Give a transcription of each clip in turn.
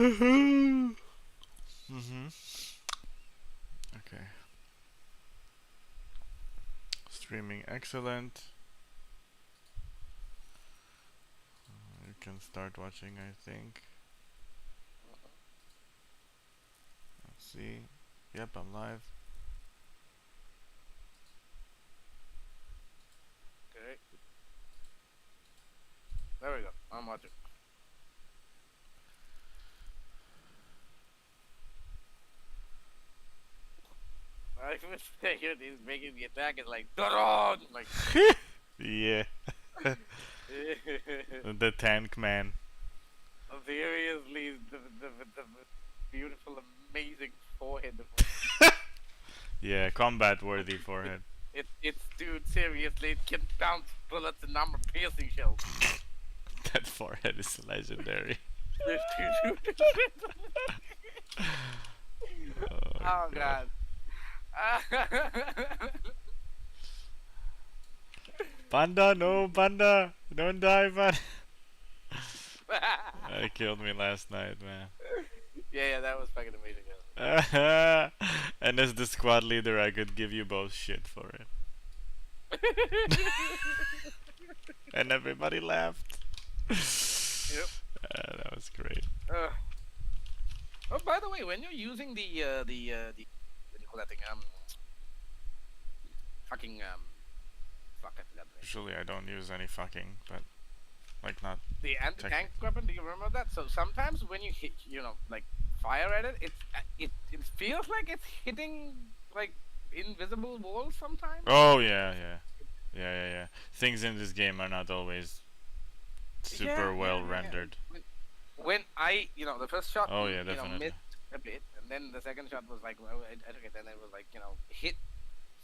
Mm-hmm. Okay. Streaming excellent. You can start watching, I think. Let's see. Yep, I'm live. Okay. There we go. I'm watching. I was thinking he's making the attack. It's like, Daron! Like, Yeah. The tank man. seriously, the beautiful, amazing forehead. Yeah, combat worthy forehead. It's, dude, seriously, it can bounce bullets and armor piercing shells. That forehead is legendary. Oh, Oh god. God. Panda, no, panda! Don't die, panda! Killed me last night, man. Yeah, that was fucking amazing. And as the squad leader, I could give you both shit for it. And everybody laughed. Yep. That was great. Oh, by the way, when you're using the what do you call that thing? Fucking fuck, I forgot the name. Usually I don't use any fucking, but like not The anti-tank weapon. Do you remember that? So sometimes when you hit, like fire at it, it feels like it's hitting like invisible walls sometimes. Oh yeah, yeah. Things in this game are not always super well rendered. When I, the first shot, Oh yeah, definitely. missed a bit, and then the second shot was like, well, okay, then it was like, hit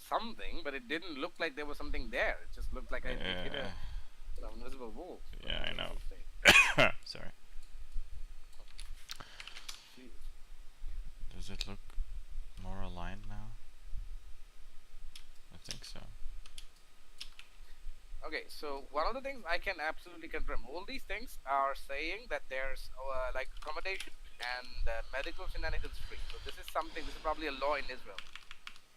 something, but it didn't look like there was something there. It just looked like I hit a invisible wall. Yeah, I know. Sorry. Does it look more aligned now? I think so. Okay, so one of the things I can absolutely confirm, all these things are saying that there's like accommodation and medical shenanigans free. So this is probably a law in Israel.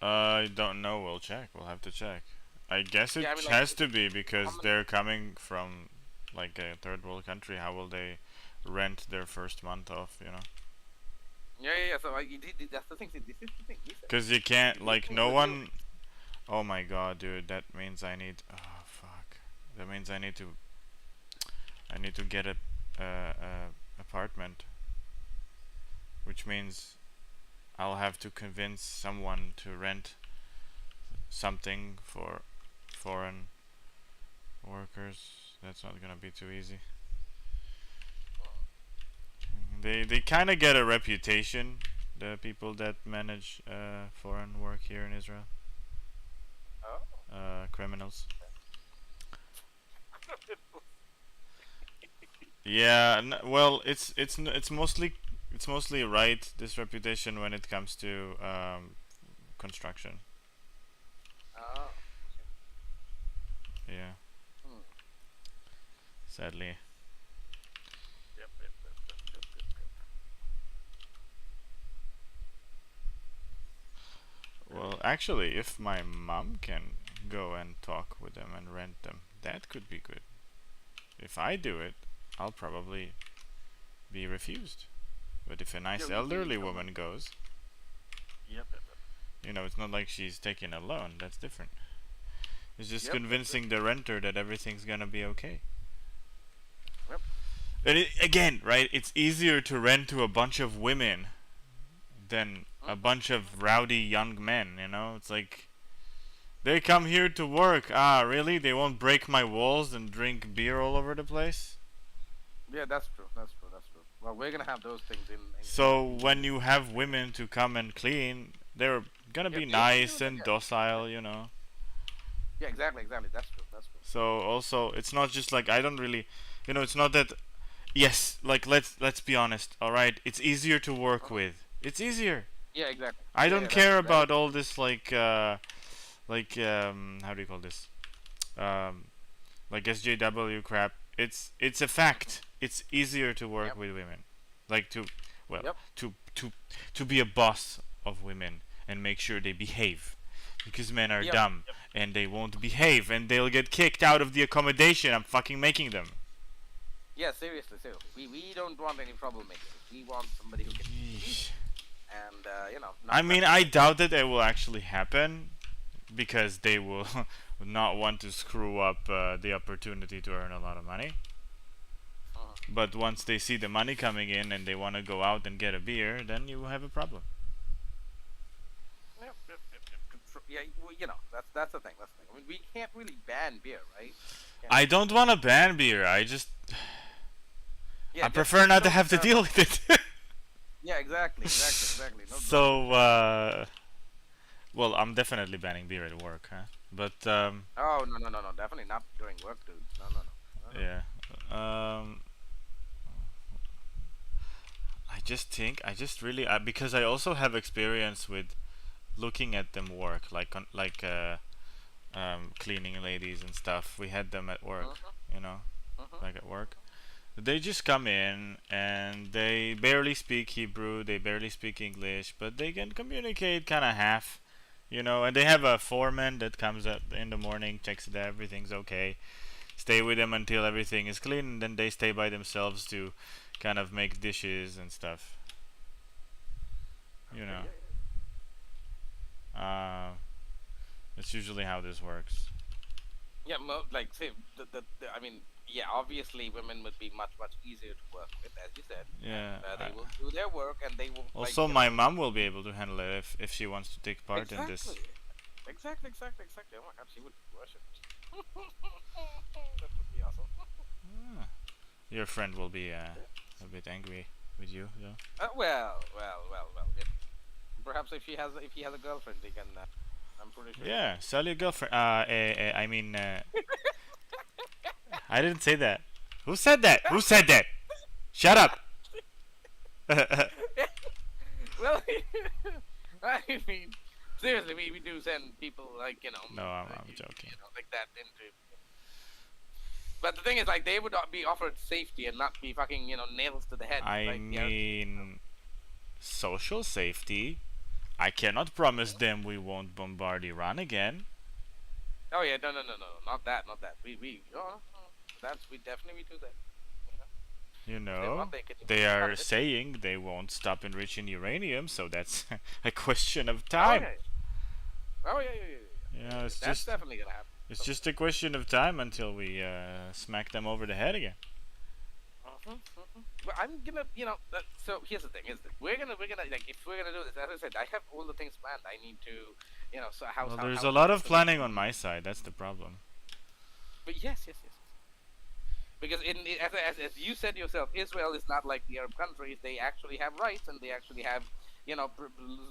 I don't know. We'll check. We'll have to check. I guess it Yeah, I mean, like, has to be because they're coming from like a third world country. How will they rent their first month off? yeah. So that's the thing. This is the thing. Because you can't, like, no one. Oh my god, dude. That means I need. Oh fuck. That means I need to. I need to get a apartment. Which means I'll have to convince someone to rent something for foreign workers. That's not gonna be too easy. They kind of get a reputation, the people that manage foreign work here in Israel. Criminals. Yeah, well, it's mostly right, this reputation, when it comes to construction. Oh. Yeah. Sadly. Yep. Well, actually, if my mom can go and talk with them and rent them, that could be good. If I do it, I'll probably be refused. But if a nice elderly woman goes, Yep. it's not like she's taking a loan. That's different. It's just convincing the renter that everything's gonna be okay. Yep. But again, right? It's easier to rent to a bunch of women than a bunch of rowdy young men. It's like they come here to work. Ah, really? They won't break my walls and drink beer all over the place? Yeah, that's true. Well, we're gonna have those things in So when you have women to come and clean, they're gonna be nice and docile. Yeah, exactly. That's true. So also, it's not just like, I don't really, it's not that. Yes, like, let's be honest. All right, it's easier to work with. It's easier. Yeah, exactly. I don't care about all this, like how do you call this? Like SJW crap. It's a fact. It's easier to work with women. Like, to well, Yep. to be a boss of women and make sure they behave, because men are Yep. dumb Yep. and they won't behave and they'll get kicked out of the accommodation I'm fucking making them. Yeah, seriously, seriously. We don't want any troublemakers. We want somebody who can keep peace and I not mess mean, with I us. doubt that it will actually happen because they will not want to screw up the opportunity to earn a lot of money. Uh-huh. But once they see the money coming in and they want to go out and get a beer, then you have a problem. Yep, yep, yep, yep. Yeah, well, that's the thing. That's the thing. I mean, we can't really ban beer, right? Can't I really don't ban want to beer. ban beer. Yeah, I just prefer not to don't. have to deal with it. Yeah, exactly, exactly, exactly. No, no. So, well, I'm definitely banning beer at work, huh? But Oh no, no, no, no. Definitely not during work, dude. No, no, no, no, no. yeah. Um, I just really, because I also have experience with looking at them work, cleaning ladies and stuff. We had them at work, Uh-huh, you know, uh-huh. like at work. They just come in and they barely speak Hebrew, they barely speak English, but they can communicate kind of half, you know. And they have a foreman that comes up in the morning, checks that everything's okay, stay with them until everything is clean, and then they stay by themselves to kind of make dishes and stuff, you Okay, know. yeah, yeah. Uh, that's usually how this works. Yeah, like say I mean, yeah, obviously women would be much much easier to work with, as you said, and Yeah. they will do their work, and they will Also, my mom will be able to handle it if she wants to take part in this. exactly, exactly, exactly, exactly. Oh my God, she would worship. That would be awesome. Ah. Your friend will be a bit angry with you, though. Well, well, well, well. Yeah. Perhaps if he has a girlfriend, he can. I'm pretty sure he can. Yeah, sell your girlfriend. I mean, I didn't say that. Who said that? Who said that? Shut up. Well, I mean, seriously, we do send people like No, I'm joking. like that into. But the thing is, like, they would not be offered safety and not be fucking nails to the head. I Like, yeah. mean, social safety. I cannot promise them we won't bombard Iran again. Oh yeah, no, no, no, no, not that, not that. We definitely do that. You If they know, want, they can they cut are it. saying they won't stop enriching uranium, so that's a question of Oh time. yeah. Oh yeah, yeah, yeah, yeah. You know, it's That's just definitely gonna happen. it's just a question of time until we smack them over the head again. But I'm gonna, so here's the thing: is that we're gonna like if we're gonna do this, as I said, I have all the things planned. I need to, so Well, there's a lot of planning on my side. That's the problem. But yes, yes, yes, yes. Because as you said yourself, Israel is not like the Arab countries. They actually have rights and they actually have,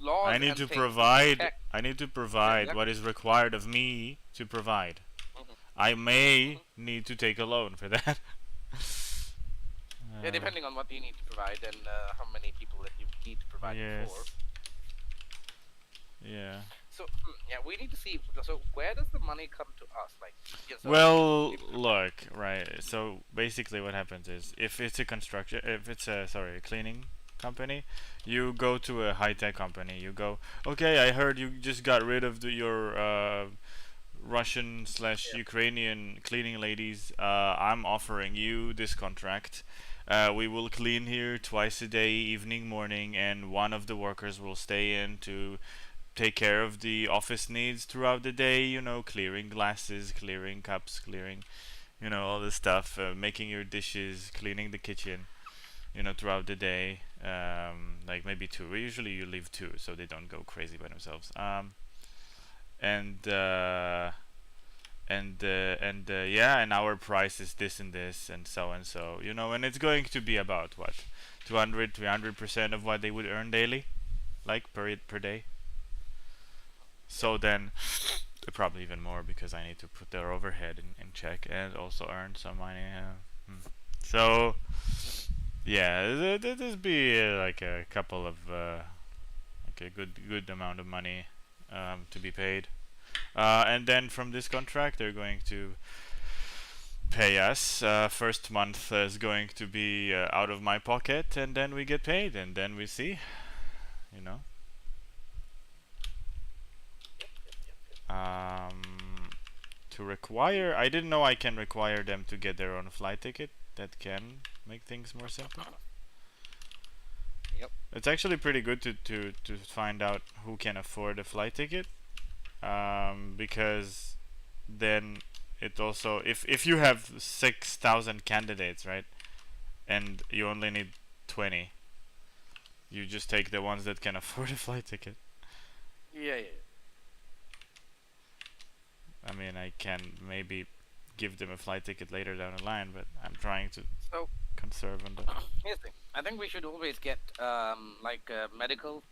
laws I need and to things provide. protect. I need to Yeah, provide exactly. what is required of me to provide. Mhm, I may mhm. need to take a loan for that. Yeah, depending on what you need to provide and how many people that you need to provide it for. Yes. Yeah. So yeah, we need to see. So where does the money come to us? Like, yeah, so Well, if look, right. So basically, what happens is, if it's a cleaning company, you go to a high tech company. You go, okay, I heard you just got rid of your Russian slash yeah, Ukrainian cleaning ladies. I'm offering you this contract. We will clean here twice a day, evening, morning, and one of the workers will stay in to take care of the office needs throughout the day. You know, clearing glasses, clearing cups, clearing, all this stuff, making your dishes, cleaning the kitchen. Throughout the day. Like maybe two. Usually you leave two so they don't go crazy by themselves. And yeah, and our price is this and this and so and so. And it's going to be about what, 200, 300% of what they would earn daily, like per day. yeah. So then, probably even more because I need to put their overhead in check and also earn some money. So yeah, this be like a couple of like a good amount of money to be paid, and then from this contract they're going to pay us. First month is going to be out of my pocket, and then we get paid, and then we see, you know. Yep, yep, yep, yep. To require, I didn't know I can require them to get their own flight ticket. That can make things more simple. Yep. It's actually pretty good to find out who can afford a flight ticket, because then it also, if you have 6,000 candidates, right, and you only need 20, you just take the ones that can afford a flight ticket. Yeah, yeah. I mean, I can maybe give them a flight ticket later down the line, but I'm trying to So conserve on the. here's the thing. I think we should always get like medical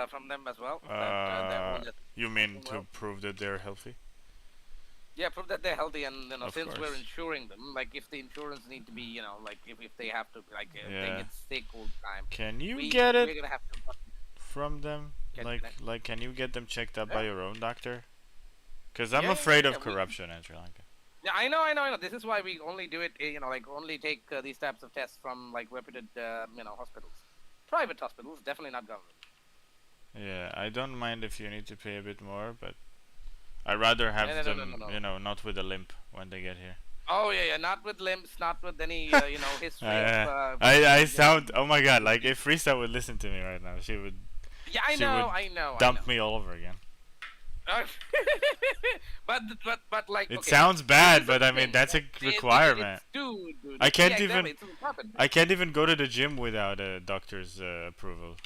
from them as well. That all that You mean to well. prove that they're healthy? Yeah, prove that they're healthy, and Of since we're course. insuring them, like if the insurance need to be, like if they have to, like they Yeah. get sick all the time, Can you we get it we're gonna have to from them? get Like, can you get them checked up by yeah. your own doctor? Because I'm Yeah, afraid yeah, of corruption in Sri Lanka. yeah, I know, I know, I know. This is why we only do it, like only take these types of tests from like reputed, hospitals, private hospitals, definitely not government. Yeah, I don't mind if you need to pay a bit more, but I'd rather No, no, have no, no, no, them, no. not with a limp when they get here. Oh yeah, yeah, not with limbs, not with any, history of, I sound. Oh my god! Like if Risa would listen to me right now, she would Yeah, she would I know, I know. dump me all over again. But like, It okay, sounds this bad, is but the I mean thing. that's a It's requirement. dude. I can't Yeah, even exactly. It's important. I can't even go to the gym without a doctor's approval.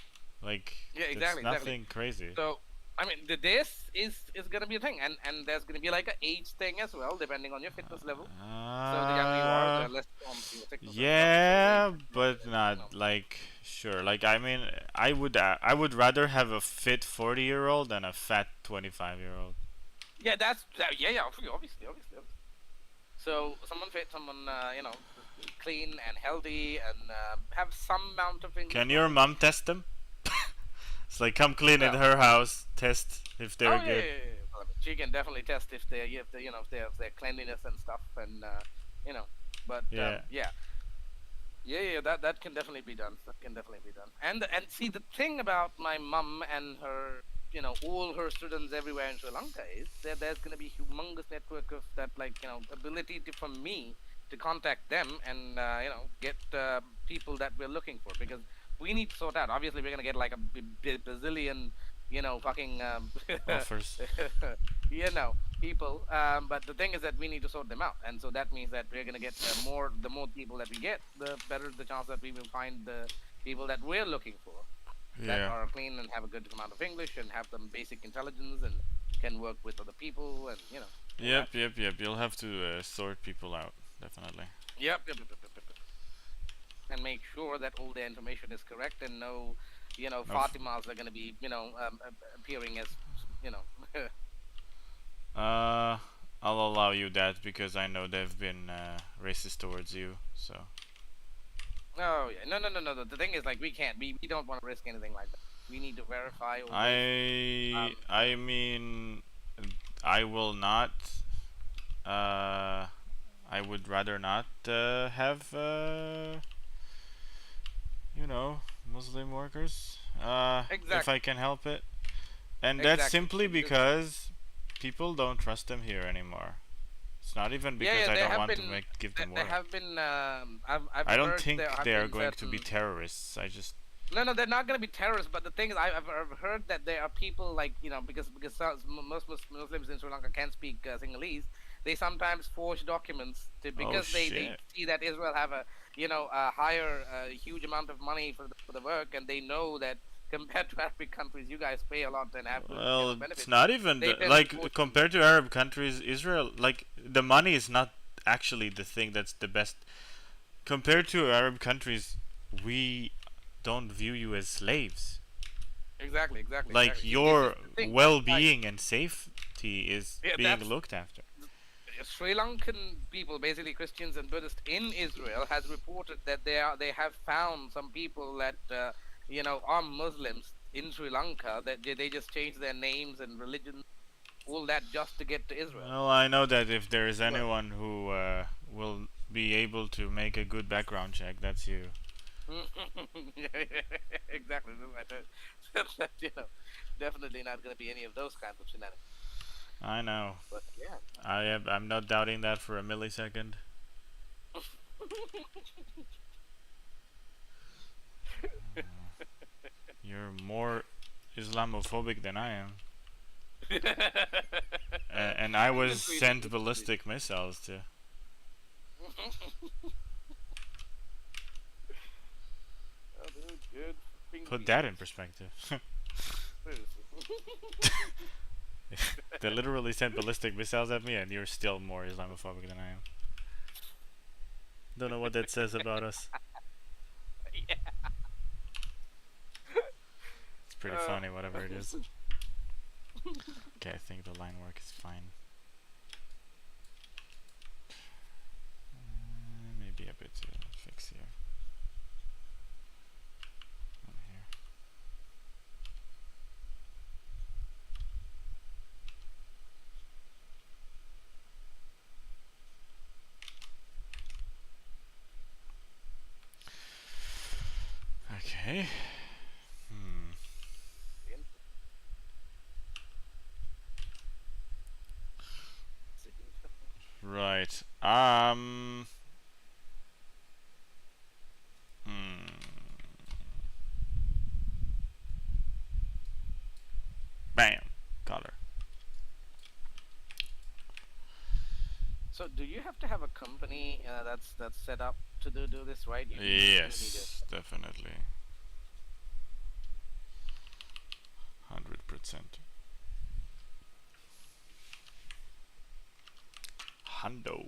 Like Yeah, it's exactly, exactly. nothing crazy. So, I mean, this is gonna be a thing, and there's gonna be like an age thing as well, depending on your fitness level. So the younger you are, the less on your sickness and stuff. Yeah, but You not like sure. Like I mean, I would rather have a fit 40-year-old than a fat 25-year-old. Yeah, yeah, obviously. So someone fit, someone clean and healthy, and have some amount of English Can your knowledge. mom test them? It's like come clean in Well, her house, test if oh they're yeah, good. Well, I mean, she can definitely test if their cleanliness and stuff, and you know. But Yeah. yeah, that can definitely be done. That can definitely be done. And see, the thing about my mum and her, all her students everywhere in Sri Lanka is that there's gonna be humongous network of that, like ability for me to contact them and get people that we're looking for, because we need to sort out. Obviously, we're gonna get like a bazillion, fucking Offers. people. But the thing is that we need to sort them out, and so that means that we're gonna get the more people that we get, the better the chance that we will find the people that we're looking for, that Yeah. are clean and have a good amount of English and have some basic intelligence and can work with other people, and all that. Yep. You'll have to sort people out, definitely. Yep. And make sure that all the information is correct, and no, No. Fatimas are gonna be, appearing as, you know. Uh, I'll allow you that because I know they've been racist towards you. So. Oh yeah, no. The thing is, like, we don't want to risk anything like that. We need to verify all this. I mean, I will not. I would rather not have Muslim workers. If Exactly, I can help it, and that's exactly. simply because people don't trust them here anymore. It's not even because I There don't have want to been, give them there work. have been. I've I don't heard there think have they are been going to be certain. terrorists. I just No, they're not gonna be terrorists. But the thing is, I've heard that there are people, like, because most Muslims in Sri Lanka can speak Sinhalese. They sometimes forge documents oh because they shit. see that Israel have a higher huge amount of money for the work, and they know that compared to Arabic countries, you guys pay a lot and have good Well, it's benefits. not even They tend to like forge. compared to Arab countries, Israel like the money is not actually the thing that's the best. Compared to Arab countries, we don't view you as slaves. Like Exactly. This is your the thing. That's why, well-being and safety is yeah, being that's looked after. Sri Lankan people, basically Christians and Buddhists in Israel, has reported that they have found some people that are Muslims in Sri Lanka, that they just changed their names and religion, all that, just to get to Israel. Well, I know that if there is Well, anyone who will be able to make a good background check, that's you. Exactly. Definitely not going to be any of those kinds of shenanigans. I know. But yeah. I'm not doubting that for a millisecond. You're more Islamophobic than I am. And I You was can tweet it. sent You can tweet ballistic missiles to it. Oh, dude, good. put that in perspective. They literally sent ballistic missiles at me, and you're still more Islamophobic than I am. Don't know what that says about us. Yeah. It's pretty funny, whatever it is. Okay, I think the line work is fine. Maybe a bit to fix here. And here. Okay. Right. Bam. Color. So, do you have to have a company that's set up to do this, right? You need Yes, definitely. 100%. Hundo.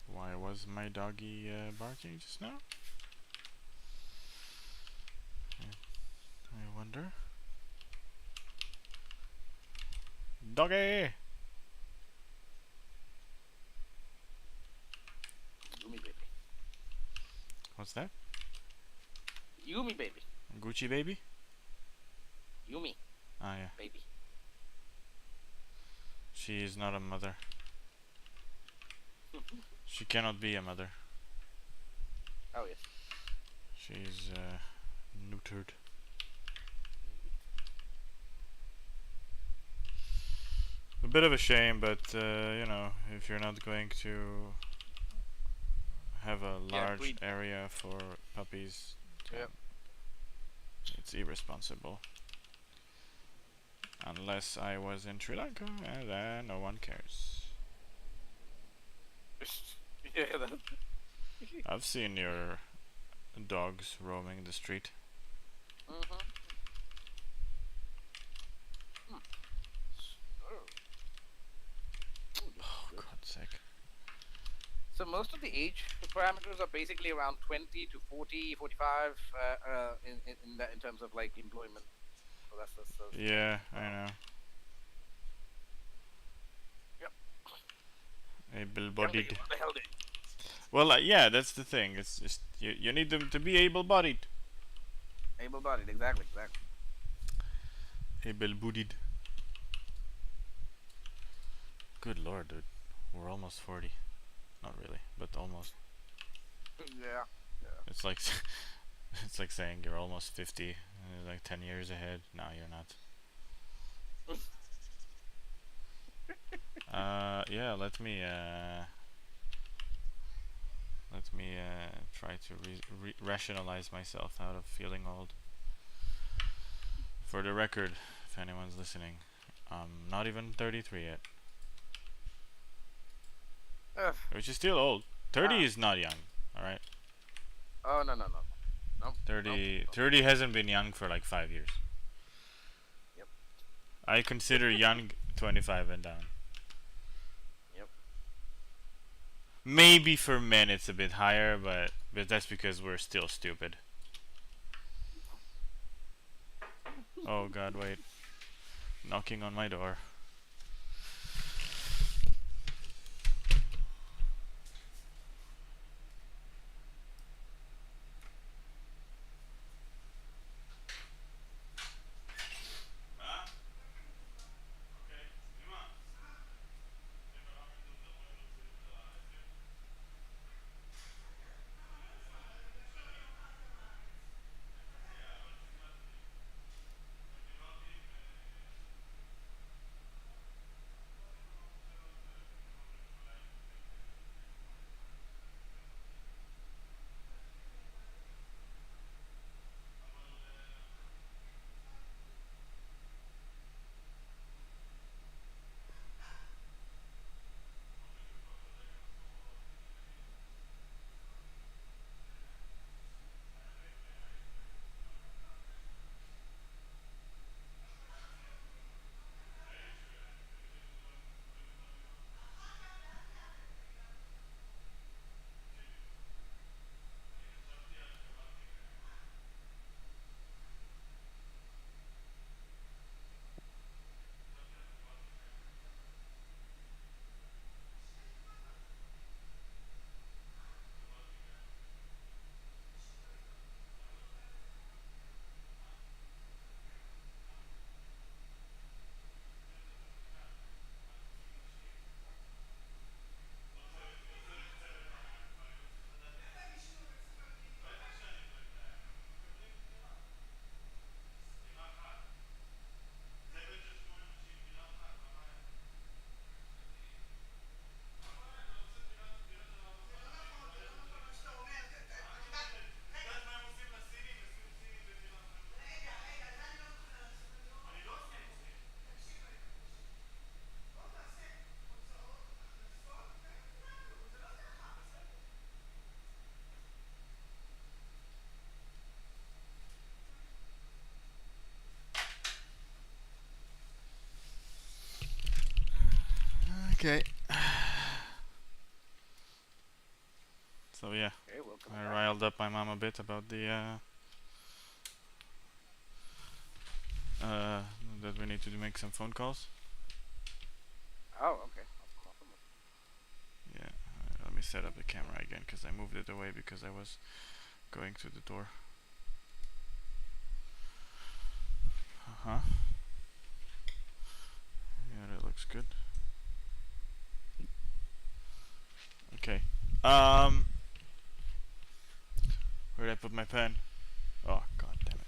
Why was my doggy barking just now? I wonder. Doggy! Yumi baby. What's that? Yumi baby. Gucci baby? Yumi Ah, yeah. baby. She is not a mother. She cannot be a mother. Oh yes. She's neutered. A bit of a shame, but you know, if you're not going to have a large area for puppies, Yep. it's irresponsible. Unless I was in Sri Lanka, and then no one cares. Yeah. That. I've seen your dogs roaming the street. Mm-hmm. Oh, God's sake. So most of the age parameters are basically around 20 to 40, 45 in terms of like employment. So that's Yeah, I know. Yep. Able-bodied. What the hell did? Well, yeah, that's the thing. It's just you need them to be able-bodied. Able-bodied, exactly. Able-bodied. Good lord, dude. We're almost 40. Not really, but almost. Yeah. It's like it's like saying you're almost 50, like 10 years ahead. No, you're not. Yeah, let me try to rationalize myself out of feeling old. For the record, if anyone's listening, I'm not even 33 yet. Which is still old. 30 is not young, alright? Oh, no. 30 hasn't been young for like 5 years. Yep. I consider young 25 and down. Yep. Maybe for men it's a bit higher, but that's because we're still stupid. Oh god, wait. Knocking on my door. Okay. So yeah, Okay, welcome I back. riled up my mom a bit about the uh, that we need to make some phone calls. Oh, okay. Awesome, awesome, awesome. Yeah. Let me set up the camera again because I moved it away because I was going through the door. Uh huh. Yeah, that looks good. Okay. Where did I put my pen? Oh, god damn it.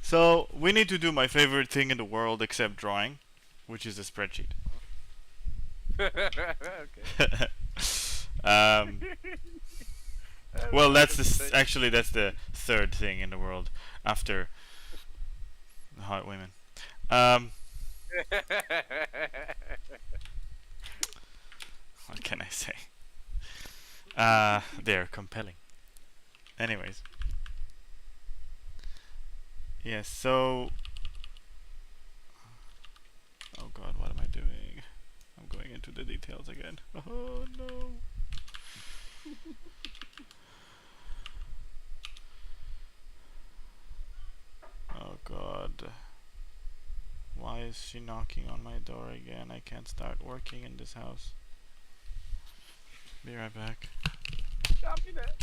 So, we need to do my favorite thing in the world except drawing, which is a spreadsheet. Okay. um, That's well, quite that's entertaining. actually that's the third thing in the world after hot women. Um, what can I say? They're compelling. Anyways, yes. So, oh god, what am I doing? I'm going into the details again. Oh no. Oh god. Why is she knocking on my door again? I can't start working in this house. Be right back. Copy that.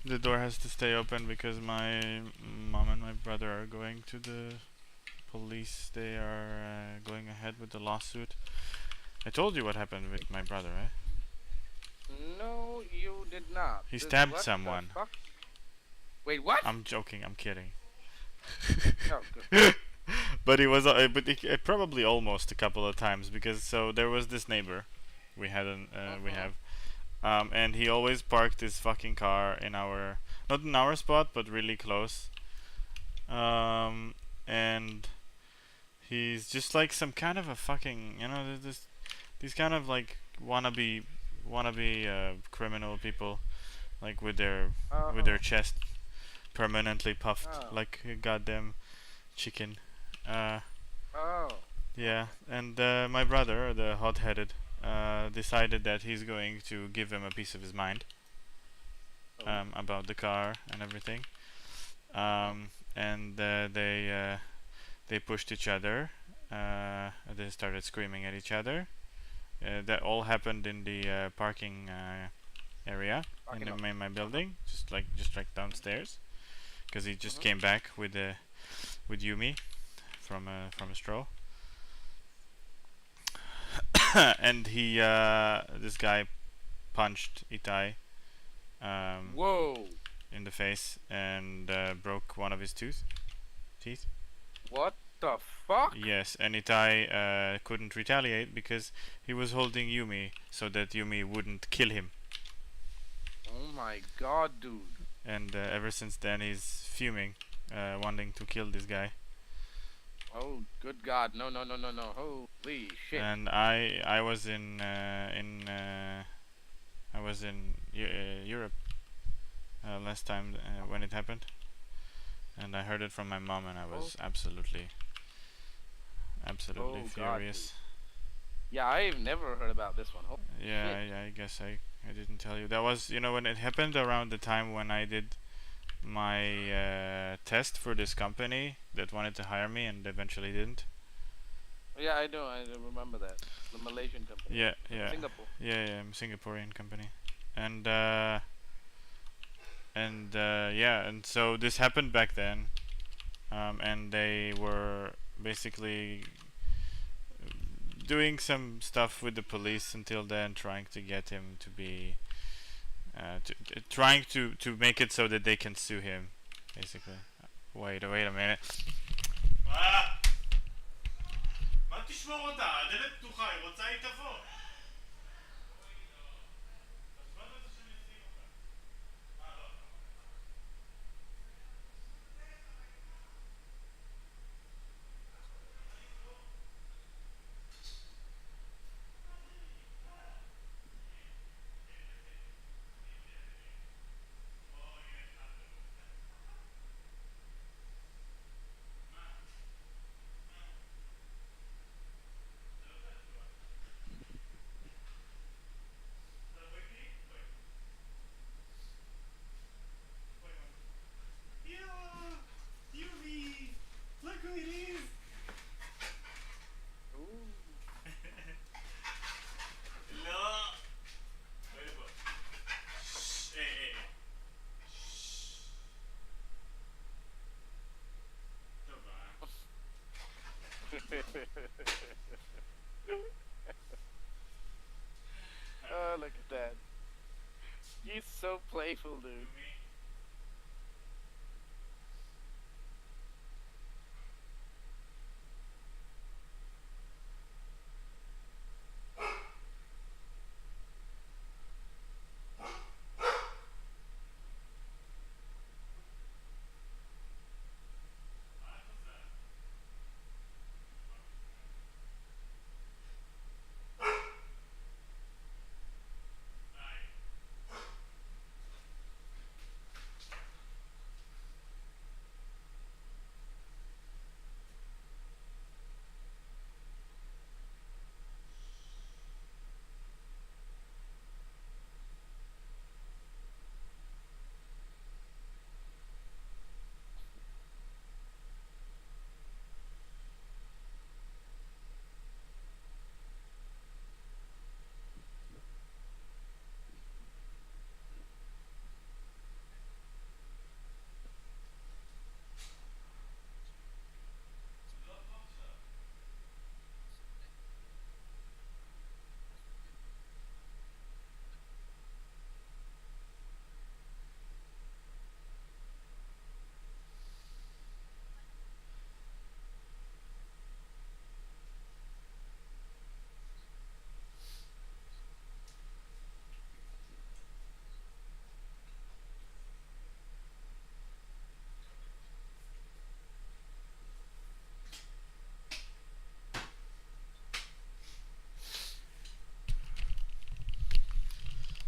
The door has to stay open because my mom and my brother are going to the police. They are going ahead with the lawsuit. I told you what happened with my brother, right? No, you did not. He This stabbed what the someone. fuck? Wait, what? I'm joking. I'm kidding. Oh, good. But he was, but he probably almost a couple of times because so there was this neighbor we had we Mm-hmm. have, and he always parked his fucking car in our not in our spot but really close, and he's just like some kind of a fucking there's this these kind of like wannabe criminal people like with their Oh, chest permanently puffed oh, like a goddamn chicken. Uh, oh. yeah, Okay. and my brother, the hot-headed, decided that he's going to give him a piece of his mind Oh. about the car and everything. Mm-hmm. And they pushed each other. They started screaming at each other. That all happened in the parking area Parking lot. in my Uh-huh. building, just like downstairs, because he just Mm-hmm. came back with Yumi from a stroll, and he this guy punched Itai um, Whoa. in the face and broke one of his teeth. What the fuck? Yes, and Itai couldn't retaliate because he was holding Yumi so that Yumi wouldn't kill him. Oh my god, dude. And ever since then, he's fuming, wanting to kill this guy. Oh, good god. No, no, no, no, no. Holy shit. And I was in Europe last time when it happened, and I heard it from my mom, and I Oh, was absolutely oh god, dude. furious. Yeah, I've never heard about this one. Holy Yeah, shit. I guess I didn't tell you. That was when it happened around the time when I did my test for this company that wanted to hire me and eventually didn't. Yeah, I know. I remember that. The Malaysian company, Yeah, right? yeah, Singapore. yeah. I'm a Singaporean company, and yeah, and so this happened back then, and they were basically doing some stuff with the police until then, trying to get him to be Trying to make it so that they can sue him, basically. Wait a minute. מה תשמור אותה? הדלת פתוחה, היא רוצה היא תבוא. Oh, look at that. He's so playful, dude.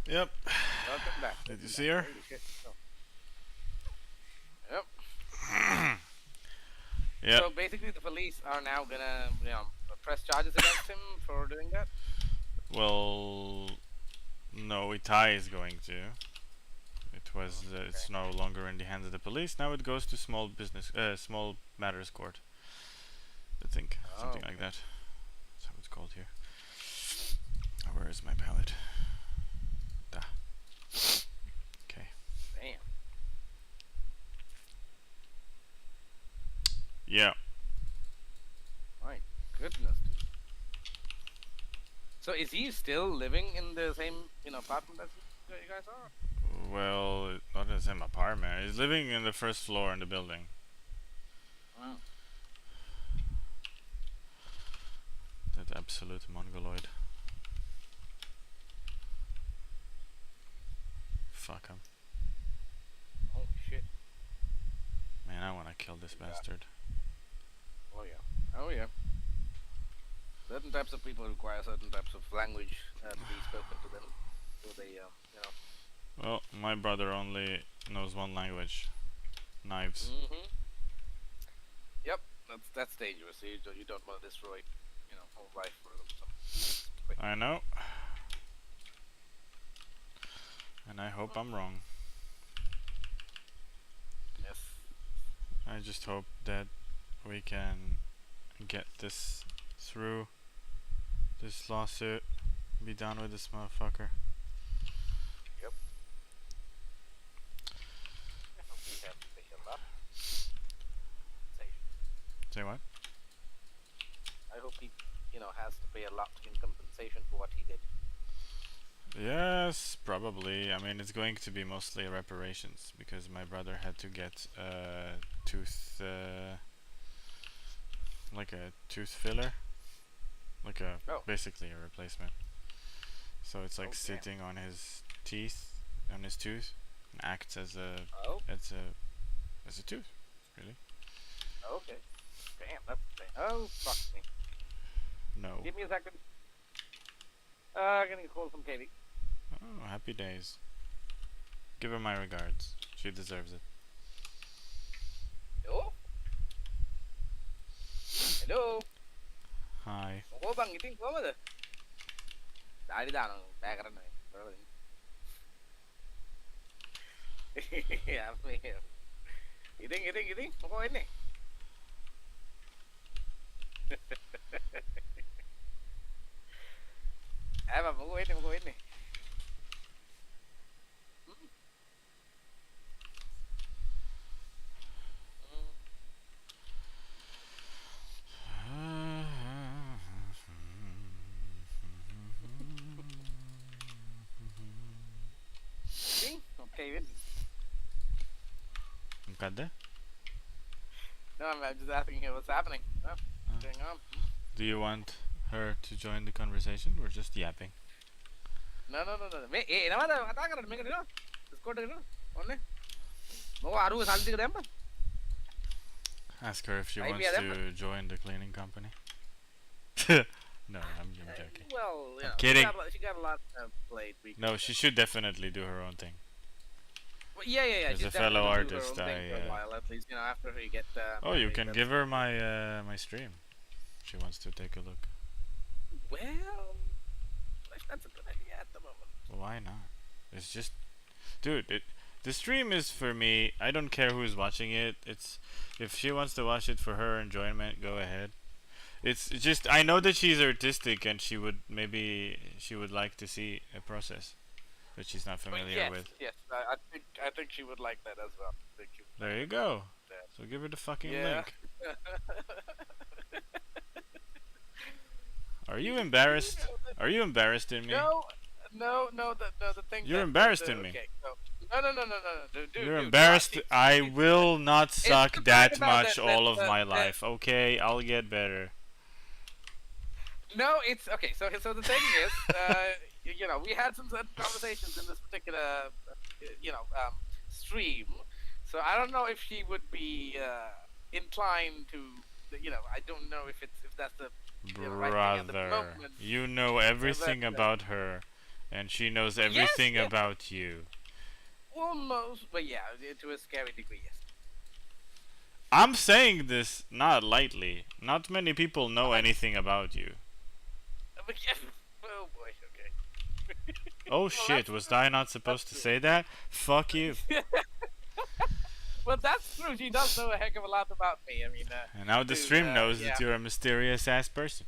Yep. Welcome back. Did you see her? Holy shit. Yep. Yep. So basically, the police are now gonna, press charges against him for doing that. Well, no, Itai is going to. It's no longer in the hands of the police. Now it goes to small matters court. I think something like that. That's how it's called here. Where is my palette? Da. Okay. Damn. Yeah. My goodness, dude. So is he still living in the same, apartment as you guys are? Well, not in the same apartment. He's living in the first floor in the building. Wow. That absolute mongoloid. Fuck him. Holy shit. Man, I wanna kill this bastard. Oh yeah. Oh yeah. Certain types of people require certain types of language to be spoken to them, so they, Well, my brother only knows one language. Knives. Mm-hmm. Yep, that's dangerous. You don't want to destroy, whole life for them. So. I know. And I hope I'm wrong. Yes. I just hope that we can get this through, this lawsuit, be done with this motherfucker. Yep. I hope we have to pay a lot. Say what? I hope he, has to pay a lot in compensation for what he did. Yes, probably. I mean, it's going to be mostly reparations because my brother had to get a tooth, like a tooth filler, like a Oh, basically a replacement. So it's like oh damn. sitting on his teeth, on his tooth, and acts as a Oh, as a tooth, really. okay. Damn, that's insane. Oh, fuck me. No. Give me a second. Getting a call from Katie. Oh, happy days. Give her my regards. She deserves it. Hello? Hello? Hi. Ủa bằng cái tiếng có mà được? Đại đi đàn bè cái này. Ya, mira. Giting. Mau ini. Apa mau ini. Giting? Okay, win. Mukadde? No, I'm just asking you what's happening. What's going on? Do you want her to join the conversation? We're just yapping. No. Me, nama ada kata kan? Me kan? Discord kan? Onne? Mau aru salti kan? Ask her if she Maybe wants I to join the cleaning company. No, I'm joking. Well, I'm kidding. She got a lot of plate. No, she should definitely do her own thing. Well, yeah. As She's a fellow definitely do her artist, own thing for a while, at least, after you get. Oh, you married, can that's- give her my my stream. If she wants to take a look. Well, that's a good idea at the moment. Why not? It's just, dude. The stream is for me. I don't care who's watching it. It's if she wants to watch it for her enjoyment, go ahead. It's just I know that she's artistic and she would like to see a process that she's not familiar with. Yes. I think she would like that as well. I think she would There you like go. that. So give her the fucking Yeah. link. Are you embarrassed? Are you embarrassed in me? No. The thing. You're that- embarrassed the- in me. Okay, so, no. Dude, You're dude, embarrassed. it's- I it's- will not the suck fact that about much that- all of that- my that- life. Okay, I'll get better. No, it's okay. So the thing is, we had some certain conversations in this particular, stream. So I don't know if she would be inclined to, I don't know if that's the right thing at the Brother, moment. you know everything but, about her, and she knows everything yes. about you. Almost, but yeah, to a scary degree, yes. I'm saying this not lightly. Not many people know anything about you. But yeah, oh boy, okay. Oh shit, was I not supposed to say that? Fuck you. Well, that's true. She does know a heck of a lot about me. I mean, And now the dude, stream knows yeah. that you're a mysterious ass person.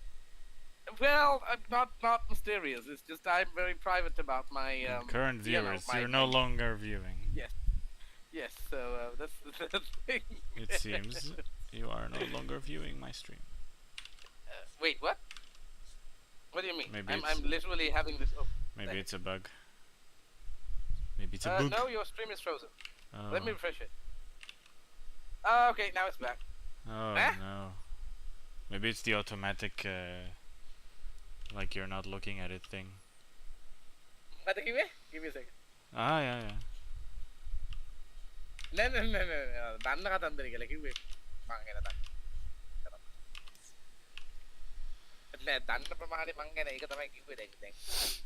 Well, I'm not mysterious. It's just I'm very private about my Current viewers, my- you're no longer viewing. Yes, so that's the thing. It seems you are no longer viewing my stream. Wait, what? What do you mean? Maybe I'm it's- literally having this. Oh, Maybe it's a bug. Maybe it's a bug. no, your stream is frozen. Oh. Let me refresh it. Okay, now it's back. Oh Eh? no. Maybe it's the automatic, like you're not looking at it thing. But give me a second. Ah, yeah. No. Danna ka tandirikkala kiwwe. Manga ගැන තමයි. නෑ දන්න ප්‍රමාණය මං ගැන ඒක තමයි කිව්වේ දැන්.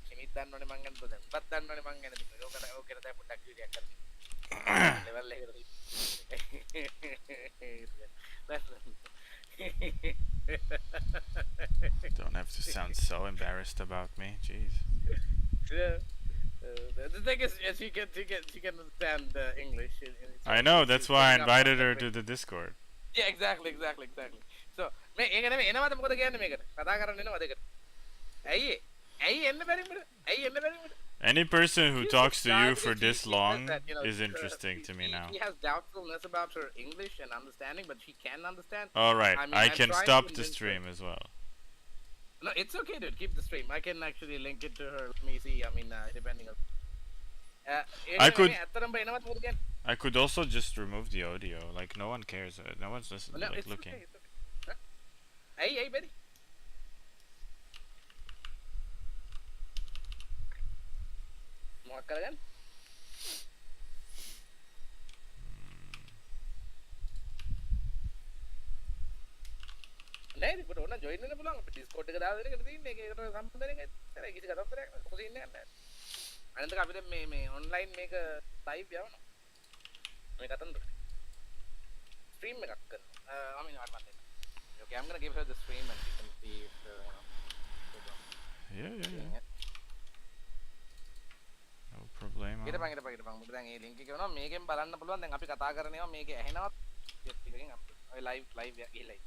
කෙනෙක් දන්නවනේ මං ගැන දැන්. ඔබත් දන්නවනේ මං ගැන. ඕක තමයි පොඩ්ඩක් විදියක් කරන්න. ලෙවල් එකට. Don't have to sound so embarrassed about me. Jeez. Yeah. The thing is, she can understand English. I know. That's why I picking up invited her something. to the Discord. Yeah, exactly. So, මේ ඒක නෙමෙයි එනවාද මොකද කියන්නේ මේකට? කතා කරන්න එනවාද ඒකට? ඇයි එන්න බැරි මට? ඇයි එන්න බැරි මට? Any person who She's talks to shy you because for she this says long that, is interesting to me now. She has doubtfulness about her English and understanding, but she can understand. All right, I mean, I I'm can trying to stop the convince her. stream as well. No, it's okay, dude. Keep the stream. I can actually link it to her. Let me see. I mean, depending on. I ඒකනේ මේ could ඇත්තටම එනවත් මොකද කියන්නේ? I could also just remove the audio. Like no one cares. No one's listening. No, Like it's looking. okay. It's okay. Huh? Hey, Betty. මොකක් කරගන්න? නෑ ඉතින් ඔන්න ජොයින් වෙන්න පුළුවන් අපිට Discord එක දාලා දෙන්න තියෙන්නේ ඒකට සම්බන්ධ වෙන්න ඉතින් කිසි කතාවතරයක් නෑ මොකද ඉන්නේ නැහැ අනන්තක අපිට මේ ඔන්ලයින් මේක ලයිව් යවනවා මේ කතන්දර ස්ට්‍රීම් එකක් කරනවා I mean what one okay I'm going to give her the stream and she can see if Yeah. No problema. ඊට පස්සේ මොකද දැන් මේ link එක වෙනවා මේකෙන් බලන්න පුළුවන් දැන් අපි කතා කරන ඒවා මේකේ ඇහෙනවා ටිකකින් අපි live ගිහලා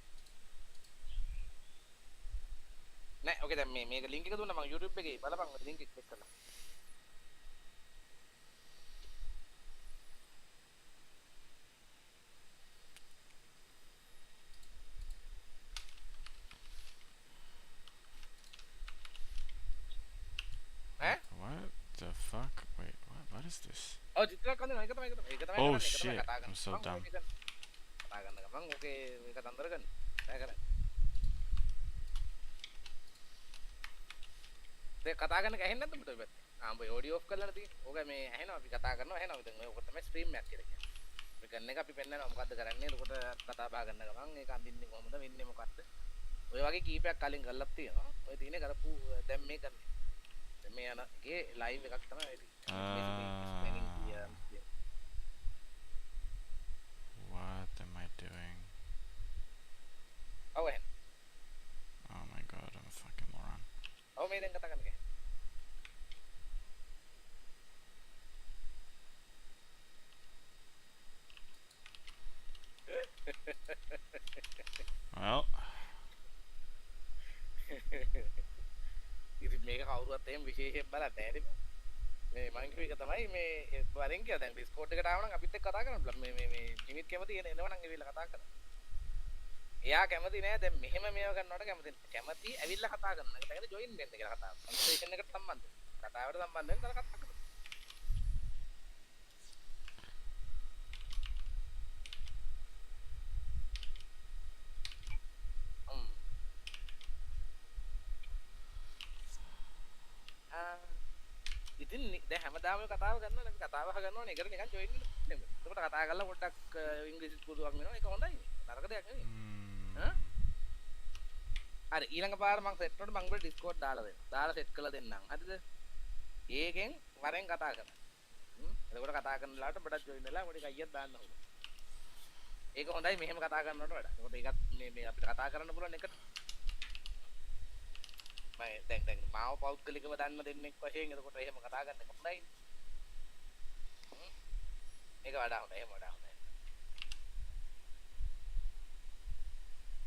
නෑ ඕකේ දැන් මේක link එක දුන්නා මම YouTube එකේ බලපන් ඔය link එක click කරලා What the fuck? Wait, what is this? ඔව් චිත්‍රයක් අඳිනවා ඒක තමයි Oh shit, I'm so dumb. කතා කරන ගමන් ඕකේ මේක තන්දර ගන්න බෑ කරන්නේ දැන් කතා කරන එක ඇහෙන්නේ නැද්ද උඹට ඔය පැත්තේ ආ උඹ ඔඩියෝ ඔෆ් කරලා තියෙන්නේ ඕක මේ ඇහෙනවා අපි කතා කරනවා ඇහෙනවා දැන් ඔක තමයි ස්ට්‍රීම් එකක් කියලා කියන්නේ මේ කරන එක අපි පෙන්නනවා මොකද්ද කරන්නේ එතකොට කතා බහ කරන ගමන් ඒක අඳින්නේ කොහොමද වෙන්නේ මොකද්ද ඔය වගේ කීපයක් කලින් කරලා තියෙනවා ඔය තියෙන්නේ කරපු දැන් මේ කරන්නේ දැන් මේ යන එකේ ලයිව් එකක් තමයි ඒක What am I doing? ඔව් එහෙනම් Oh my god, I'm a fucking moron. ඔව් මේ දැන් කතා කරන එක Well, ඉතින් මේක කවුරුවත් එහෙම විශේෂයෙන් බලන්නේ නැහැ මේ මම කිව්ව එක තමයි මේ වරෙන් කියලා දැන් Discord එකට ආව නම් අපිත් එක්ක කතා කරන්න බලන්න මේ නිමිත් කැමති එනවා නම් ඇවිල්ලා කතා කරන්න. එයා කැමති නෑ දැන් මෙහෙම මේව කරනවට කැමති නෑ. කැමති ඇවිල්ලා කතා කරන්න. ඒකට ජොයින් වෙන්න කියලා කතාව. කන්වර්සේෂන් එකට සම්බන්ධ. කතාවට සම්බන්ධ වෙන්න කතා කරමු. ඉතින් දැන් හැමදාම ඔය කතාව කරනවා අපි කතාව අහගන්නවනේ ඒකට නිකන් ජොයින් වෙන්න නෙමෙයි. එතකොට කතා කරලා පොඩ්ඩක් ඉංග්‍රීසිත් පුරුදුවක් වෙනවා ඒක හොඳයි. නරක දෙයක් නෙමෙයි. හරි ඊළඟ පාර මම සෙට් වුණොත් මම ඔබට Discord දාලා දෙන්න. දාලා සෙට් කරලා දෙන්නම්. හරිද? ඒකෙන් වරෙන් කතා කරන්න. එතකොට කතා කරන ලාට ඔබට ජොයින් වෙලා පොඩි කයියක් දාන්න ඕනේ. ඒක හොඳයි මෙහෙම කතා කරනවට වඩා. එතකොට ඒකත් මේ අපිට කතා කරන්න පුළුවන් එකට. දැන් මාව පෞද්ගලිකව දන්න දෙන්නෙක් වශයෙන් එතකොට එහෙම කතා කරන්න එක හොඳයි. ඒක වඩා හොඳයි එහෙම වඩා හොඳයි.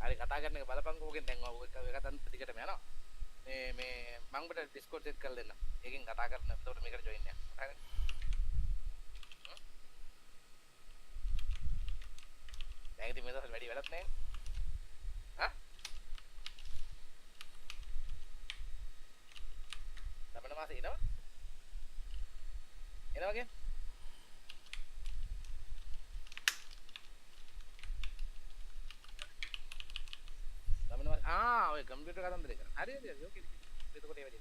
හරි කතා කරන එක බලපංකෝ ඕකෙන් දැන් ඔය එකතන් ටිකටම යනවා. මේ මම ඔබට Discord සෙට් කරලා දෙන්නම්. ඒකෙන් කතා කරන්න. එතකොට මේකට ජොයින් වෙන්න. කතා කරන්න. දැන් ඉතින් මේක වැඩි වැඩක් නැහැ. හා? ලබන මාසේ එනවා? එනවා කියන්නේ? ලබන මාසේ ඔය කම්පියුටර් කතන්දරේ කරා. හරි හරි ඕකේ. එතකොට ඒ වැඩි.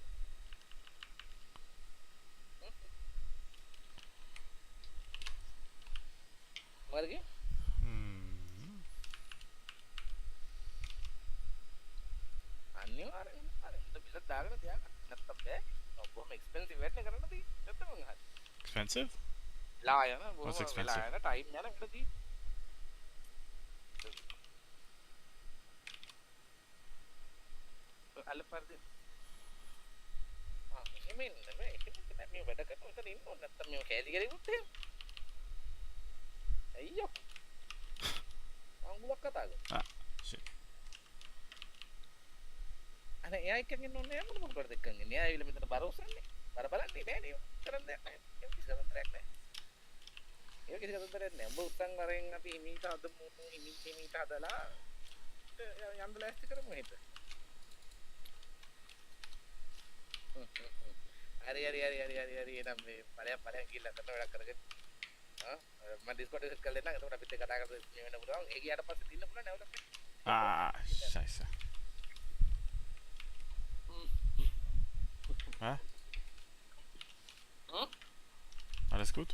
මොකද කිව්වේ? අනිවාර්යෙන් හරි. බිල දාගෙන තියාගන්න. නැත්තම් බෑ. බොහොම එක්ස්පෙන්සිව් වෙන්න කරන්න තියෙන්නේ. නැත්තම් මං හරි. expensive? ලා යන What's බොහොම expensive? වෙලා යන ටයිම් යන එකට දී. අල්ල පරිදි. එහෙම නෙමෙයි. ඒක මේ වැඩ කරන උතන ඉන්න ඕන. නැත්තම් මේ කැලි කරේකුත් එහෙම. අයියෝ. අංගුලක් කතා කරා. Ah, shit. අනේ එයා එක්කගෙන ඉන්න ඕනේ මොන මොකටද එක්කගෙන ඉන්නේ. එයා ඇවිල්ලා මෙතන බර උස්සන්නේ. බර බලන්නේ නෑ නේ. කරන්න දෙයක් නෑ. ඒක කිසි කරදරයක් නෑ. ඒක කිසි කරදරයක් නෑ. ඔබ උස්සන් වරෙන් අපි හිමීට හදමු. හිමීට හදලා යන්න ලෑස්ති කරමු හිත. හරි හරි හරි හරි හරි හරි එහෙනම් මේ පරයක් ගිහිල්ලා කරන වැඩක් කරගෙන මම ඩිස්කෝඩ් එකක් කරලා දෙන්නම් එතකොට අපිත් එක්ක කතා කරලා මේ වෙන්න පුළුවන් ඒ ගියාට පස්සේ දින්න පුළුවන් නැවත Ah, scheiße. Hä? Alles gut?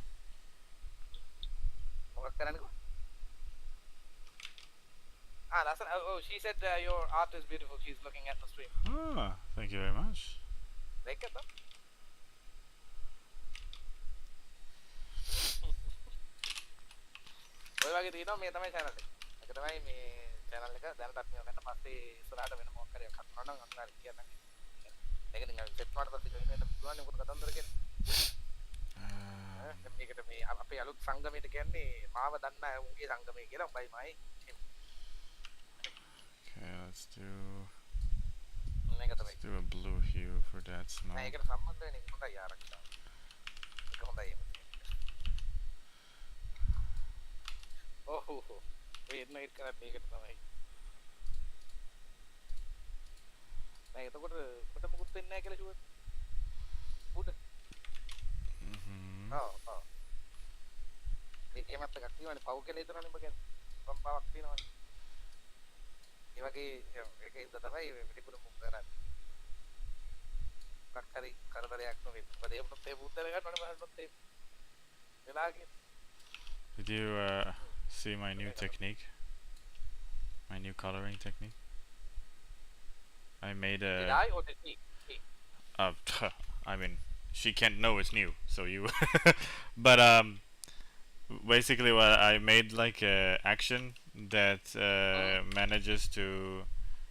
මොකක් කරන්නකෝ last oh she said your art is beautiful she's looking at the stream Ah, thank you very much. like it ඔය වගේ තියෙනවා මේ තමයි channel එක. ඒක තමයි මේ channel එක දැනටත් මේ ගන්න පස්සේ ඉස්සරහට වෙන මොකක් හරි එකක් කරනවා නම් අනිවාර්යෙන් කියන්නම්. ඒක නිකන් සෙට් වුණාට පස්සේ join වෙන්න පුළුවන් නේ මොකද කතන්දර කියන්නේ. මේකට මේ අපේ අලුත් සංගමයට කියන්නේ මාව දන්න උන්ගේ සංගමය කියලා උඹයි මයි. Okay, let's do මේක තමයි. do a blue hue for that snow. නෑ ඒකට සම්බන්ධ වෙන්නේ හොඳයි ආරක්ෂාව. ඒක හොඳයි එහෙම. ඔව් ඔය එන්නයිට් කරත් මේකට තමයි. නෑ එතකොට කොට මොකුත් වෙන්නේ නැහැ කියලා ෂුවර්. උඩ. ඔව්. ඒකෙමත් එකක් තියෙනවානේ පව් කියලා හිතනවනේ ඔබ කියන්නේ. පව්වක් තියෙනවානේ. ඒ වගේ ඒකෙන්ද තමයි පිටිකුරු මුක් කරන්නේ. කක්කරි කරදරයක් නෙවෙයි. මොකද ඒ වුණත් ඒ බුද්ධල ගන්නවනේ බලන්නත් ඒ. වෙලාගේ. Did you see my new technique? My new coloring technique? I made a... Did I or did he? I mean, she can't know it's new, so you... But, basically what I made like a action that manages to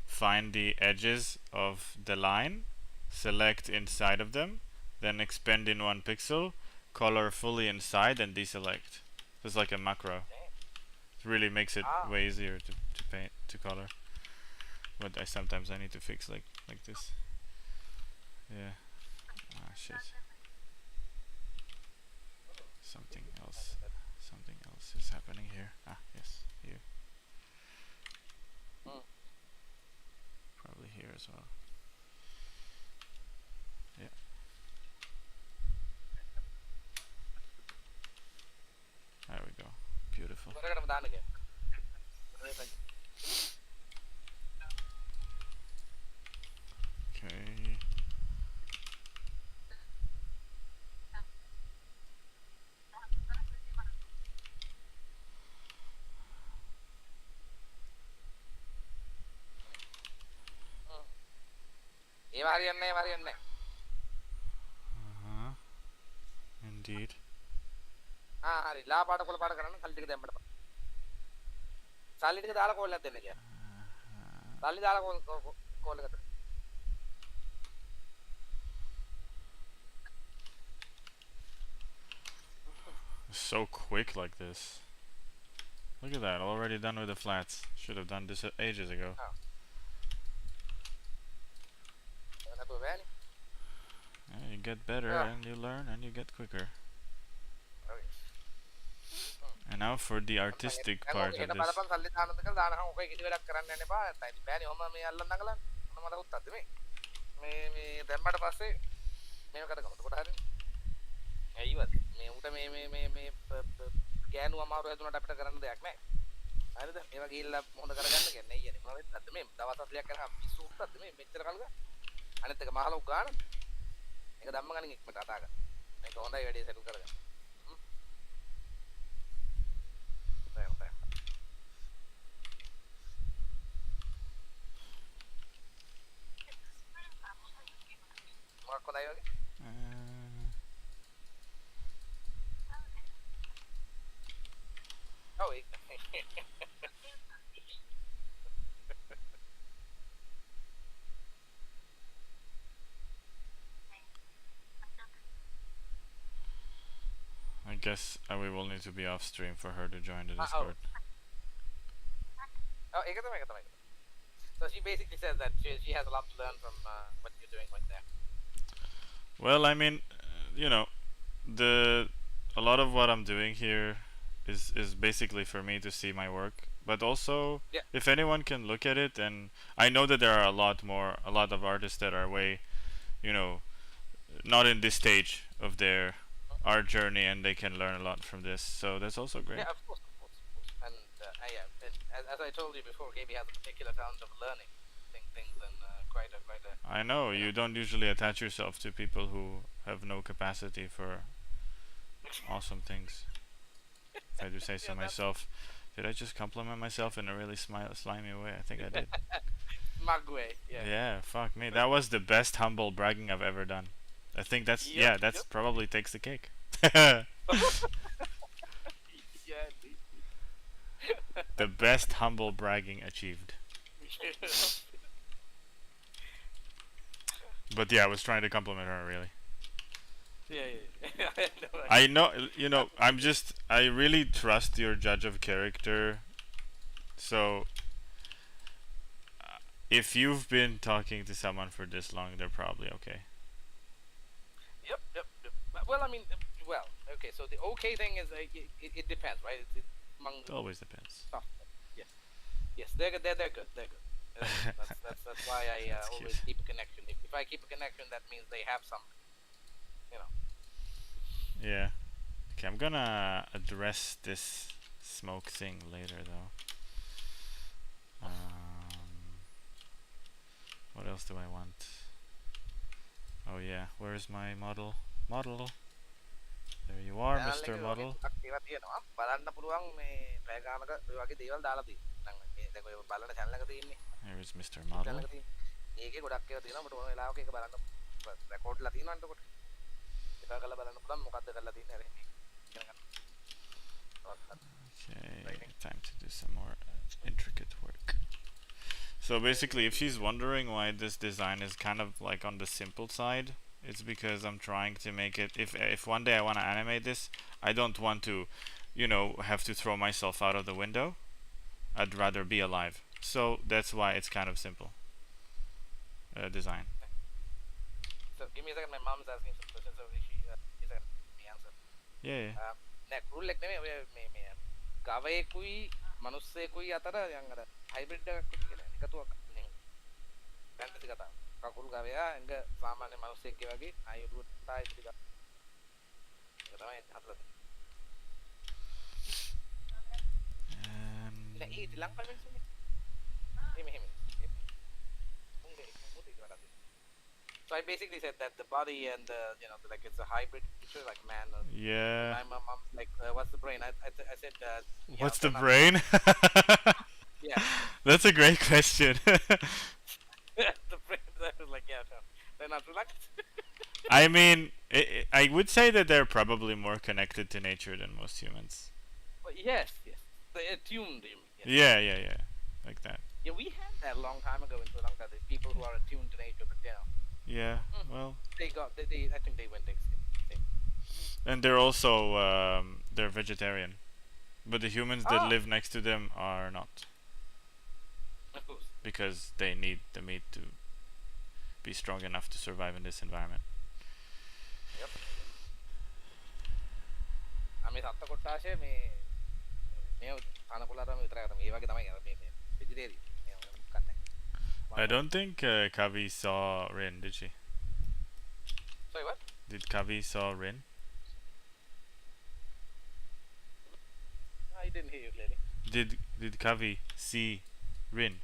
find the edges of the line, select inside of them, then expand in 1 pixel, color fully inside and deselect. So it's like a macro. It really makes it way easier to paint, to color. But sometimes I need to fix like this. Yeah. Ah shit. Something else is happening here. Ah yes, here. Probably here as well. Yeah. There we go. Beautiful. Okay. ඒව හරියන්නේ නැහැ. Indeed. හරි. ලා පාට කොළ පාට කරන්න සල්ලි ටික දැම්මට පස්සේ. සල්ලි ටික දාලා කෝල් එකක් දෙන්න කියලා. සල්ලි දාලා කෝල් එකක් දෙන්න. So quick like this. Look at that, already done with the flats. Should have done this ages ago. Yeah, you get better and you learn and you get quicker. And now for the artistic part of this. ගෑනු අමාරු හැදුනට අපිට කරන්න දෙයක් නැහැ. හරිද? මේවා ගිහිල්ලා හොඳ කරගන්න කියන්නේ අයියනේ. මොනවද නැද්ද මේ දවස් 40ක් කරනවා පිස්සු උත්තක්ද මේ මෙච්චර කල් ගන්න. අනිත් එක මහලොක් ගන්න. මේක ධම්ම ගණන් ඉක්මනට අතා ගන්න. මේක හොඳයි වැඩි සෙට් කරගන්න. මොකක් හොඳයි වගේ? Oh, I guess we will need to be off stream for her to join the Discord. Oh, so she basically says that she has a lot to learn from what you're doing right there. Well, I mean, you know, a lot of what I'm doing here is basically for me to see my work, but also if anyone can look at it, and I know that there are a lot of artists that are way, you know, not in this stage of their art journey, and they can learn a lot from this. So that's also great. Yeah, of course, of course, of course. And yeah, and as I told you before, Gaby has a particular talent of learning things and quite a I know you know. you don't usually attach yourself to people who have no capacity for awesome things. If I do say so Yeah, that's myself. Did I just compliment myself in a really slimy way? I think I did. Magway. Yeah. Yeah, fuck me. That was the best humble bragging I've ever done. I think that's Yep. yeah, that's Yep. probably takes the cake. Yeah. Indeed. The best humble bragging achieved. But yeah, I was trying to compliment her really. Yeah. Yeah. Yeah. No, I know, you know, I really trust your judge of character. So, if you've been talking to someone for this long, they're probably okay. Yep. Yep. Yep. Well, I mean, well, okay. So the okay thing is, it depends, right? It's among It always depends. stuff. Yes. Yes. They're good. They're good. That's why I That's always cute. keep a connection. If I keep a connection, that means they have something. You know. Yeah. Okay, I'm gonna address this smoke thing later though. What else do I want? Oh yeah, where's my model? Model. There you are, channel Mr. එකේ ඔය වගේ Model. තුනක් ඒවා තියෙනවා. බලන්න පුළුවන් මේ පැය ගානක ඔය වගේ දේවල් දාලා තියෙනවා. දැන් ඔය බලන channel එක තියෙන්නේ. Here is Mr. channel Model. එක තියෙන්නේ. ඒකේ ගොඩක් ඒවා තියෙනවා. ඔබට ඕන වෙලාවක ඒක බලන්න රෙකෝඩ්ලා තියෙනවා එතකොට. ඒක කරලා බලන්න පුළුවන් මොකද්ද කරලා තියෙන්නේ අර ඉගෙන ගන්න. Okay, time to do some more intricate work. So basically, if she's wondering why this design is kind of like on the simple side, it's because I'm trying to make it. If one day I want to animate this, I don't want to, you know, have to throw myself out of the window. I'd rather be alive. So that's why it's kind of simple design. So give me a second. My mom's asking some questions. So she is going to answer. Yeah. නෑ කුරුල්ලෙක් නෙමෙයි ඔය මේ ගවයෙකුයි මනුස්සයෙකුයි අතර යන් අර hybrid එකක් කියලා එකතුවක් නෙමෙයි. ෆැන්ටසි කතාව. කකුල් ගවයා එංග සාමාන්‍ය මනුස්සයෙක්ගේ වගේ ආයුරුවට තායි පිළිගන්න. ඒක තමයි හදලා තියෙන්නේ. නෑ ඒක ලංකාවේ මිනිස්සුනේ. එහෙම. So I basically said that the body and the, you know, like it's a hybrid feature, like man. Yeah. My mom's like, what's the brain? I said, yeah, What's the they're not- brain? Yeah. That's a great question. The brain. I was like, yeah, no, they're not relaxed. I mean, I would say that they're probably more connected to nature than most humans. But yes. They're attuned. You mean? Yes. Yeah. Like that. Yeah, we had that a long time ago in Sri Lanka. The people who are attuned to nature, but you know, Yeah. Well, they I think they went extinct. and they're also they're vegetarian, but the humans that Ah. live next to them are not, Of course. because they need the meat to be strong enough to survive in this environment. Yep. මේ සත්ත කොට්ටාශය මේ තනකොළාටම විතරයි තමයි. ඒ වගේ තමයි අර මේ vegetarian. I don't think Kavi saw Rin, did she? Sorry, what? Did Kavi saw Rin? I didn't hear you clearly. Did Kavi see Rin?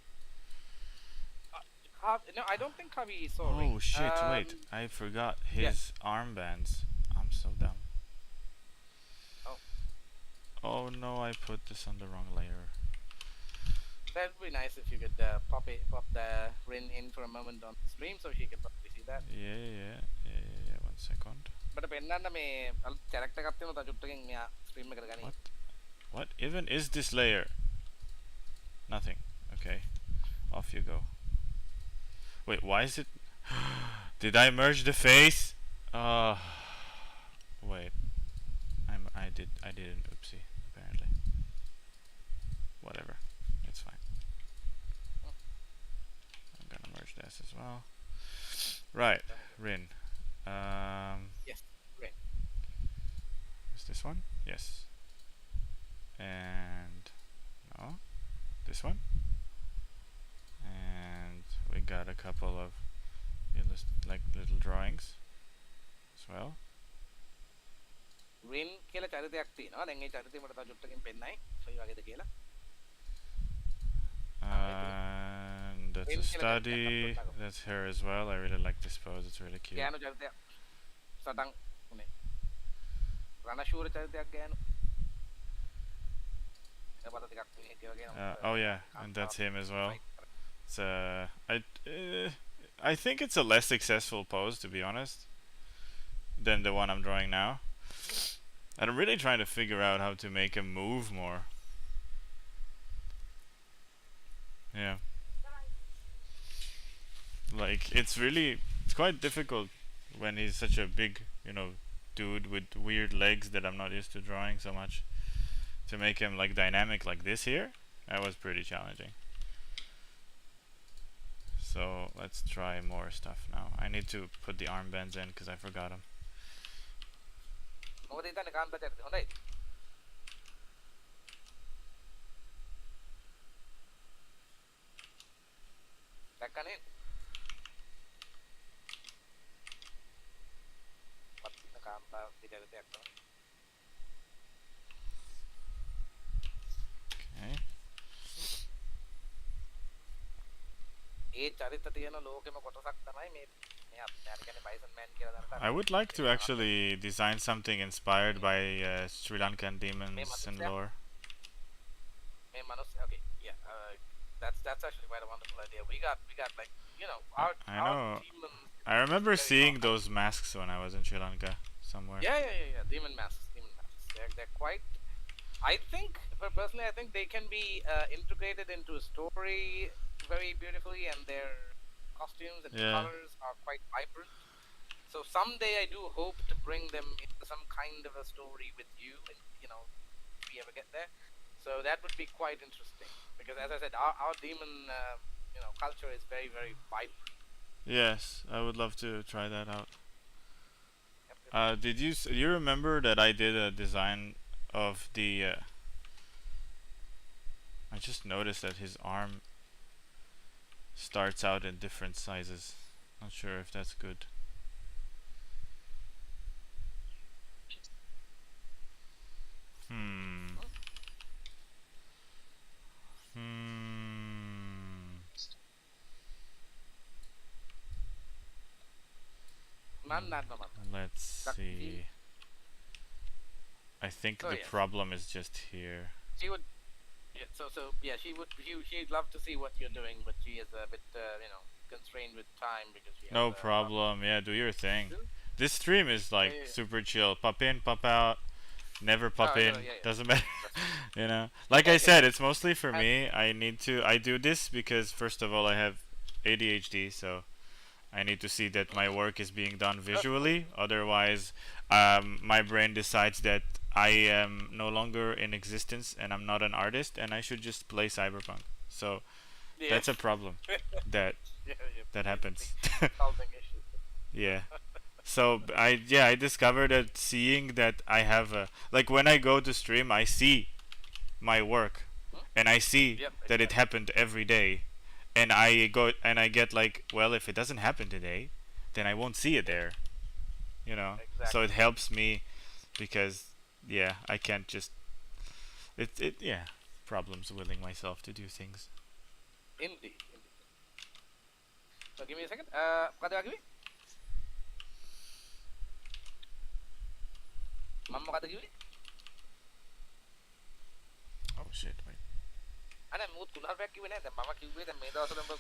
No, I don't think Kavi saw Rin. Oh shit! Wait, I forgot his armbands. I'm so dumb. Oh. Oh no! I put this on the wrong layer. That would be nice if you could pop the Rin in for a moment on the stream so she can probably see that. Yeah. 1 second. But පෙන්නන්න මේ character එකක් තියෙනවා චුට්ටකින් මෙයා stream එකට ගනි. What even is this layer? Nothing. Okay. Off you go. Wait, why is it? Did I merge the face? Wait. I did an oopsie apparently. Whatever. It's fine. I'm gonna merge this as well. Right, Rin. Yes, Rin. Is this one? Yes. And no, this one. And we got a couple of like little drawings. චරිතයක් තියෙනවා. දැන් ඒ චරිතය මට තව චුට්ටකින් පෙන්නයි. කොයි වගේද කියලා. And that's a study. That's her as well. I really like this pose. It's really cute. ගෑනු චරිතයක්. සටන් උනේ. රණශූර චරිතයක් ගෑනු. ඒකට ටිකක් මේ වගේ Oh yeah, and that's him as well. It's I think it's a less successful pose, to be honest, than the one I'm drawing now. And I'm really trying to figure out how to make him move more. Yeah. Like, it's quite difficult when he's such a big, dude with weird legs that I'm not used to drawing so much. To make him like dynamic like this here, that was pretty challenging. So let's try more stuff now. I need to put the armbands in because I forgot them. Okay. I would like to actually design something inspired by Sri Lankan demons and lore. Okay, yeah, that's actually quite a wonderful idea. We got like our demons. I remember seeing those masks when I was in Sri Lanka somewhere. Yeah. Demon masks. They're quite. I think, personally, I think they can be integrated into a story very beautifully, and their costumes and colors are quite vibrant. So someday I do hope to bring them into some kind of a story with you, and if we ever get there. So that would be quite interesting, because as I said, our demon culture is very, very vibrant. Yes, I would love to try that out. Did you remember that I did a design of the I just noticed that his arm starts out in different sizes. Not sure if that's good. Let's see. I think the problem is just here. She would, she'd love to see what you're doing, but she is a bit, constrained with time because she. No problem. Yeah, do your thing. This stream is like super chill. Pop in, pop out. Never pop in. Doesn't matter. Like I said, it's mostly for me. I do this because first of all I have ADHD, so I need to see that my work is being done visually. Otherwise, my brain decides that I am no longer in existence and I'm not an artist and I should just play Cyberpunk. So that's a problem that happens. Yeah. So I discovered that seeing that I have like when I go to stream, I see my work and I see that it happened every day, and I go and I get like, well, if it doesn't happen today, then I won't see it there. So it helps me because I can't just problems willing myself to do things. Indeed. So give me a second. What do I give you? Mama kata කිව්වේ? Oh shit, wait. අනේ මූත් තුනක් කිව්වේ නෑ. දැන් මම කිව්වේ දැන් මේ දවස්වල ඔබ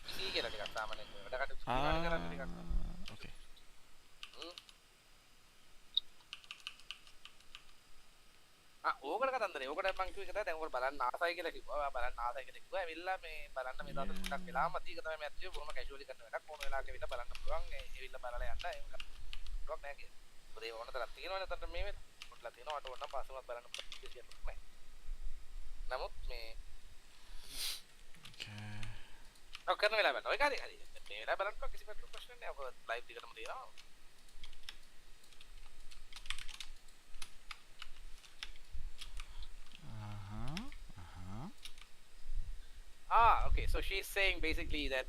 busy කියලා ටිකක් සාමාන්‍යයෙන් වැඩ කටයුතු කරන්න ටිකක්. Okay. ඕකට කතන්දරේ. ඕකට මම කිව්වේ කතා දැන් ඔයාලා බලන්න ආසයි කියලා කිව්වා. බලන්න ආසයි කියලා කිව්වා. ඇවිල්ලා මේ බලන්න මේ දවස් තුනක් වෙලා මත ඒක තමයි මැත් බොහොම කැෂුවලි කරන වැඩක්. ඕන වෙලාවක ඇවිල්ලා බලන්න පුළුවන්. ඇවිල්ලා බලලා යන්න. ඒක ඩොක් නෑ කියලා. මොකද ඒ වුණතරක් තියෙනවනේ තත්ත මේ වෙලාව. පොట్లా තියෙනවා අට ඕන පස්සෙවත් බලන්න කිසියක් නෑ. නමුත් මේ ඔව් කරන වෙලාව බලන්න. ඔය කාර්යය හරි. මේ වෙලාව බලන්න කිසි ප්‍රශ්න නෑ. ඔක ලයිව් දිගටම තියෙනවා. Okay. So she's saying basically that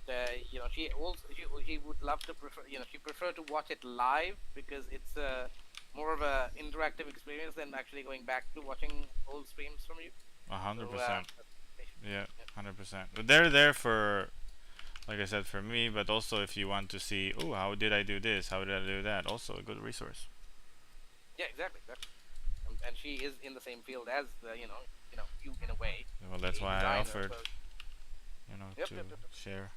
she would love to prefer she prefer to watch it live because it's more of a interactive experience than actually going back to watching old streams from you. A hundred So percent. Yeah, yeah, 100%. But they're there for, like I said, for me, but also if you want to see, oh, how did I do this? How did I do that? Also a good resource. yeah, exactly, exactly. And she is in the same field as you in a way, Well, that's a why I designer. offered, So yep, to yep, yep. share.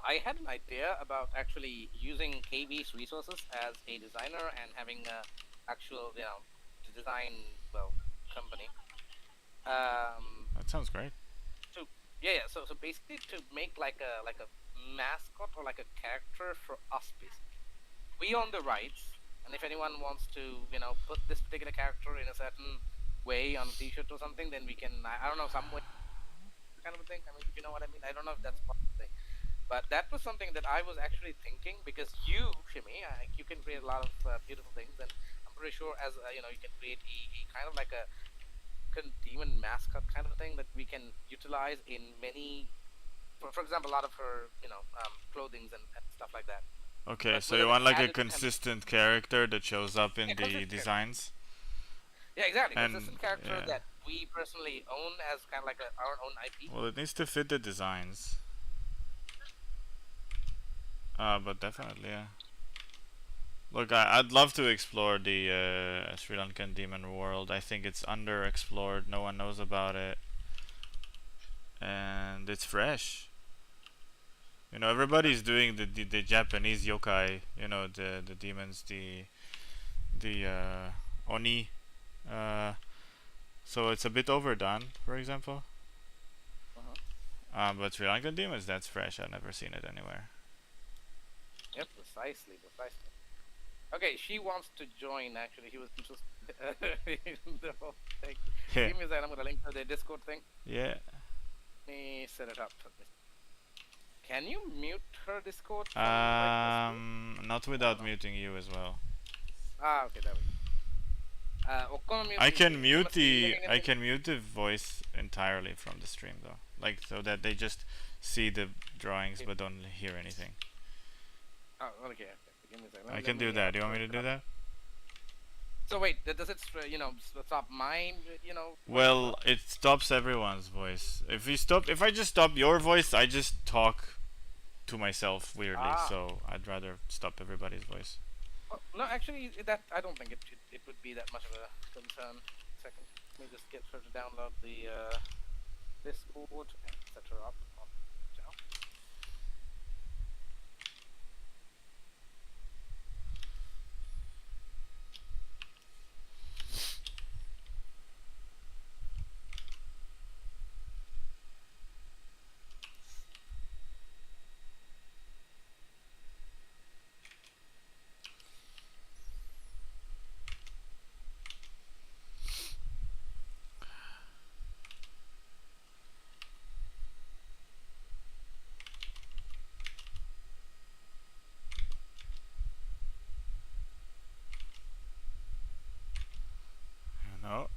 I had an idea about actually using KV's resources as a designer and having a actual, design company. Um, That sounds great. to yeah, yeah. So basically, to make like a mascot or like a character for us, basically, we own the rights, and if anyone wants to, put this particular character in a certain way on a T-shirt or something, then we can. I don't know, some way kind of a thing. I mean, if you know what I mean. I don't know if that's part of the thing. But that was something that I was actually thinking because you, Shimi, you can create a lot of beautiful things, and I'm pretty sure as you can create a kind of like a demon mascot kind of thing that we can utilize in many. For example, a lot of her clothings and stuff like that. Okay, But so with you an want like a added consistent character that shows up in yeah, the consistent character. designs? Yeah, exactly. And Consistent character yeah, that we personally own as kind of like our own IP. well, it needs to fit the designs. But definitely, yeah. Look, I'd love to explore the Sri Lankan demon world. I think it's underexplored. No one knows about it, and it's fresh. Everybody's doing the Japanese yokai. The demons, the oni. Uh, so it's a bit overdone, for example. Uh-huh. But Sri Lankan demons, that's fresh. I've never seen it anywhere. Yep, precisely, precisely. Okay, she wants to join. Actually, she was interested in the whole thing. Yeah. Give me a second. I'm gonna link to the Discord thing. Yeah. Let me set it up. Can you mute her Discord from like the screen? Not I don't without know. muting you as well. Okay, there we go. I can mute Okonomiyaki the I anything? can mute the voice entirely from the stream though, like so that they just see the drawings but don't hear anything. Oh, okay, okay. Give me a second. I Let can do me that. Do you want search me to it do up. that? So wait, does it stop my voice as Well, well? it stops everyone's voice. If I just stop your voice, I just talk to myself weirdly. Ah, So I'd rather stop everybody's voice. well, no, actually, that I don't think it would be that much of a concern. Second, let me just get her to download the Discord and set her up on channel.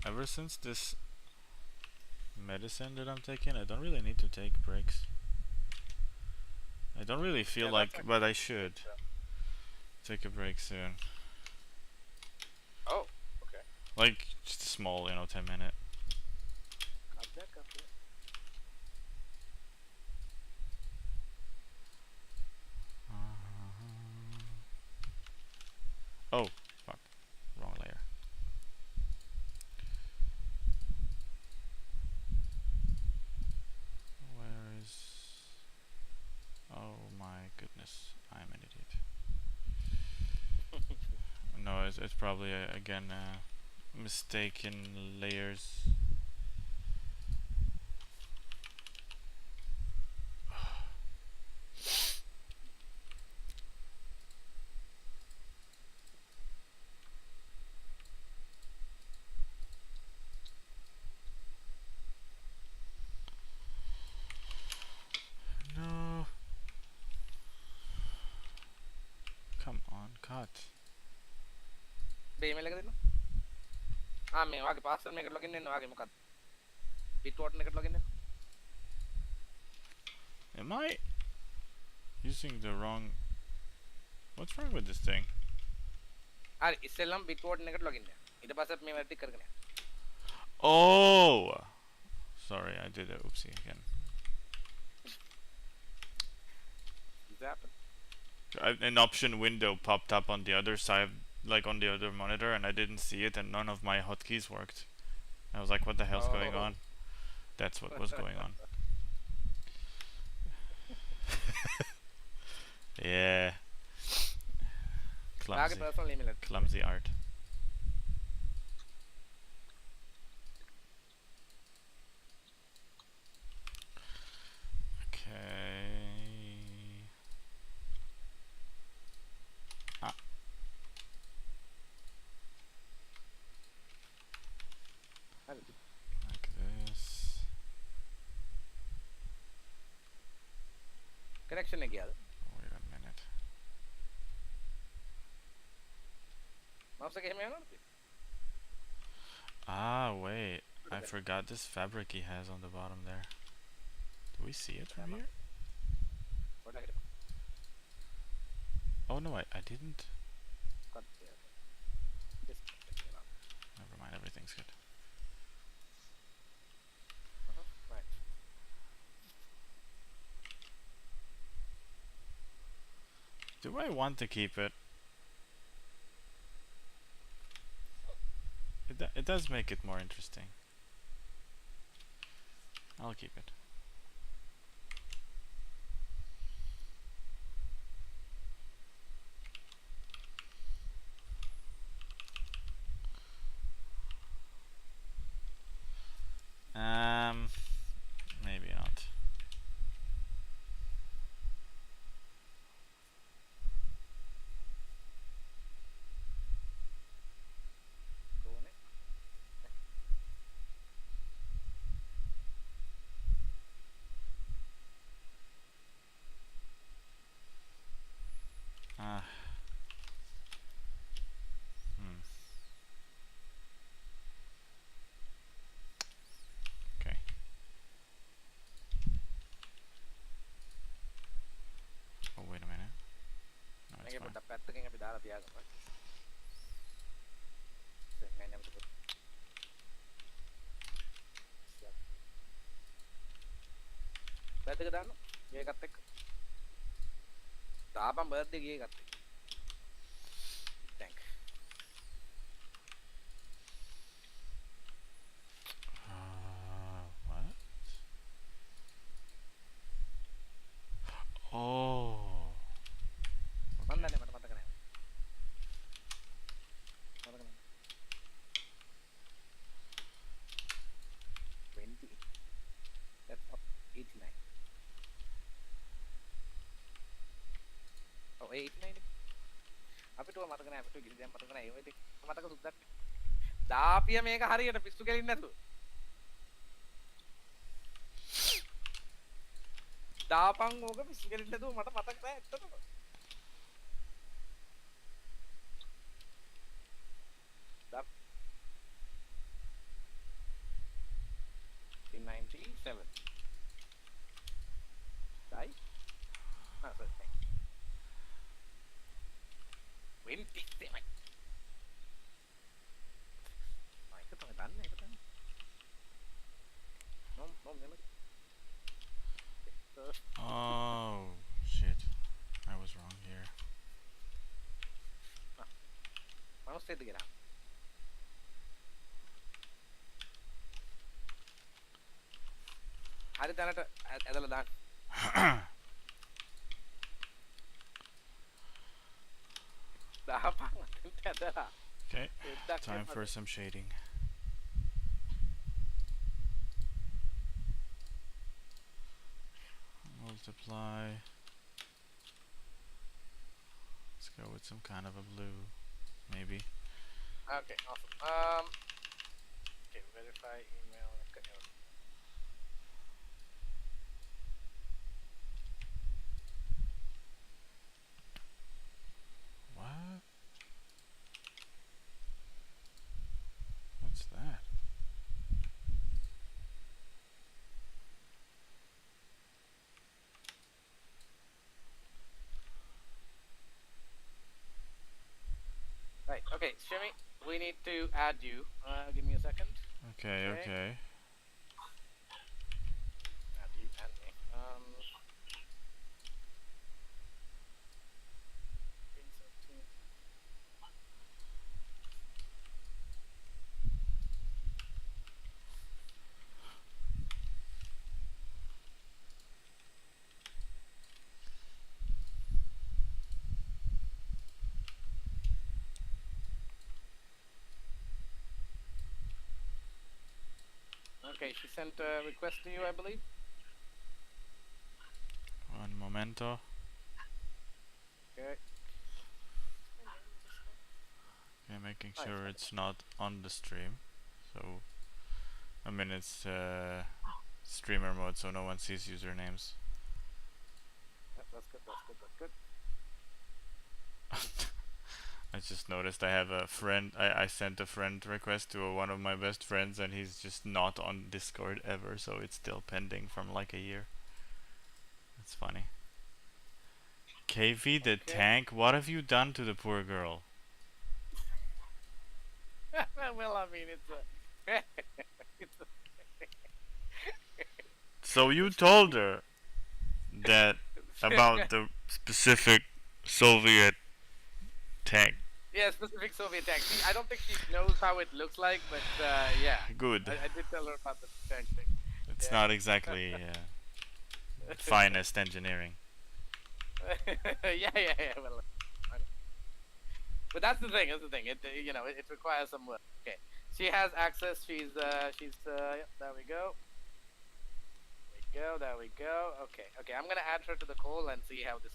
Ever since this medicine that I'm taking, I don't really need to take breaks. I don't really feel Yeah, that's like, but actually. I should take a break soon. Oh, okay. Like just a small, 10 minute. Got that, got that. Oh, fuck, wrong layer. Where is? Oh my goodness, I'm an idiot. No, it's probably again mistake in layers. No, come on, cut. Bem, me lagay din, no? මේ වගේ password එකකට login වෙන්න වාගේ මොකක්ද? Bitwarden එකට login වෙන්න. Am I using the wrong... What's wrong with this thing? හරි ඉස්සෙල්ලම Bitwarden එකට ලොගින් වෙන්න. ඊට පස්සේ මේ වැඩ ටික කරගෙන යන්න. Oh! Sorry, I did it. Oopsie again. An option window popped up on the other side, like on the other monitor, and I didn't see it, and none of my hotkeys worked. I was like, what the hell's going on? That's what was going on. Yeah. Clumsy art. Like this. Correction again. Wait a minute. Mouse again, man. Ah, wait. I forgot this fabric he has on the bottom there. Do we see it from here? Oh no, I didn't. Never mind, everything's good. Do I want to keep it? It does make it more interesting. I'll keep it. Maybe not. Okay. Oh, wait a minute. No, it's fine. Birthday එක දාන්න. මේකත් එක්ක. දාපන් birthday ගියේ එකත් එක්ක. Thank. What? Oh. මන් දන්නේ මට මතක නැහැ. මතක නැහැ. 20. That's 89. Oh, 89. අපිට ඔය මතක නැහැ. අපිට ගිනි දැන් මතක නැහැ. ඒ වගේ මතක සුද්දක්. දාපිය මේක හරියට පිස්සු කෙලින් නැතුව. දාපන් ඕක පිස්සු කෙලින් නැතුව මට මතක නැහැ ඇත්තටම. දාප් 97. Dai? Ah, sorry. 27. Mày cứ thằng đánh này cái đánh. Nó mới. Oh, shit. I was wrong here. Mano stay together. Hari tanah tu adalah dah. Dah apa? Nanti adalah. Okay, time for some shading. Multiply. Let's go with some kind of a blue, maybe. Okay, awesome. Okay, verify email. What? What's Okay, Shimmy, we need to add you. Give me a second. Okay, Okay. okay. Add you and me. Okay, she sent a request to you, I believe. One momento. Okay. Okay, making Nice, sure nice. it's not on the stream. So, I mean, it's streamer mode, so no one sees usernames. Yep, that's good. That's good. That's good. I just noticed I have a friend. I sent a friend request to one of my best friends, and he's just not on Discord ever, so it's still pending from like a year. That's funny. KV the Okay. tank, what have you done to the poor girl? Well, I mean, it's a. It's a So you told her that about the specific Soviet tank. yeah, specific Soviet tank. See, I don't think she knows how it looks like, but yeah, Good. I did tell her about the tank thing. It's Yeah. not exactly finest engineering. Yeah. Well, I know. But that's the thing. That's the thing. It it requires some work. Okay, she has access. She's yep, there we go. There we go. Okay. I'm gonna add her to the call and see how this.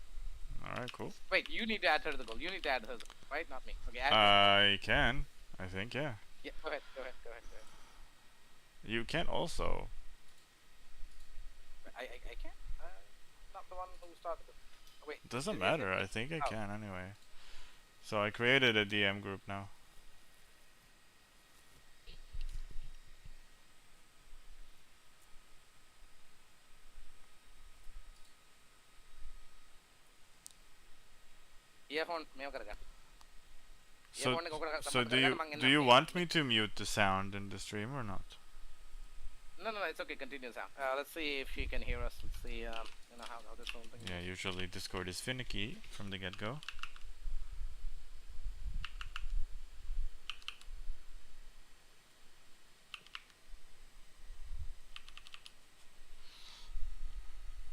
Alright, cool. Wait, you need to add her to the call. You need to add her, right? Not me. Okay, add her. I can. I think, yeah. Yeah, go ahead. You can also. I can't. Not the one who started it. Oh, wait. Doesn't is it matter. me? I think I Oh. can anyway. So I created a DM group now. Earphone මේව කරගන්න. So, Earphone එක ඔකට so සම්බන්ධ කරගන්න මං do you එන්නම්. want me to mute the sound in the stream or not? No, it's okay. Continue sound. Let's see if she can hear us. Let's see, how this whole thing. Yeah, usually Discord is finicky from the get-go.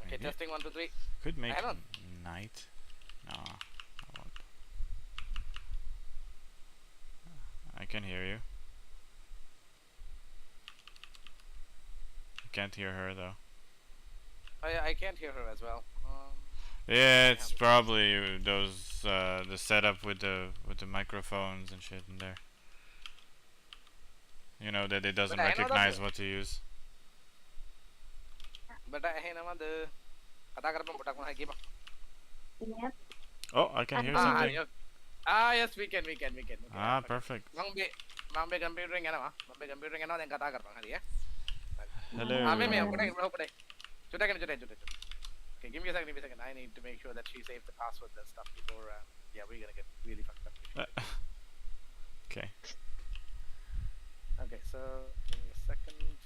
Okay, Maybe. testing 1, 2, 3. Could make Hang on. night. No, I won't. I can hear you. I can't hear her though. I can't hear her as well. Yeah, it's probably those the setup with the microphones and shit in there. You know that it doesn't But I know recognize that- what to use. But I know the. කතා කරපම් පොඩක් මොනවද කියපන්. Yep. Oh, I can hear Ah, something. Yes, we can. Ah, perfect. මම මේ කම්පියුටරෙන් යනවා. දැන් කතා කරපන් හරි ඈ. Hello. මේ ඔකට චුට්ටක්. Okay, give me a second. I need to make sure that she saved the password and stuff before yeah, we're going to get really fucked up. Okay. Okay, so give me a second.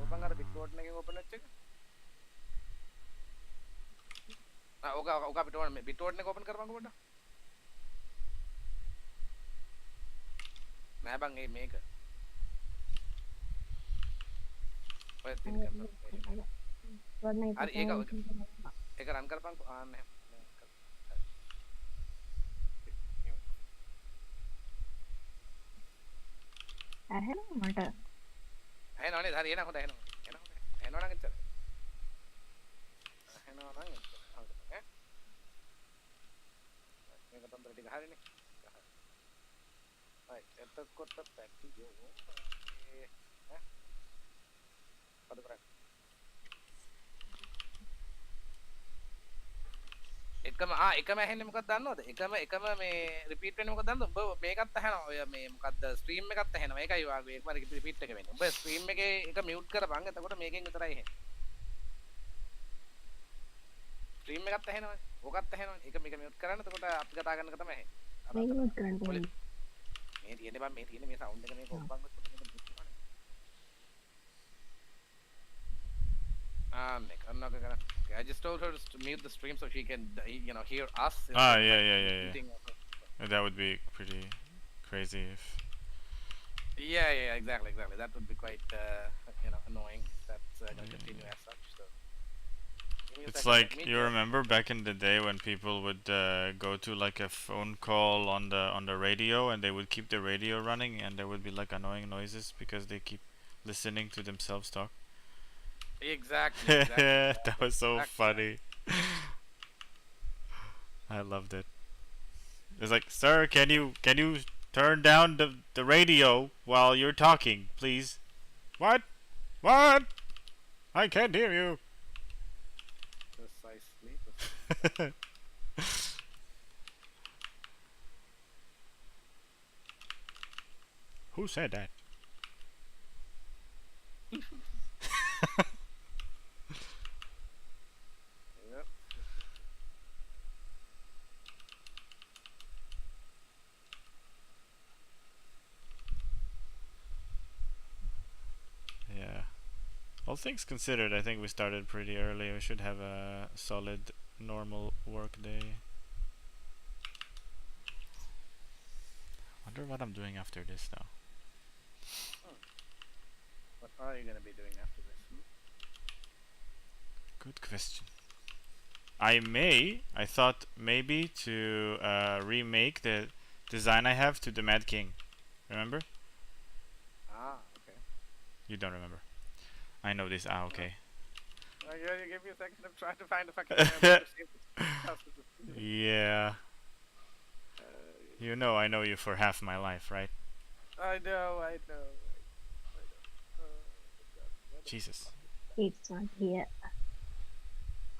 Open Bitboard එකෙන් open වෙච්ච එක. ඕක Bitboard එක open කරපන්කො පොඩ්ඩක්. නෑ බං මේක. ඔය තියෙන හරි ඒක රන් කරපන්කො ආන්න එහෙම. ඇහෙනවා මට. ඇහෙනවනේ හරි එන හොඳ ඇහෙනවා. එනවා නම් එච්චරයි. ඇහෙනවා නම් එච්චරයි. හරිද ඈ? මේක තොන්දර ටික හරිනේ. හරි එතකොට පැකියෝ ඈ පද කරා. එකම ඇහෙන්නේ මොකක්ද දන්නවද? එකම මේ රිපීට් වෙන්නේ මොකක්ද දන්නවද? ඔබ මේකත් අහනවා. ඔය මේ මොකක්ද ස්ට්‍රීම් එකත් අහනවා. ඒකයි වාගේ එකම රිපීට් එක වෙන්නේ. ඔබ ස්ට්‍රීම් එකේ එක මියුට් කරපන්. එතකොට මේකෙන් විතරයි එන්නේ. ස්ට්‍රීම් එකත් අහනවනේ. ඕකත් අහනවනේ. ඒක මේක මියුට් කරන්න. එතකොට අපි කතා කරන එක තමයි ඇහෙන්නේ. Mute content. Oh. Nick, I'm not gonna. Okay, I just told her to mute the stream so she can, hear us Ah, instead of yeah, like yeah, yeah, muting. yeah. That would be pretty crazy if. Yeah, exactly. That would be quite, annoying. If that's gonna continue as such. So, give me a It's second. Let like me you remember back in the day when people would go to like a phone call on the radio and they would keep the radio running and there would be like annoying noises because they keep listening to themselves talk. Exactly. That was so Exactly. funny. I loved it. It's like, sir, can you turn down the radio while you're talking, please? What? What? I can't hear you. Precisely. Who said that? Yep. Yeah. All things considered, I think we started pretty early. We should have a solid, normal work day. Wonder what I'm doing after this now. What are you gonna be doing after this? Good question. I thought maybe to remake the design I have to the Mad King. Remember? Okay. You don't remember. I know this. Ah, okay. You give me a second. I'm trying to find a fucking. Yeah. You know I know you for half my life, right? I know. Jesus. It's not here.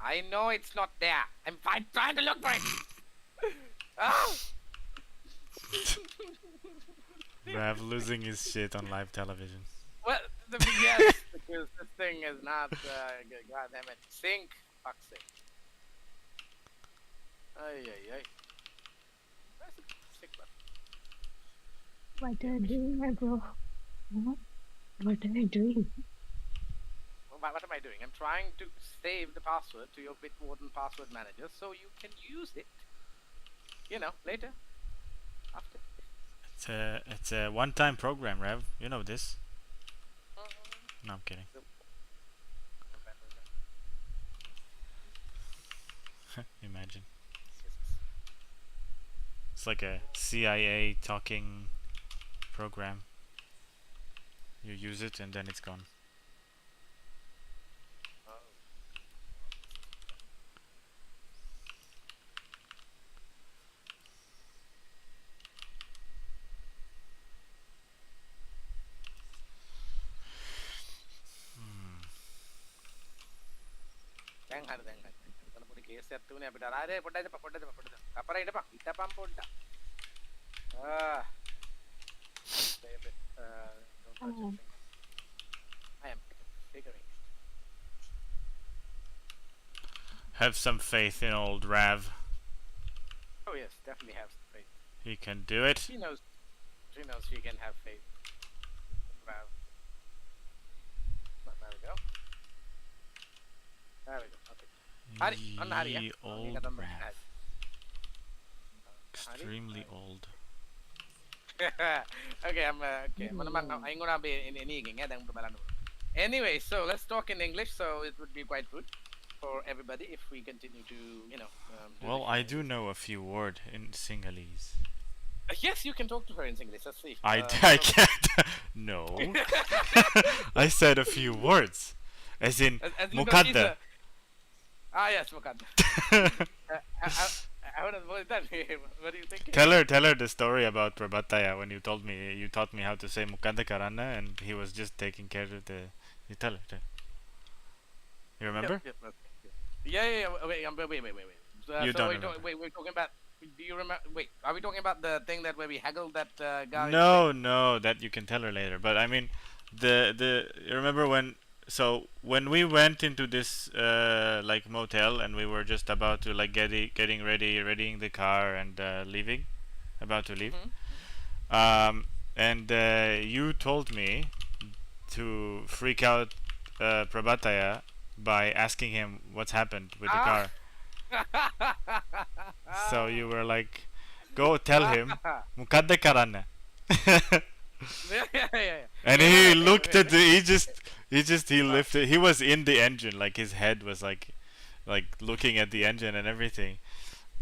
I know it's not there. I'm trying to look for it. Ah! Rav losing his shit on live television. Well, yes, because this thing is not. God damn it, sync. Fuck's sake. Ay. Where's the sync button? What are you doing, my bro? Huh? What are you doing? What am I doing? I'm trying to save the password to your Bitwarden password manager so you can use it. Later. After. It's a one-time program, Rev. You know this. No, I'm kidding. Imagine. It's like a CIA talking program. You use it and then it's gone. I am figuring. Have some faith in old Rav. Oh yes, definitely have faith. He can do it. She knows she can have faith. Wow. There we go. Okay. Hari, on Hari, Ye old Rav. Extremely old. Okay, I'm gonna be in English. Anyway, so let's talk in English. So it would be quite good for everybody if we continue to, Well, I do know a few words in Sinhalese. Yes, you can talk to her in English. Let's see. I can't. No. I said a few words. As in, as you know, Mukadda. Yes, Mukadda. What do you think? Tell her the story about Prabataya when you taught me how to say Mukadda Karana and he was just taking care of the. You tell her. You remember? Yeah. Wait. You so don't we're remember. we're talking about. Do you remember? Wait, are we talking about the thing that where we haggled that guy? No, that you can tell her later. But I mean, you remember when we went into this like motel and we were just about to like readying the car and leaving, about to leave. Mm-hmm. And you told me to freak out Prabhataya by asking him what's happened with the Ah. car. So you were like, go tell him, mukadde karanna. Yeah, yeah, yeah. And Yeah, no, he no, looked at the, he uh, lifted, he was in the engine, like his head was like looking at the engine and everything.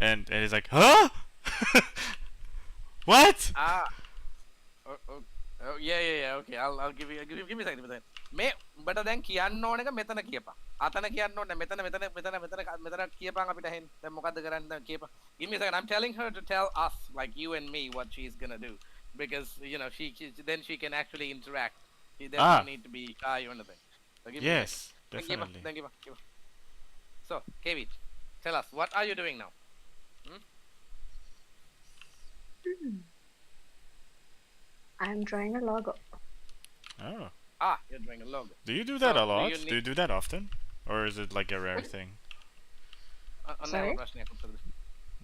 And he's like, huh? What? ah. Oh, yeah, yeah, yeah. Okay, I'll give me a second. මේ උඹට දැන් කියන්න ඕන එක මෙතන කියපන්. අතන කියන්න ඕනේ මෙතන කියපන් අපිට හෙන්න. දැන් මොකද්ද කරන්න දැන් කියපන්. Give me a second. I'm telling her to tell us, like you and me, what she's gonna do, because then she can actually interact. There's no need to be shy or anything. So give me a Yes, second. definitely. Then give her. So, Kevin, tell us, what are you doing now? I'm drawing a logo. Oh. You're doing a logo. Do you do that So, a lot? you Do you do that often? Or is it like a rare thing? Sorry?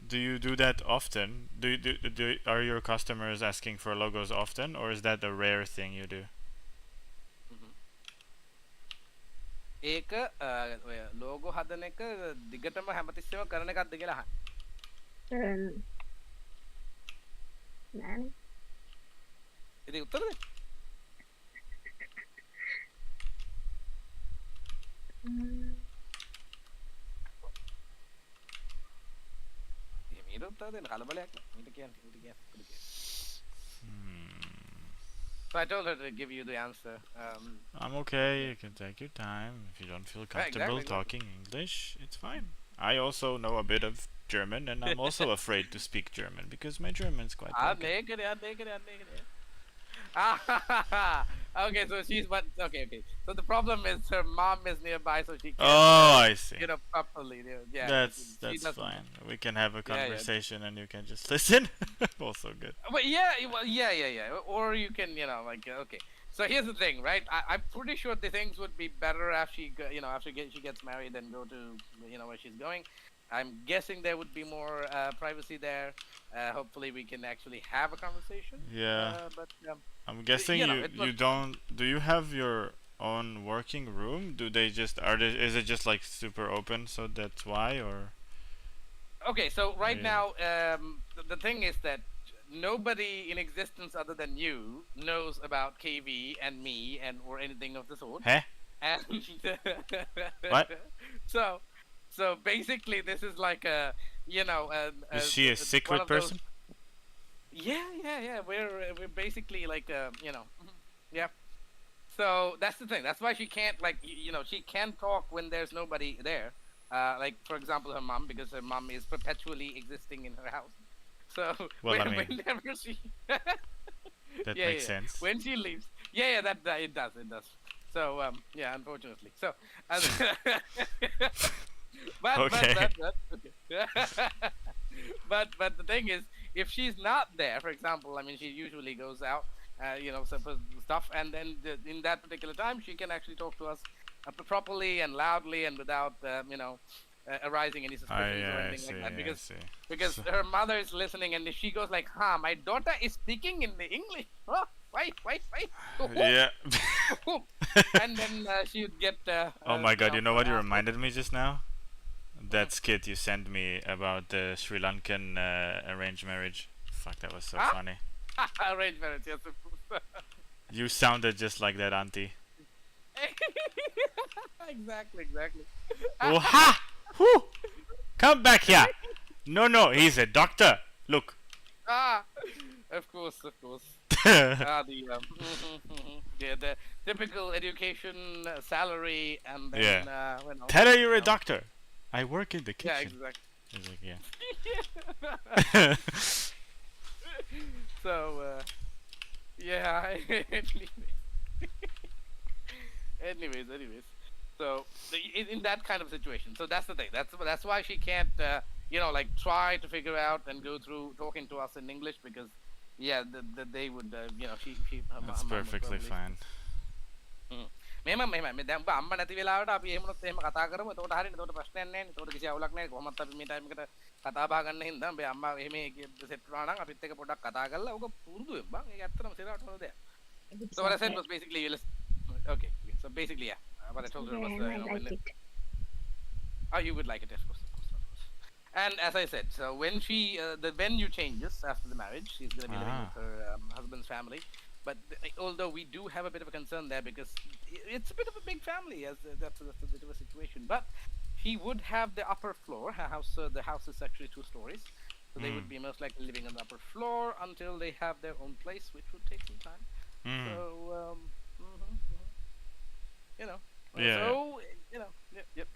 Do you do that often? Are your customers asking for logos often, or is that a rare thing you do? ඒක ඔය logo හදන එක දිගටම හැමතිස්සෙම කරන එකක්ද කියලා අහන්න. Nanny? ඉතින් උත්තර දෙන්න. මීට උත්තර දෙන්න කලබලයක් නෑ. මීට කියන්න. So I told her to give you the answer. I'm okay. You can take your time. If you don't feel comfortable exactly. talking English, it's fine. I also know a bit of German, and I'm also afraid to speak German because my German's quite broken. Okay, so okay. So the problem is her mom is nearby, so she can't. Oh, I see. Properly. Yeah. That's she doesn't- fine. We can have a Yeah, yeah. conversation, and you can just listen. Also good. But yeah. Or you can, okay. So here's the thing, right? I'm pretty sure the things would be better after she gets married and go to, where she's going. I'm guessing there would be more privacy there. Hopefully we can actually have a conversation. Yeah. But I'm guessing you don't. Do you have your own working room? Do they just is it just like super open, so that's why, or? okay, so right Yeah. now, the thing is that nobody in existence other than you knows about KV and me or anything of the sort. Huh? And What? So basically, this is like Is she a secret person? Yeah. We're basically like yeah. So that's the thing. That's why she can't she can talk when there's nobody there. Like for example, her mom, because her mom is perpetually existing in her house. So Well, I mean, whenever she that yeah, makes yeah. sense. When she leaves, yeah, that it does. So yeah, unfortunately. So, but Okay. but the thing is, if she's not there, for example, I mean, she usually goes out, for stuff, and then in that particular time, she can actually talk to us properly and loudly and without arising any suspicions or I anything see. like that, I see. because So- her mother is listening, and if she goes like, "Huh, my daughter is speaking in the English. Huh? Wait. Yeah. And then she would get. Oh my god! You know what you reminded me just now? That skit you sent me about the Sri Lankan arranged marriage. Fuck, that was so Huh? funny. Arranged marriage, yes, of course. You sounded just like that auntie. Exactly. Oh ha! Whoo! Come back here! No, he's a doctor. Look. Of course. The typical education salary, and then Yeah. Tell her you're a doctor. I work in the Yeah, kitchen. exactly. He's like, yeah. So yeah. Anyways. So in that kind of situation, so that's the thing. That's why she can't try to figure out and go through talking to us in English, because they would she her That's mom would perfectly probably- fine. මෙහෙම දැන් උඹ අම්මා නැති වෙලාවට අපි එහෙමනොත් එහෙම කතා කරමු. එතකොට හරියට. එතකොට ප්‍රශ්නයක් නැහැ නේ. එතකොට කිසි අවුලක් නැහැ. කොහොමත් අපි මේ ටයිම් එකට කතා බහ ගන්න හින්දා උඹේ අම්මා එහෙම සෙට් වුණා නම් අපිත් එක්ක පොඩ්ඩක් කතා කරලා ඔක පුරුදු වෙන්න බං. ඒක ඇත්තටම සිරාට හොඳ දෙයක්. It's So what I said okay. was basically okay. So basically yeah. What I told her was Yeah, I when like it. oh, you would like it, of course, of course, of course. And as I said, so when the venue changes after the marriage, she's going to be living with her husband's family. But although we do have a bit of a concern there because it's a bit of a big family, as that's a bit of a situation. But he would have the upper floor. Her house, the house is actually 2 stories, so they would be most likely living on the upper floor until they have their own place, which would take some time. So, you know. Yeah. So you know, yep.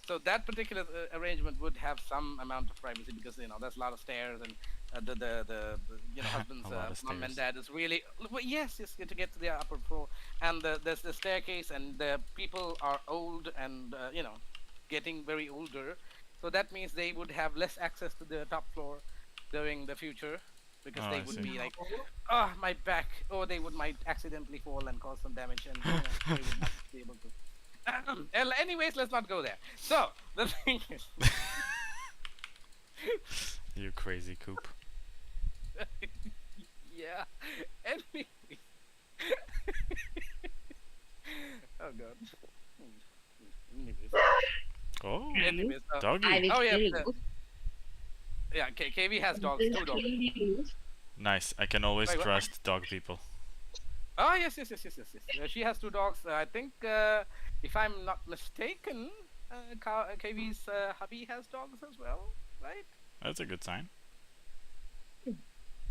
So that particular arrangement would have some amount of privacy because there's a lot of stairs and the husband's A lot of mom and stairs. dad is really well, yes to get to the upper floor and there's the staircase and the people are old and getting very older, so that means they would have less access to the top floor during the future because Oh, they I would see. be like, oh my back, or they might accidentally fall and cause some damage and they would not be able to. Anyways, let's not go there. So the thing is, You crazy coop. yeah. Anyway. Oh god. Anyways. Oh, Anyways, doggy. I will Oh, yeah, kill the- you. yeah. KV has dogs. I will 2 dogs. kill you. Nice. I can always Wait, what? trust dog people. Oh yes. She has 2 dogs. I think, if I'm not mistaken, KV's hubby has dogs as well, right? That's a good sign.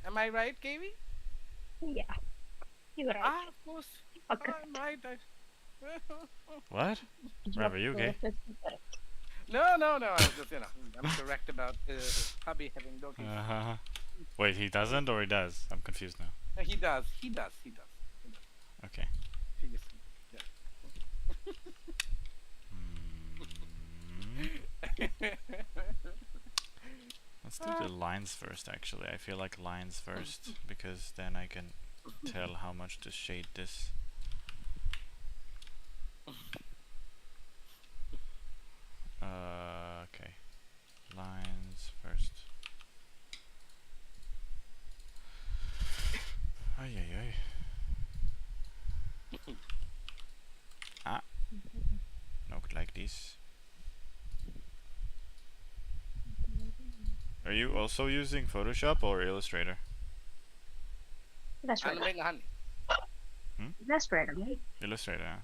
Am I right, KV? Yeah. You're right. Ah, of course. Okay. I'm right. What? Rob, are you okay? No. I was just, I'm correct about hubby having doggies. Wait, he doesn't or he does? I'm confused now. He does. Okay. He just, yeah. Let's do the lines first, actually. I feel like lines first because then I can tell how much to shade this. Okay. Lines first. Ay. Not like this. Are you also using Photoshop or Illustrator? That's right. Ano ba yung That's right. Right? Illustrator. Huh?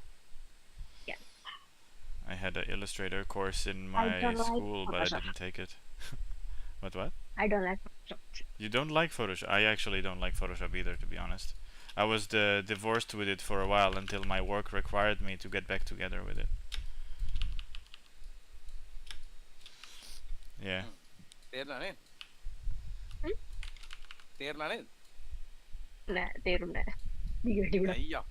Yeah. I had an Illustrator course in I my don't like school, but I Photoshop. didn't take it. What? I don't like Photoshop. You don't like Photoshop? I actually don't like Photoshop either, to be honest. I was divorced with it for a while until my work required me to get back together with it. Yeah. තේරුණා නේද? Hmm? තේරුණා නේද? Nah, තේරුණා. දිගට Yeah.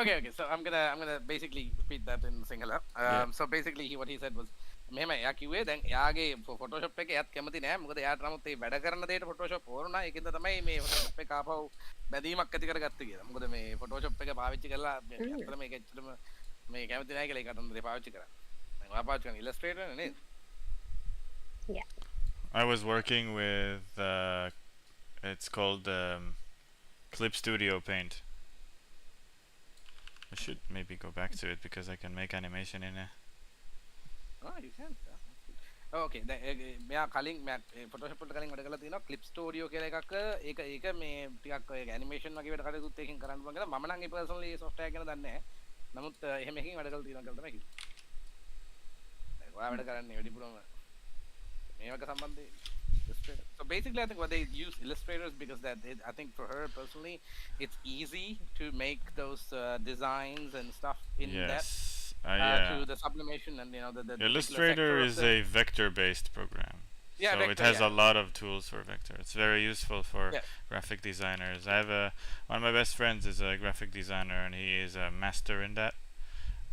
Okay. So I'm gonna basically repeat that in Sinhala. Yeah. So basically, what he said was, මෙහෙම එයා කිව්වේ දැන් එයාගේ Photoshop එක එයාත් කැමති නෑ. මොකද එයාට නමුත් මේ වැඩ කරන දෙයට Photoshop ඕරුණා. ඒකෙන්ද තමයි මේ Photoshop එක ආපහු බැඳීමක් ඇති කරගත්තේ කියලා. මොකද මේ Photoshop එක පාවිච්චි කරලා ඇත්තටම මේක ඇත්තටම මේ කැමති නෑ කියලා ඒකට අnder පාවිච්චි කරා. දැන් ඔයා පාවිච්චි කරන Illustrator නේද? Yeah. I was working with it's called Clip Studio Paint. I should maybe go back to it because I can make animation in it. Oh, you can. Okay. දැන් මෙයා කලින් මෙයා Photoshop වලට කලින් වැඩ කරලා තියෙනවා Clip Studio කියලා එකක. ඒක මේ ටිකක් ඔය animation වගේ වැඩ කටයුතුත් එකකින් කරන්න පුළුවන් කියලා. මම නම් ඒ personally ඒ software ගැන දන්නේ නැහැ. නමුත් එහෙම එකකින් වැඩ කරලා තියෙනවා කියලා තමයි කිව්වේ. දැන් ඔයා වැඩ කරන්නේ වැඩිපුරම මේවක සම්බන්ධයෙන් Illustrator. So basically, I think what they use illustrators because I think for her personally, it's easy to make those designs and stuff in that Yes. Yeah. to the sublimation and the particular Illustrator sector of is the- a vector-based program. Yeah, So it vector, has yeah. a lot of tools for vector. It's very useful for Yeah. graphic designers. I have one of my best friends is a graphic designer and he is a master in that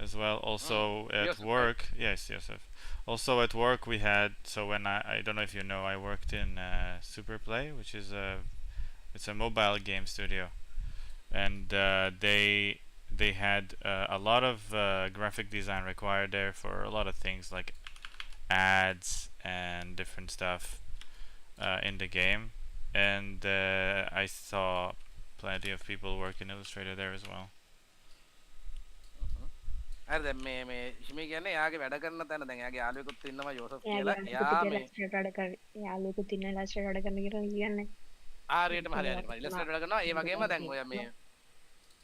as well. Also at Joseph, right? work, yes, Joseph. Also at work we had, so when I don't know if you know, I worked in Superplay, which is it's a mobile game studio, and they had a lot of graphic design required there for a lot of things like ads and different stuff in the game, and I saw plenty of people work in Illustrator there as well. හරි දැන් මේ හිමි කියන්නේ එයාගේ වැඩ කරන තැන දැන් එයාගේ යාළුවෙකුත් ඉන්නවා යෝසප් එයාගේ කියලා. එයා යාළුවෙකුත් මේ ඉලස්ට්‍රේටර් වැඩ කරන යාළුවෙකුත් ඉන්න ඉලස්ට්‍රේටර් වැඩ කරන කියලා කියන්නේ. හරියටම ඉලස්ට්‍රේටර් වැඩ කරනවා. ඒ වගේම දැන් ඔය මේ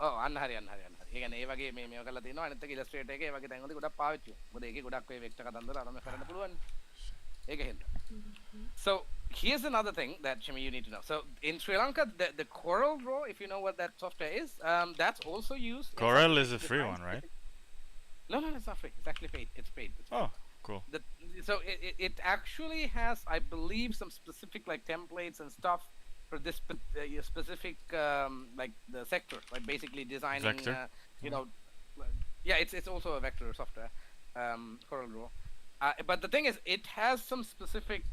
ඔව් අන්න හරි. ඒ කියන්නේ ඒ වගේ මේව කරලා තියෙනවා. අනිත් එක ඉලස්ට්‍රේටර් එකේ ඒ වගේ තැන්වලදී ගොඩක් පාවිච්චි වෙනවා. මොකද ඒකේ ගොඩක් ඔය වෙක්ටර් කතන්දර අරම කරන්න පුළුවන්. ඒක හින්දා. So here's another thing that Shimi you need to know. So in Sri Lanka, the Corel Draw, if you know what that software is, that's also used. Corel is a free one, right? No, it's not free. It's actually paid. It's paid. Oh, cool. So it actually has, I believe, some specific like templates and stuff for this specific like the sector, like basically designing. Vector? You know, yeah, it's also a vector software, Corel Draw. But the thing is, it has some specific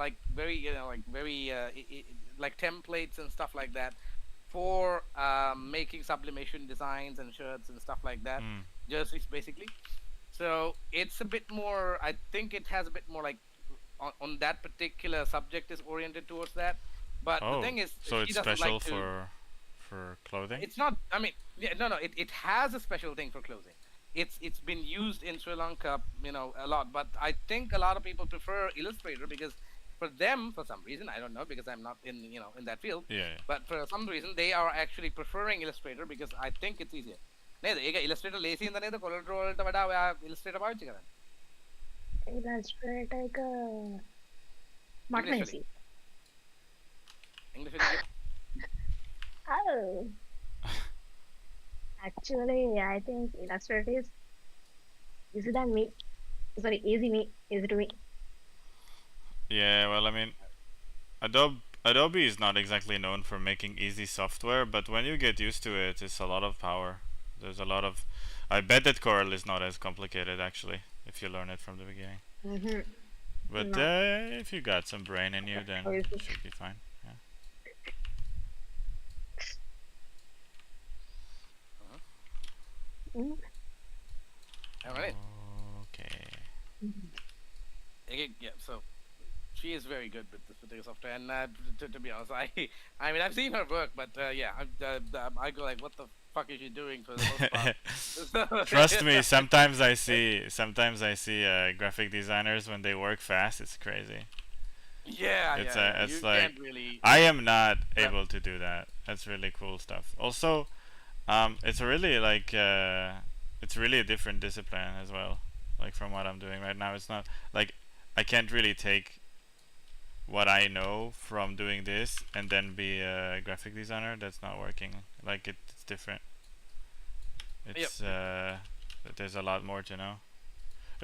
like very like templates and stuff like that for making sublimation designs and shirts and stuff like that. Jerseys basically. So it's a bit more, I think it has a bit more like on that particular subject is oriented towards that. But the thing is, so it's special for clothing? It's not, I mean, no, it has a special thing for clothing. It's been used in Sri Lanka, you know, a lot, but I think a lot of people prefer Illustrator because for them, for some reason, I don't know, because I'm not in, you know, in that field. Yeah. But for some reason, they are actually preferring Illustrator because I think it's easier. නේද? ඒක Illustrator ලේසි හින්දා නේද Corel Draw වලට වඩා ඔයා Illustrator පාවිච්චි කරන්නේ? ඉලස්ට්‍රේටර් එක මට නැසි. English එක Oh. Actually, I think Illustrator is easier than me. Sorry, easy to me. Yeah, well, I mean, Adobe is not exactly known for making easy software, but when you get used to it, it's a lot of power. There's a lot of... I bet that Corel is not as complicated, actually, if you learn it from the beginning. But if you got some brain in you, then it should be fine. Yeah. Alright. Okay. Yeah, so she is very good with this particular software, and to be honest, I mean, I've seen her work, but yeah, I go like, what the fuck is she doing for the most part? Trust me, sometimes I see graphic designers when they work fast, it's crazy. Yeah, it's you like can't really... I am not able to do that. That's really cool stuff. Also, it's really like it's really a different discipline as well. Like from what I'm doing right now, it's not like I can't really take what I know from doing this and then be a graphic designer. That's not working. Like it's different. It's there's a lot more to know.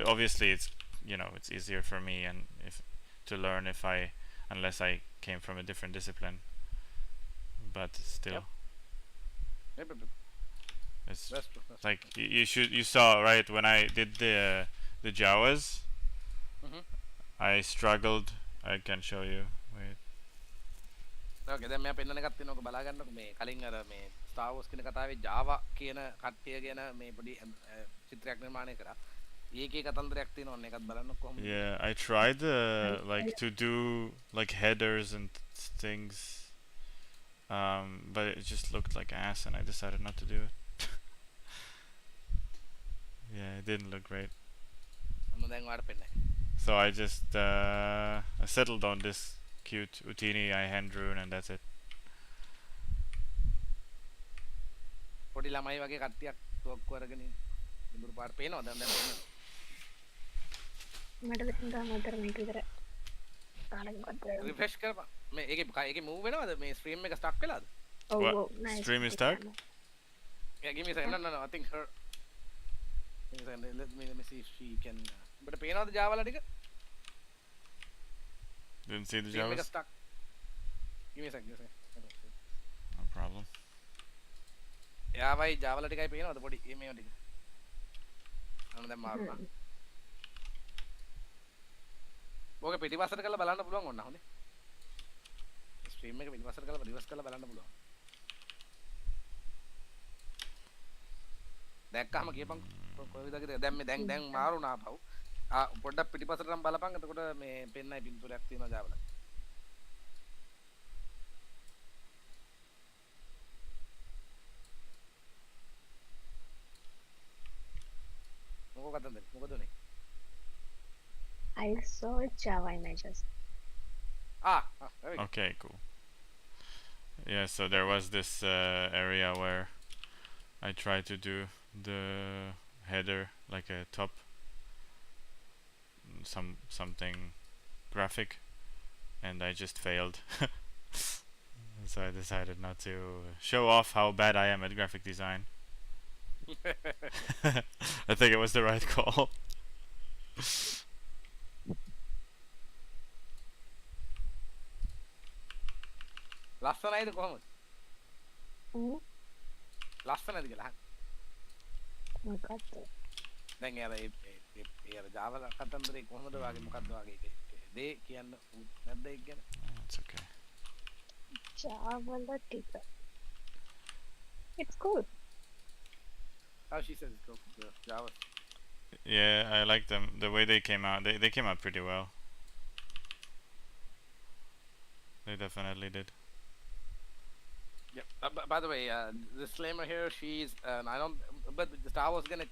Obviously, it's it's easier for me and to learn unless I came from a different discipline. But still, it's like you saw right when I did the Jawas. I struggled. I can show you. Wait. Okay, දැන් මම පෙන්නන එකක් තියෙනවා. ඔක බලා ගන්නකො මේ කලින් අර මේ Star Wars කියන කතාවේ Java කියන කට්ටිය ගැන මේ පොඩි චිත්‍රයක් නිර්මාණය කරා. ඒකේ කතන්දරයක් තියෙනවා. ඔන්න එකක් බලන්න කොහොමද. Yeah, I tried like to do like headers and things, but it just looked like ass, and I decided not to do it. Yeah, it didn't look great. ඔන්න දැන් ඔයාලට පෙන්නයි. So I just I settled on this cute Utini I hand drew, and that's it. පොඩි ළමයි වගේ කට්ටියක් තොක්කු අරගෙන ඉඳුරු පාට පේනවා දැන් පේනවා. මට දැන් මතර මේක විතර කාලෙකවත් රිෆ්‍රෙෂ් කරපන්. මේ ඒකේ මූව් වෙනවද? මේ ස්ට්‍රීම් එක ස්ටක් වෙලාද? What? nice. Stream is stuck? Yeah, give me a second. No, I think her. Give me a second. Let me see if she can. But පේනවද Java ලා ටික? Didn't see the Stream එක Javas? stuck. Give me a second. No problem. යාවයි Java ලා ටිකයි පේනවද පොඩි මේව ටික? අන්න දැන් මාරුනා. ඕක පිටිපස්සට කරලා බලන්න පුළුවන් ඕන්න හොඳේ. ස්ට්‍රීම් එක පිටිපස්සට කරලා රිවර්ස් කරලා බලන්න පුළුවන්. දැක්කම කියපන් කොයිද කියලා. දැන් මේ දැන් මාරුණා පව්. පොඩ්ඩක් පිටිපස්සට නම් බලපන්. එතකොට මේ පෙන්නයි පින්තූරයක් තියෙනවා ජාවල. මොකද උනේ? I saw Java images. Very good. Okay, cool. Yeah, so there was this area where I tried to do the header like a top something graphic, and I just failed. So I decided not to show off how bad I am at graphic design. I think it was the right call. ලස්සනයිද කොහොමද? Mm, ලස්සනද කියලා අහන්න. මොකක්ද? දැන් යාර ඒ ජාවල කතන්දරේ කොහොමද වාගේ මොකද්ද වාගේ දේ කියන්න නැද්ද ඒක ගැන? It's okay. Java ටික. It's cool. How she says it's cool. Java. Yeah, I like them. The way they came out, they came out pretty well. They definitely did. Yep. By the way, disclaimer here. She's I don't. But the Star Wars gonna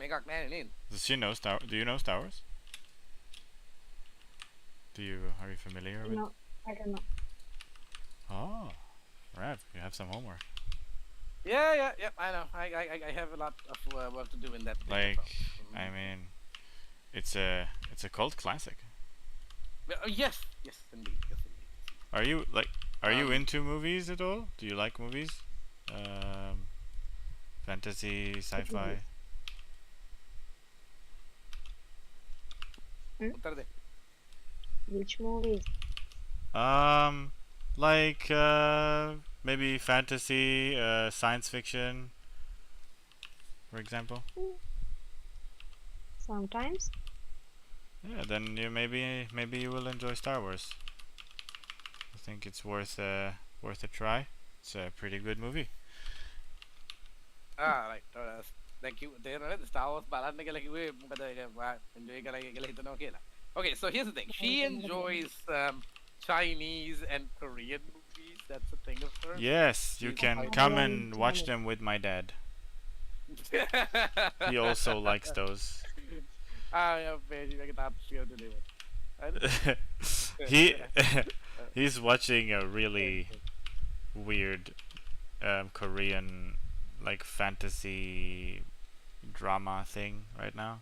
make a man in. Does she know Star? Do you know Star Wars? Are you familiar with? No, I don't know. Oh, right. You have some homework. Yeah. I know. I have a lot of work to do in that. Like, I mean, it's a cult classic. Yes, indeed. Are you Are you into movies at all? Do you like movies? Fantasy, sci-fi. Which movies? Like maybe fantasy, science fiction, for example. Sometimes. Yeah, then maybe you will enjoy Star Wars. I think it's worth a try. It's a pretty good movie. Right. Thank you. There are the Star Wars බලන්න කියලා කිව්වේ මොකද ඒක enjoy කරලා කියලා හිතනවා කියලා. Okay, so here's the thing. She enjoys Chinese and Korean movies. That's a thing of hers. Yes, you can come and enjoy watch it. them with my dad. He also likes those. Yeah, baby, I can sure to do it. He's watching a really weird Korean like fantasy drama thing right now.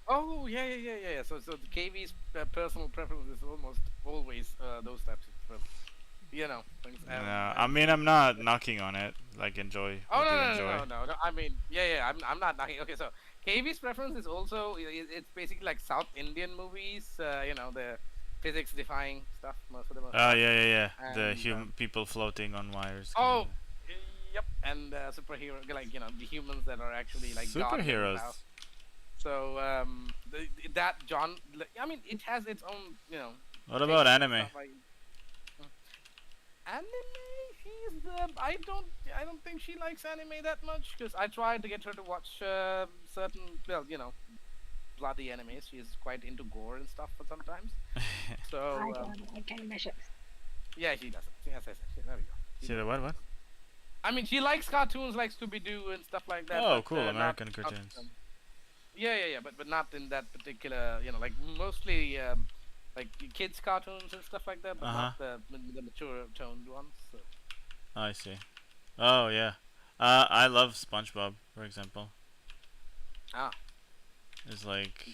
Oh yeah. So the KV's personal preference is almost always those types of things. I mean, I'm not knocking on it. Like, enjoy. Oh what you enjoy. no. I mean, yeah. I'm not knocking. Okay, so KV's preference is also it's basically like South Indian movies. The physics defying stuff most of them. Oh yeah. The And, people floating on wires. Oh, yep. And superhero, like the humans that are actually like gods and Superheroes. stuff. So that John, I mean, it has its own, What about takes and anime? stuff like- Anime, she's I don't think she likes anime that much because I tried to get her to watch certain, bloody animes. She's quite into gore and stuff sometimes. So I don't like animations. yeah, she doesn't. Yes, there we go. See the what? I mean, she likes cartoons like Scooby-Doo and stuff like that. Oh, but, cool, not- American not, cartoons. Yeah, but not in that particular, like mostly like kids cartoons and stuff like that, but not the mature toned ones. So. I see. Oh yeah. I love SpongeBob, for example. Ah. It's like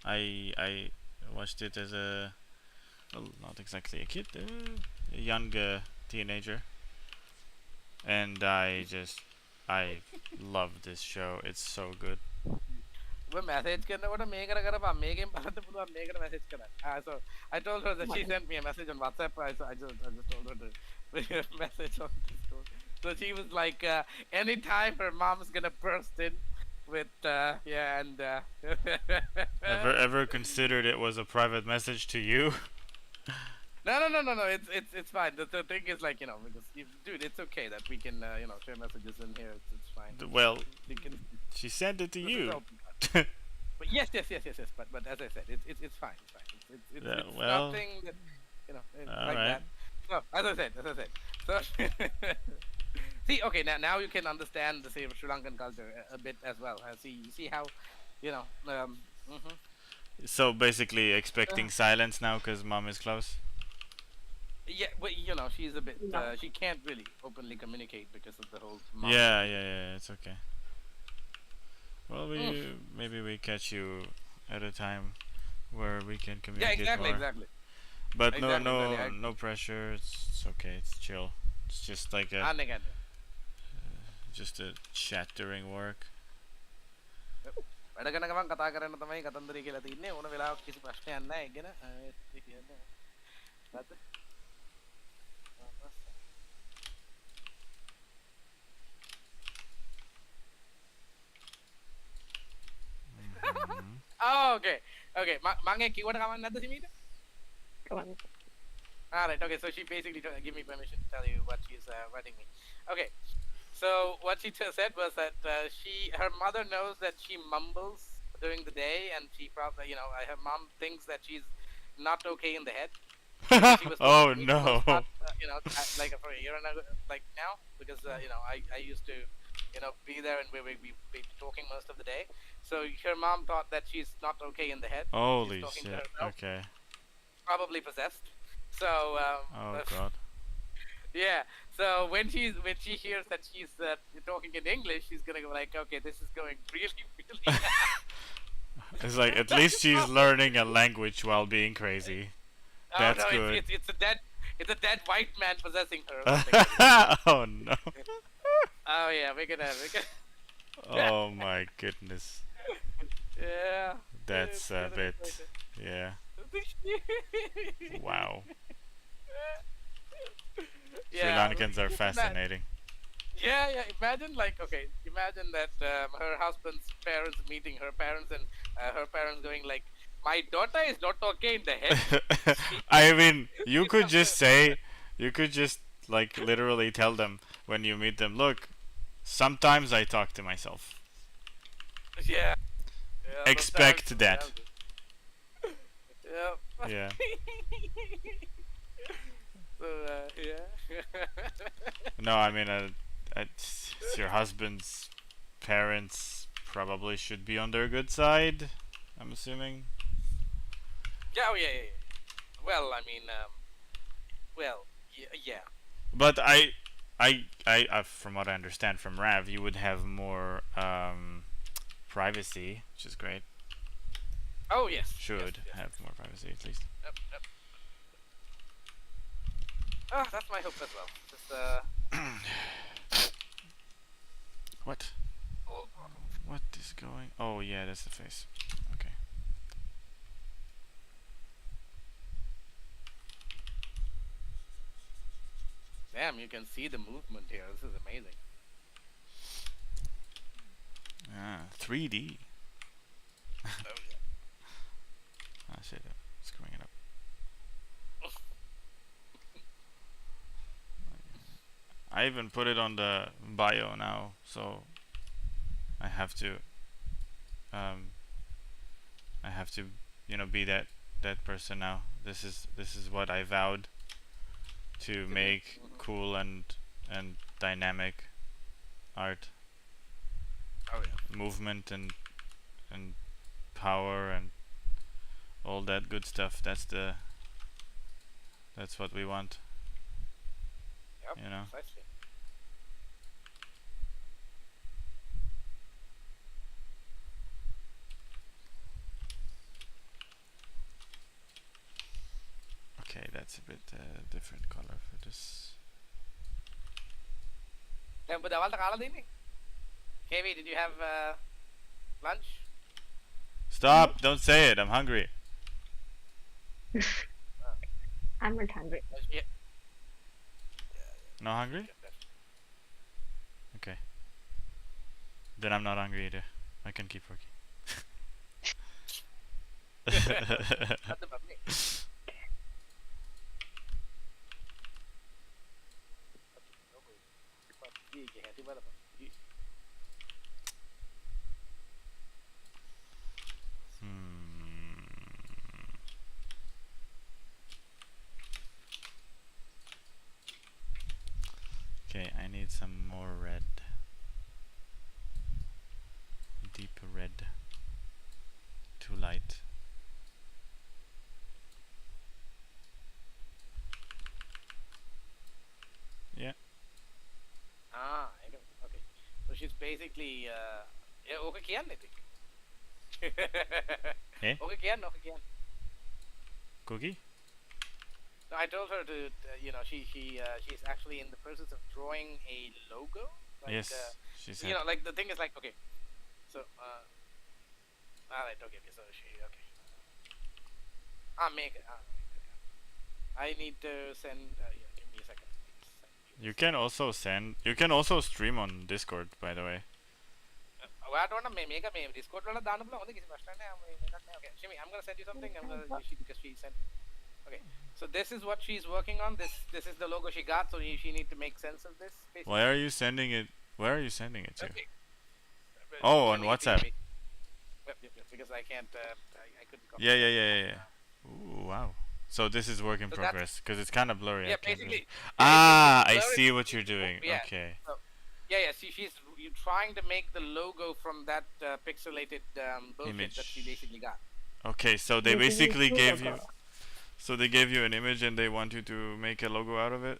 I watched it as well, not exactly a kid, a young teenager, and I love this show. It's so good. Message කරනකොට මේකට කරපන් මේකෙන් බලන්න පුළුවන් මේකට message කරන්න. So I told her that she sent me a message on WhatsApp. I just told her to message on Discord. So she was like, anytime her mom's gonna burst in with and Ever considered it was a private message to you? No. It's fine. The thing is like because dude, it's okay that we can share messages in here. It's fine. Well, You can. she sent it to This is you. open. But yes. But as I said, it's fine. It's fine. Yeah, It's well, nothing that all like right. that. So as I said. So see, okay, now you can understand the Sri Lankan culture a bit as well. See how you know. Mhm. So basically, Uh, expecting silence now because mom is close. yeah, but she's a bit. No. She can't really openly communicate because of the whole mom Yeah, thing. yeah, yeah. It's okay. Well, Mm. maybe we catch you at a time where we can Yeah, communicate exactly, more. exactly, But exactly. I no pressure. It's okay. It's chill. It's just like understand. just a chat during work. වැඩගනගමන් කතා කරන්න තමයි කතන්දරය කියලා තින්නේ ඕන වෙලාවක් කිසි ප්‍රශ්නයක් නැහැ ඉගෙන කියන්නේ නැද්ද Mhm. oh okay මං ඒ කිව්වට කමක් නැද්ද සිමීට Come on. alright okay so she basically give me permission to tell you what she's writing me okay so what she said was that her mother knows that she mumbles during the day and she probably her mom thinks that she's not okay in the head because she was talking Oh to me for the most no. part, like for a year and like now, because I used to, be there and we be talking most of the day. So her mom thought that she's not okay in the head. She's Holy talking to shit. herself, Okay. probably possessed. So Oh god. yeah. So when she hears that she's talking in English, she's gonna go like, okay, this is going really really. It's like at least she's learning a language while being crazy. Oh That's no, good. it's a dead white man possessing her or something like that. Oh no. Oh yeah, we're gonna Oh my goodness. yeah. That's It's a gonna be bit. quite Yeah. a- Wow. Sri yeah, Lankans are just fascinating. yeah. Imagine that her husband's parents meeting her parents and her parents going like, "My daughter is not okay in the head." I mean, you could just like literally tell them when you meet them, look, sometimes I talk to myself. Yeah, yeah. Sometimes, Expect that. yeah. Yeah. So yeah. No, I mean, it's your husband's parents probably should be on their good side. I'm assuming. Yeah, oh yeah. Well, I mean, yeah. But from what I understand from Rav, you would have more privacy, which is great. Oh yes. Should yes. have more privacy at least. Yep. Oh, that's my hope as well. Just What? What is going? Oh yeah, that's the face. Okay. damn, you can see the movement here. This is amazing. Ah, 3D. Oh yeah. Ah shit, screwing it up. I even put it on the bio now, so I have to be that person now. This is what I vowed to make cool and dynamic art, Oh yeah. movement and power and all that good stuff. That's what we want, Yep. you know. Precisely. Okay, that's a bit different color for this. දැන් ඔබ දවල්ට කාලා දෙන්නේ? KV, did you have lunch? Stop! Don't say it. I'm hungry. I'm not hungry. Yeah. No hungry? Okay. Then I'm not hungry either. I can keep working. Nothing but me. Yeah, developer. Hmm. Okay, I need some more red. Deep red. Too light. Yeah. Okay. So she's basically yeah, okay kiyan nahi thi. Eh? Okay kiyan, okay kiyan. Cookie? No, I told her to, she's actually in the process of drawing a logo. Like, Yes, she said. like the thing is like, okay, so, alright, okay, so she, okay. Make it. I need to send, yeah, give me a second, please. Send you You this. can also send. You can also stream on Discord, by the way. ඔයාට ඕන මේක මේ Discord වල දාන්න පුළුවන්. හොඳ කිසි ප්‍රශ්නයක් නෑ. මේකක් නෑ. Okay, Shimi, I'm gonna send you something. Because she sent. Okay, so this is what she's working on. This is the logo she got. So she need to make sense of this. Basically. Why are you sending it? Where are you sending it to? Okay. Oh, on Sending it to WhatsApp. you, yep, because I can't. I couldn't. Copy Yeah. Ooh, wow. So this is work in So that's- progress because it's kind of blurry. Yeah, I can't basically. really- Ah, I blurry. see what you're doing. Yeah. Okay. So, yeah. See, she's trying to make the logo from that pixelated bullshit Image. that she basically got. Okay, so they This is basically true gave logo. you. So they gave you an image and they want you to make a logo out of it.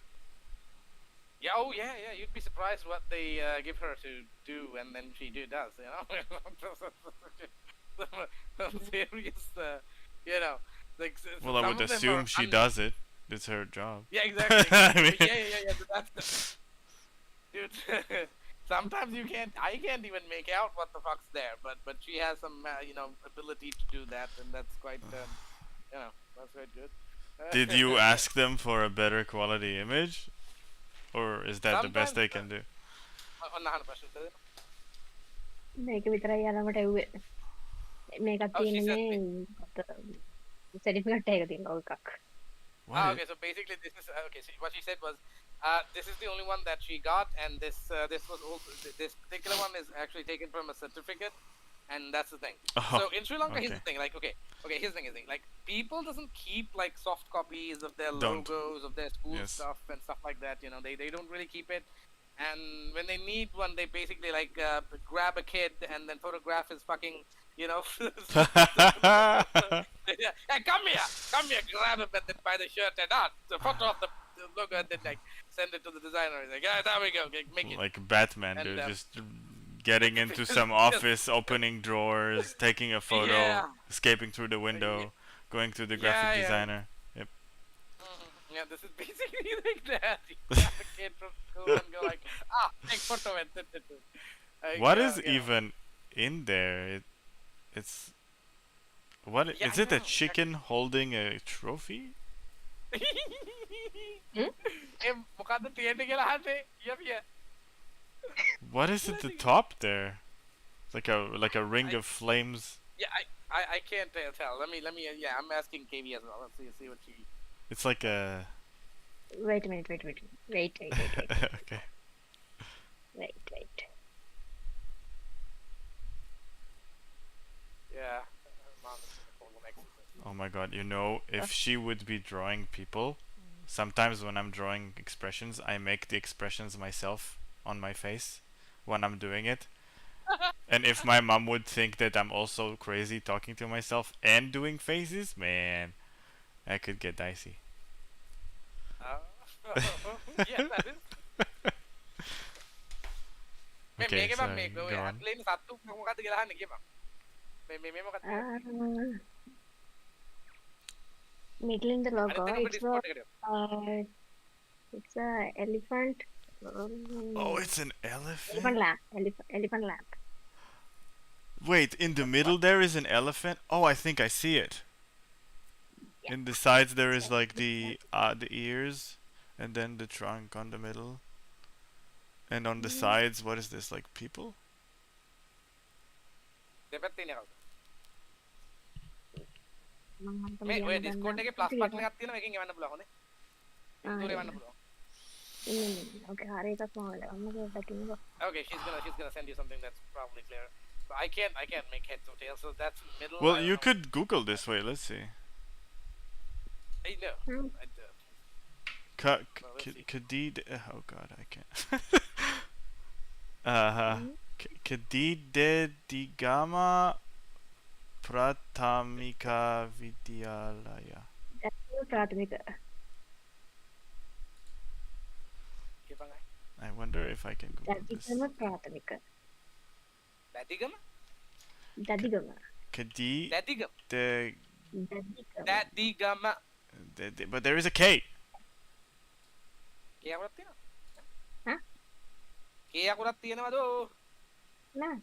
Yeah. Oh, yeah. You'd be surprised what they give her to do, and then she does. You know. Some serious. Like. Well, I some would of them assume are she does it. It's her job. Yeah, exactly. I mean- Yeah. So that's dude. Sometimes I can't even make out what the fuck's there, but she has some ability to do that, and that's quite that's quite good. Did you ask them for a better quality image, or is that the best they can do? මේක විතරයි යාළමට එව්වේ. මේකත් Oh, she තියෙන්නේ said certificate එක තියෙන එකක්. What is- okay, so basically this is okay. So what she said was, this is the only one that she got, and this was also this particular one is actually taken from a certificate, and that's the thing. Oh, So in Sri Lanka, here's okay. the thing. Like, okay, here's the thing. Like, people doesn't keep like soft copies of their Don't. logos of their school Yes. stuff and stuff like that. They don't really keep it. And when they need one, they basically like grab a kid and then photograph his fucking, yeah, hey, come here, grab him and then buy the shirt and the photo of the logo and then like send it to the designer. He's like, yeah, there we go, make it. Like Batman, And, dude, um, just getting into some office, opening drawers, taking a photo, Yeah. escaping through the window, going to the Yeah, graphic yeah. designer. Yep. Yeah, this is basically like that. You grab a kid from school and go like, take photo and send it to. Like, What is yeah. even in there? It's what? Yeah, Is I it a know, chicken holding a trophy? මොකද්ද තියෙන්නේ කියලා අහන්නේ? Yeah. What is at the top there? It's like a ring of flames. Yeah, I can't tell. Let me. Yeah, I'm asking KV as well. Let's see what she. It's like a. Wait a minute. Wait. Okay. Wait. Yeah. Oh my god, if she would be drawing people, sometimes when I'm drawing expressions, I make the expressions myself on my face when I'm doing it. And if my mom would think that I'm also crazy talking to myself and doing faces, man, that could get dicey. Yeah, that is. Okay, මේක so මේක go ඔය on. අත්ලේන සත්තු මොකද්ද කියලා අහන්නේ කියපන්. මේ මොකද්ද? Middle in the logo. අනිත් එක It's Discord එකට. it's a elephant. Oh, it's an elephant? Elephant lamp. Elephant lamp. Wait, in the middle there is an elephant? Oh, I think I see it. Yeah. In the sides there is like the ears, and then the trunk on the middle. And on the sides, what is this, like people? දෙපැත්තේ ඉන්නේ කවුද? මම මේ ඔය හිතන්නේ Discord එකේ plus button එකක් තියෙනවා එකෙන් එවන්න පුළුවන් හොඳේ. ඉන්දුරේ එවන්න පුළුවන්. Okay, hari එකක් මම ගන්න දකින්නකෝ. Okay, she's gonna send you something that's probably clear. But I can't make heads or tails, so that's middle. Well, I don't you know. could Google this way. Let's see. I know. Hmm. I do. Well, let's see. Kadid. Oh God, I can't. Kadide Digama Prathamika Vidyalaya. දැක්කේ ප්‍රාථමික. Keep on going. I wonder if I can Google this. Dedigama ප්‍රාථමික. Dadigam? Dedigama. Kadi Dadigam. de, Dedigama. Dadigama. but there is a K. Kaya akurat තියෙනවා. Huh? Kaya akurat තියෙනවද? නෑ.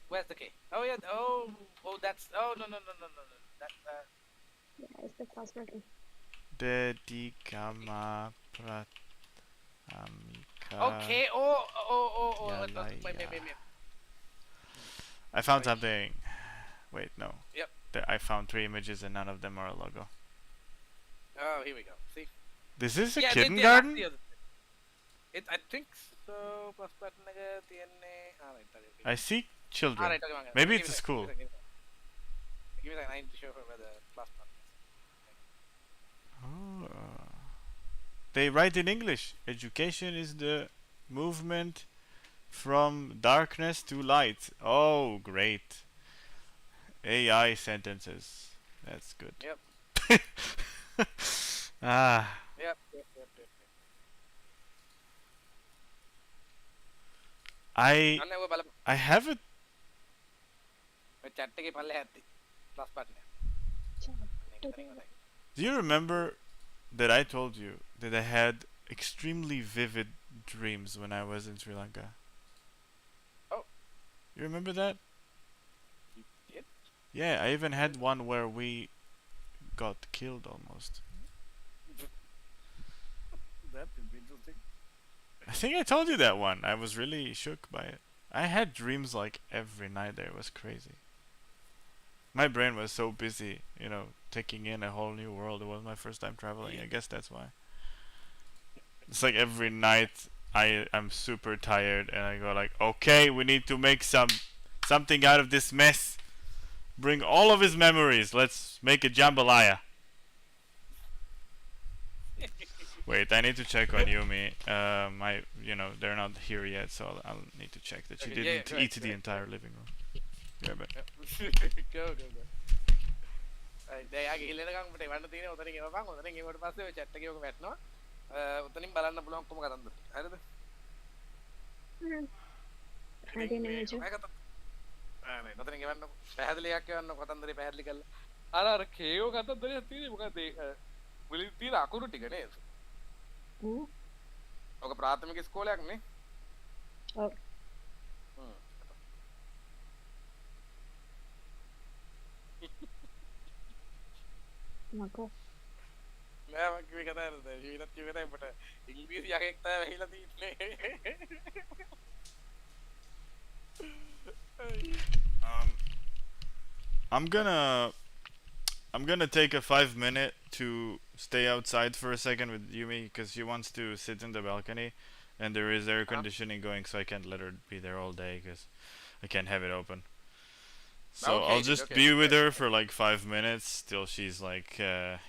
Where's the K? Oh yeah. Oh, that's. Oh no. That. Yeah, it's the password. Dedigama Prathamika. Okay. Oh. Yalaya. I found something. Wait, no. Yep. I found 3 images and none of them are a logo. Oh, here we go. See. This is a Yeah, kindergarten? that's the other thing. I think so. Plus button aga තියන්නේ. Alright. I see children. Alright, okay, okay. Maybe Give it's me a school. Give me a second. I need to show her where the plus button is. Oh. They write in English. Education is the movement from darkness to light. Oh, great. AI sentences. That's good. Yep. Ah. Yep. I අන්න ඔය බලමු. I have it. ඔය chat එකේ පල්ලෙහා ඇද්දි plus button එක. Do you remember that I told you that I had extremely vivid dreams when I was in Sri Lanka? Oh. You remember that? You did? Yeah, I even had one where we got killed almost. That's interesting. I think I told you that one. I was really shook by it. I had dreams like every night there. It was crazy. My brain was so busy, taking in a whole new world. It was my first time traveling. I guess that's why. It's like every night I'm super tired and I go like, okay, we need to make something out of this mess. Bring all of his memories. Let's make a jambalaya. Wait, I need to check on Yumi. They're not here yet, so I'll need to check that she Okay, didn't yeah, eat right, the right. entire living room. Yeah, but Go. දැන් යාගේ හිලෙනකම් අපිට එවන්න තියෙන උතනින් එවපන් උතනින් එවට පස්සේ ඔය chat එකේ ඔක වැටෙනවා උතනින් බලන්න පුළුවන් කොහොම කතන්දර හරිද I didn't imagine. නේ උතනින් එවන්න පැහැදිලියක් එවන්න කතන්දරේ පැහැදිලි කරලා අර කේයෝ කතන්දරයක් තියෙන්නේ මොකද මුලින් තියෙන අකුරු ටික නේද ඔක ප්‍රාථමික ඉස්කෝලයක් නේ ඔව් මකෝ නෑ මම කිව්වේ කතාවද ජීවිතත් කිව්වේ කතාව මට ඉංග්‍රීසි යකෙක් තමයි වෙහිලා තියෙන්නේ I'm gonna take a 5-minute to stay outside for a second with Yumi because she wants to sit in the balcony, and there is air conditioning going, so I can't let her be there all day because I can't have it open. So Okay, I'll just okay, be with okay. her for like 5 minutes till she's like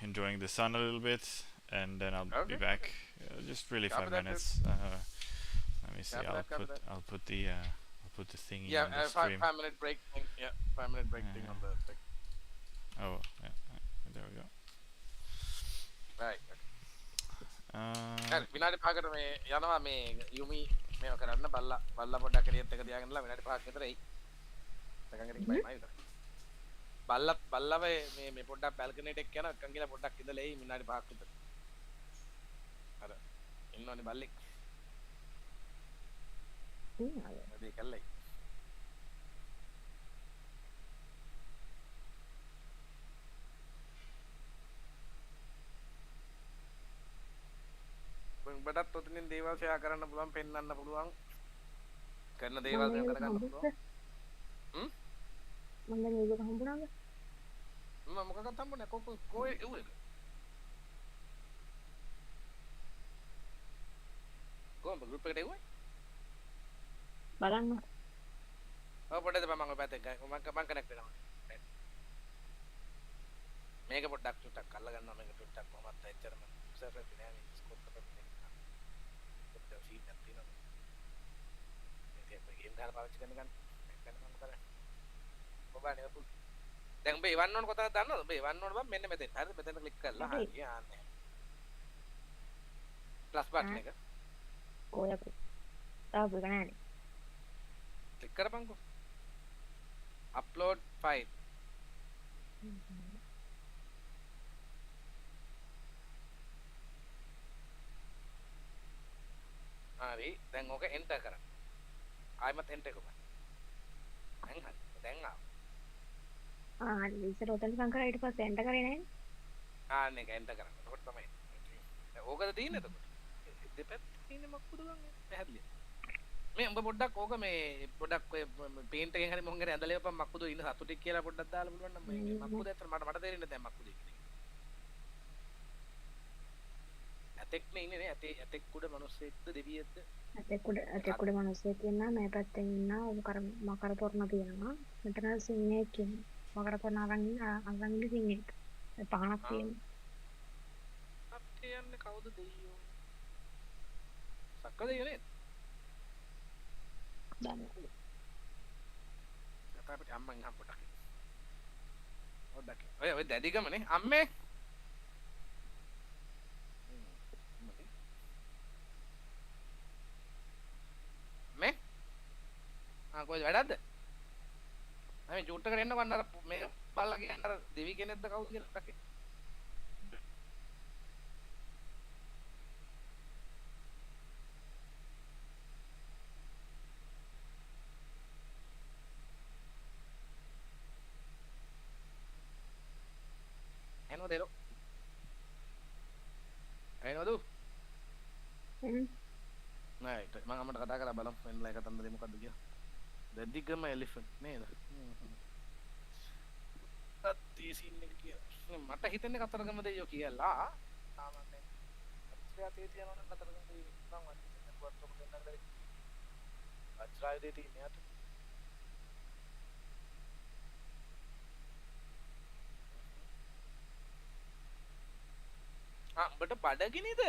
enjoying the sun a little bit, and then I'll be Okay, back. Just really Copy 5 that, minutes. Let me see. Copy that. I'll put the thingy Yeah, on the 5 stream. 5-minute break thing. Yeah, 5-minute break thing on the thing. Oh, yeah, there we go. Right. Uh, විනාඩි 5කට මේ යනවා මේ යුමි මේව කරන්න බල්ලා පොඩ්ඩක් එළියත් එක තියාගෙනලා විනාඩි 5ක් විතර එයි. එකන් ගෙනින් බයි මයි විතර. බල්ලා මේ පොඩ්ඩක් බැල්කනි එකට යනවා එකන් ගිහලා පොඩ්ඩක් ඉඳලා එයි විනාඩි 5ක් විතර. අර ඉන්නෝනේ බල්ලෙක්. මේ කල්ලයි. බඩත් ඔතනින් දේවල් ෂෙයා කරන්න පුළුවන් පෙන්වන්න පුළුවන් කරන දේවල් දැන් කරගන්න පුළුවන් මම දැන් ඒක හම්බුනාද මම මොකක්වත් හම්බුනේ කොයි එව් එක කොහොමද ගෲප් එකට එව්වේ? බලන්න. ඔව් පොඩ්ඩක් මම ඔය පැත්තෙන් මම කනෙක්ට් වෙනවා. මේක පොඩ්ඩක් චුට්ටක් අල්ල ගන්නවා මේක චුට්ටක් කොහමත් ඇච්චරම සර්ෆර් නෑ මේ ස්කෝප් කරලා මේක. පොඩ්ඩක් සීන් එකක් තියෙනවා. මේක ගේම් ගන්න පාවිච්චි කරන ගන්න. මේක ගන්න මම කරන්නේ. ඔබානේ ඔපු. දැන් උඹ එවන්න ඕන කොතනද දන්නවද? උඹ එවන්න ඕන බං මෙන්න මෙතෙන්. හරිද? මෙතන ක්ලික් කරලා හරි යන්නේ. ප්ලස් බටන් එක ඔය අපේ. තාම එක නෑනේ. ක්ලික් කරපන්කෝ. Upload file. හරි දැන් ඕක එන්ටර් කරන්න. ආයෙමත් එන්ටර් කරපන්. දැන් හරි. දැන් ආවා. ඉස්සර උතන් සංකරා ඊට පස්සේ එන්ටර් කරේ නෑනේ. ආන්න එක එන්ටර් කරන්න. එතකොට තමයි. ඕකද තියෙන්නේ එතකොට. දෙපැත්තේ තියෙන්නේ මක්කුද ගන්න පැහැදිලි. මේ උඹ පොඩ්ඩක් ඕක මේ පොඩ්ඩක් ඔය පේන්ට් එකෙන් හරි මොකක් හරි ඇඳලා ඉවපන් මක්කුද ඉන්න සතුටික් කියලා පොඩ්ඩක් දාලා පුළුවන් නම් මේ මක්කුද ඇත්තට මට තේරෙන්නේ දැන් මක්කුද කියන්නේ. ඇතෙක් නේ ඉන්නේ නේ ඇතෙක් උඩ මිනිස්සෙක්ද දෙවියෙක්ද? ඇතෙක් උඩ මිනිස්සෙක් ඉන්නවා මේ පැත්තෙන් ඉන්නවා මකර තොරණ තියෙනවා. මෙතන සිංහෙක් ඉන්නවා. මකර තොරණ අරන් ඉන්න සිංහෙක්. පහනක් තියෙනවා. අපිට යන්නේ කවුද දෙයියෝ? සක්ක දෙයියෝ නේද? දන්නේ. අපිට අම්මන් හම් පොඩක්. ඔය දැඩිගමනේ අම්මේ. මේ කොහෙද වැඩක්ද? අපි චූට්ටකට එන්න කොන්න අර මේ බල්ලා කියන්නේ අර දෙවි කෙනෙක්ද කවුද කියලා ටකේ. එනවද එලෝ? එනවද? නෑ මම අම්මට කතා කරලා බලමු වෙනලා එක තන්දරේ මොකද්ද කියලා. දැඩිගම එලිෆන්ට් නේද? අත්ති සීන් එක කියලා. මට හිතෙන්නේ කතරගම දෙයියෝ කියලා. සාමාන්‍යයෙන් අත්‍යාතේ තියනවනම් කතරගම දෙයියෝ නම් මට හිතෙන්නේ පුවත්තුම දෙන්නද බැරි. වජ්‍රායුධේ තියෙන්නේ යට. උඹට බඩගිනිද?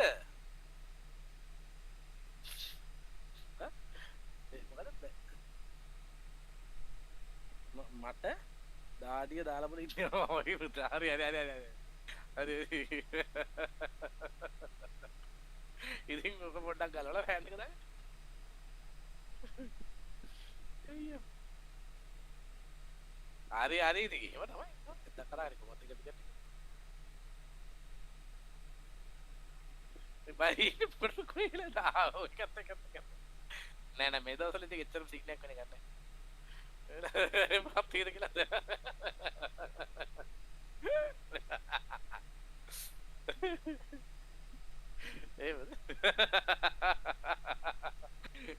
මට දාඩිය දාලා බල ඉන්නවා වගේ පුතා. හරි ඉතින් ඔක පොඩ්ඩක් ගලවලා ෆෑන් එක දාන්න. අයියෝ. හරි ඉතින් එහෙම තමයි. එතන කරා හරි කොහොමද ටික. බයි පොඩ කොහෙලද ආව එකත් නෑ මේ දවස්වල ඉතින් එච්චරම සිග්නල් වෙන්නේ නැහැ. මම තීර කියලා ඒවද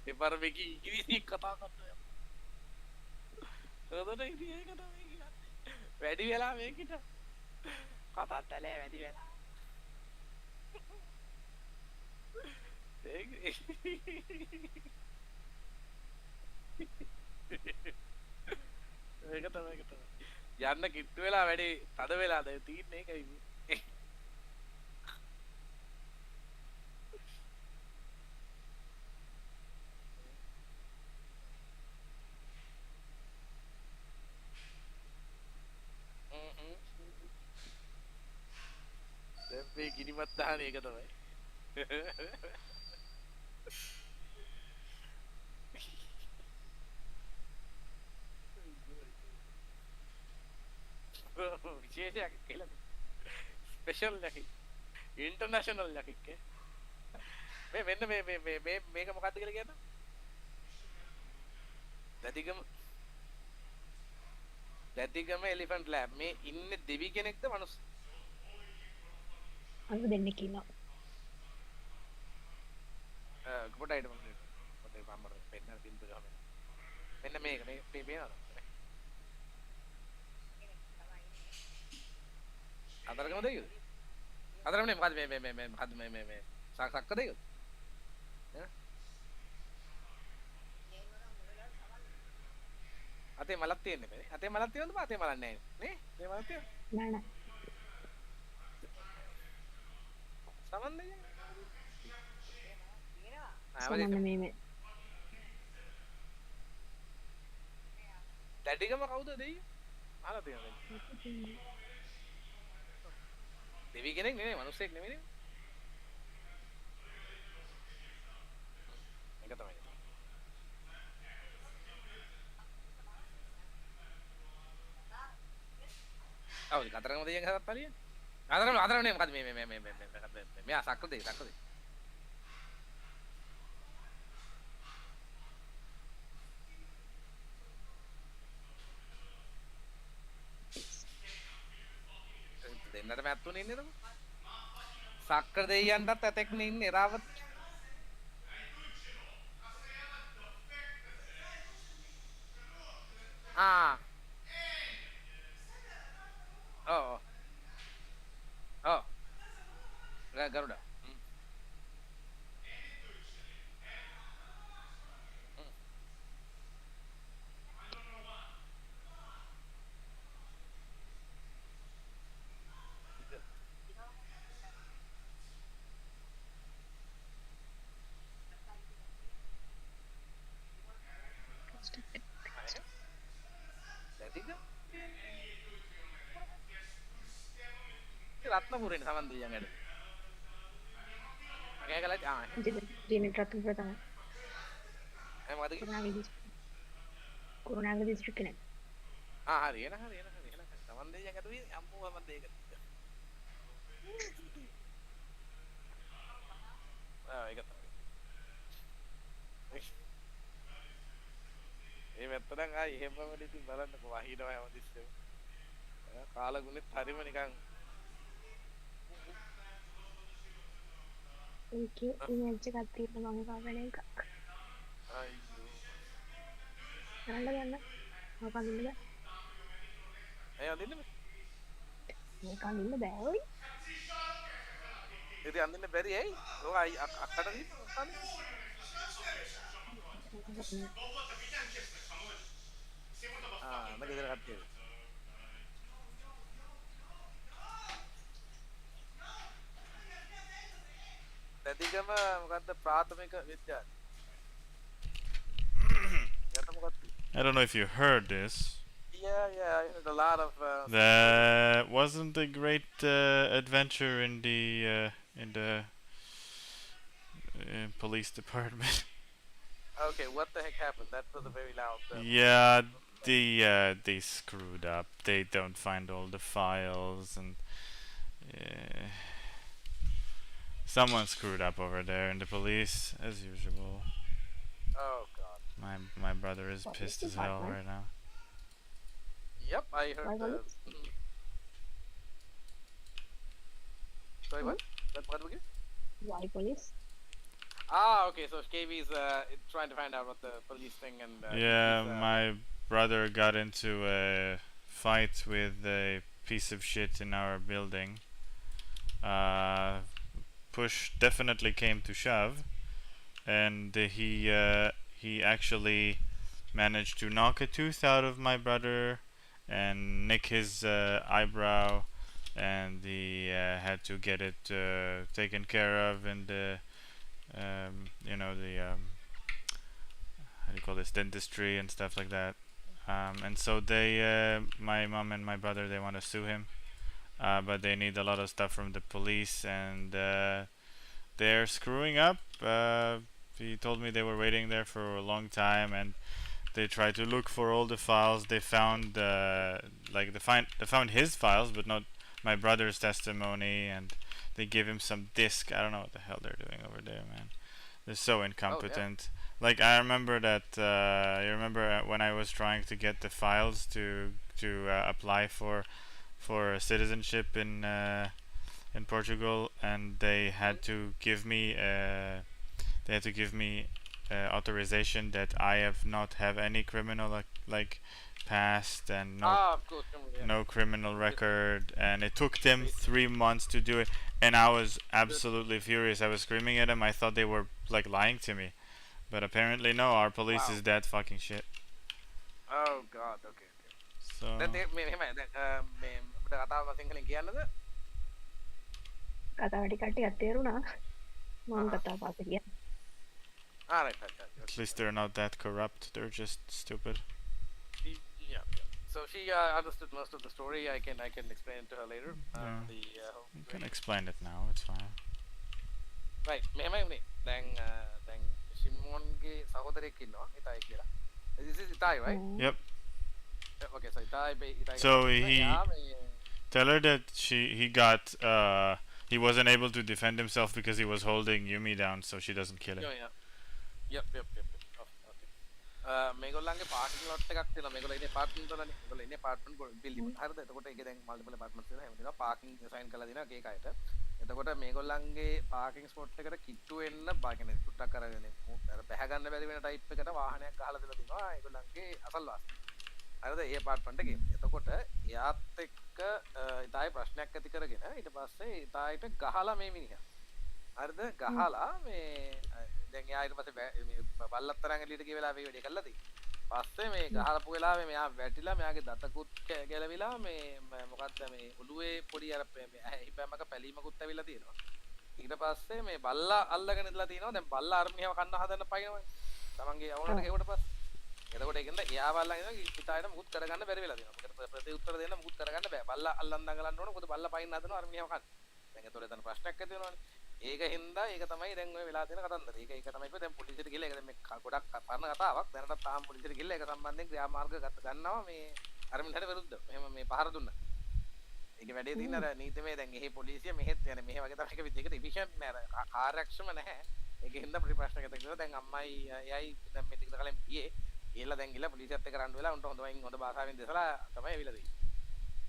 ඒ පාර මේකී ඉංග්‍රීසි කතා කරනවා. හොඳට ඉතින් ඒක තමයි කියන්නේ. වැඩි වෙලා මේකිට කතාත් ඇලේ වැඩි වෙලා. ඒක තමයි යන්න කිට්ටු වෙලා වැඩි තද වෙලාද තියෙන්නේ ඒකයි මේ ගිනිමත් දාන එක තමයි විශේෂයක් කියලා ස්පෙෂල් එකක් ඉන්ටර්නැෂනල් එකක් මේ මෙන්න මේක මොකද්ද කියලා කියන්න දැතිගම එලිෆන්ට් ලැබ් මේ ඉන්නේ දෙවි කෙනෙක්ද මනුස්ස අර දෙන්නෙක් ඉන්නවා පොඩ්ඩක් හිටපන් පොඩ්ඩක් මම පෙන්නන බින්දු ගම මෙන්න මේක මේ පේනවද අතරගම දෙයියෝ අතරගම නේ මොකද්ද මේ සක්ක දෙයියෝ මලක් තියෙන්නේ නේ. අතේ මලක් තියෙනවද? අතේ මලක් නැහැ නේ. අතේ මලක් තියෙනවද? නෑ නෑ. සමන් දෙයියන්. සමන්න මේ දැඩිගම කවුද දෙයියෝ? අහලා තියෙනවද? දෙවි කෙනෙක් නෙමෙයි, මිනිස්සෙක් නෙමෙයි. ඒක තමයි. ඔව් කතරගම දෙයියන් හදත් පරිය. අතරම නේ මොකද මේ මෙයා සක්‍ර දෙයි. දෙන්නට මැත්තුනේ ඉන්නේ නේද? සක්‍ර දෙයියන්ටත් ඇතෙක්නේ ඉන්නේ රාවත්. ඔව්. ගරුඩා. රත්නපුරේනේ සමන් දෙයියන් ඇද. මගේ ගලයි ජීනිත් රත්නපුර තමයි. මොකද කිව්වේ? කුරුණෑගල දිස්ත්‍රික්කේ නේ. හරි එන සමන් දෙයියන් ඇද මේ අම්මෝ සමන් දෙයියන්. ඒක තමයි. ඒ වැත්තෙන් ආයි එහෙමම ඉතින් බලන්නකො වහිනවා හැමතිස්සෙම. කාලගුණෙත් හරිම නිකන් ඒකේ ඉමේජ් එකක් තියෙනවා මම පාගන එකක්. අයියෝ. ගන්න. මොකක් අඳින්නද? අඳින්න බෑ. මේක අඳින්න බෑ ඔයි. ඉතින් අඳින්න බැරි ඇයි? ඔය අක්කට දීපන්. මම ගෙදර කට්ටිය. දැඩිගම මොකද්ද ප්‍රාථමික විද්‍යාලය? I don't know if you heard this. Yeah, I heard a lot of. That wasn't a great adventure in the police department. Okay, what the heck happened? That was a very loud. Yeah, they screwed up. They don't find all the files, and someone screwed up over there in the police, as usual. Oh God. My brother is pissed as hell right now. Yep, I heard. Sorry, what? What again? Why police? Okay. So KB is trying to find out what the police thing and. Yeah, my brother got into a fight with a piece of shit in our building. Push definitely came to shove, and he actually managed to knock a tooth out of my brother and nick his eyebrow, and he had to get it taken care of in the how do you call this, dentistry and stuff like that. And so they my mom and my brother, they want to sue him, but they need a lot of stuff from the police, and they're screwing up. He told me they were waiting there for a long time, and they tried to look for all the files. They found they found his files, but not my brother's testimony, and they give him some disc. I don't know what the hell they're doing over there, man. They're so incompetent. Oh, yeah. Like, I remember that you remember when I was trying to get the files to apply for citizenship in Portugal, and they had to give me authorization that I have not have any criminal like past, and Of course, yeah. no criminal record, and it took them 3 months to do it, and I was absolutely furious. I was screaming at them. I thought they were like lying to me, but apparently no, our police Wow. is that fucking shit. Oh god, okay. So දැන් මෙහෙමයි දැන් මේ අපිට කතාව සිංහලෙන් කියන්නද? කතාව ටිකක් ටිකක් තේරුණා. මම Uh-huh. කතාව පාස කියන්න. Right. at least they're not that corrupt. They're just stupid. Yeah. So she understood most of the story. I can explain it to her later. Yeah. The You can explain it now. It's fine. right. මෙහෙමයි උනේ. දැන් ෂිමෝන්ගේ සහෝදරයෙක් ඉන්නවා. ඉතායි කියලා. This is Itai, right? Yep. Okay, so Itai. So yeah, tell her that he got he wasn't able to defend himself because he was holding Yumi down, so she doesn't kill him. yeah. Yep. Okay. මේගොල්ලන්ගේ parking lot එකක් තියෙනවා. මේගොල්ලෝ ඉන්නේ පාර්කින් වලනේ. මේගොල්ලෝ ඉන්නේ පාර්ට්මන්ට් building. හරිද? එතකොට ඒකේ දැන් මල්ටිපල් ඇපාර්ට්මන්ට්ස් තියෙනවා. එහෙම තියෙනවා. පාර්කින් අසයින් කරලා දෙනවා එක එක අයට. එතකොට මේගොල්ලන්ගේ පාර්කින් ස්පොට් එකට කිට්ටු වෙන්න බාගෙන ටුට්ටක් කරගෙන අර බැහැ ගන්න බැරි වෙන ටයිප් එකට වාහනයක් ගහලා දෙලා තිනවා. ඒගොල්ලන්ගේ අසල්වාසී. හරිද? ඒ ඇපාර්ට්මන්ට් එකේ. එතකොට එයාත් එක්ක ඉතාලි ප්‍රශ්නයක් ඇති කරගෙන ඊට පස්සේ ඉතාලිට ගහලා මේ මිනිහා. හරිද? ගහලා මේ දැන් එයා ඊට පස්සේ බල්ලත් තරංග එළියට ගිය වෙලාවේ මේ වැඩේ කළා තියෙන්නේ. පස්සේ මේ ගහලපු වෙලාවේ මෙයා වැටිලා මෙයාගේ දතකුත් ගැලවිලා මේ මොකක්ද මේ ඔළුවේ පොඩි අර හිපැමක පැලීමකුත් ඇවිල්ලා තියෙනවා. ඊට පස්සේ මේ බල්ලා අල්ලගෙන ඉඳලා තියෙනවා. දැන් බල්ලා අර්මියව කන්න හදන්න පයින්නවා. තමන්ගේ යවුනට ගෙවුවට පස්සේ. එතකොට ඒකෙන්ද එයා බල්ලා ඉඳලා ඉතාලට මුකුත් කරගන්න බැරි වෙලා තියෙනවා. මොකද ප්‍රතිඋත්තර දෙන්න මුකුත් කරගන්න බෑ. බල්ලා අල්ලන් දඟලන්න ඕන. මොකද බල්ලා පයින් හදනවා අර්මියව කන්න. දැන් එතකොට එතන ප්‍රශ්නයක් ඇති වෙනවනේ. ඒක හින්දා ඒක තමයි දැන් ඔය වෙලා තියෙන කතන්දර. ඒක තමයි කිව්වේ දැන් පොලිසියට ගිහලා ඒක දැන් මේ ගොඩක් පරණ කතාවක්. දැනටත් තාම පොලිසියට ගිහලා ඒක සම්බන්ධයෙන් ක්‍රියාමාර්ග ගන්නවා මේ අරමින්හට විරුද්ධව. එහෙම මේ පහර දුන්නා. ඒකේ වැඩේ තියෙන අර නීතිමය දැන් එහි පොලිසිය මෙහෙත් යන මෙහෙ වගේ තමයි ඒක විදිහකට ඉෆිෂන්ට් නෑ අර කාර්යක්ෂම නැහැ. ඒක හින්දා ප්‍රතිපක්ෂණයක් ඇති කරලා දැන් අම්මයි එයයි දැන් මේ ටික කලින් ගියේ. ගිහලා දැන් ගිහලා පොලිසියත් එක්ක රණ්ඩු වෙලා උන්ට හොඳ භාෂාවෙන් දෙසලා තමයි ඇවිල්ලා තියෙන්නේ.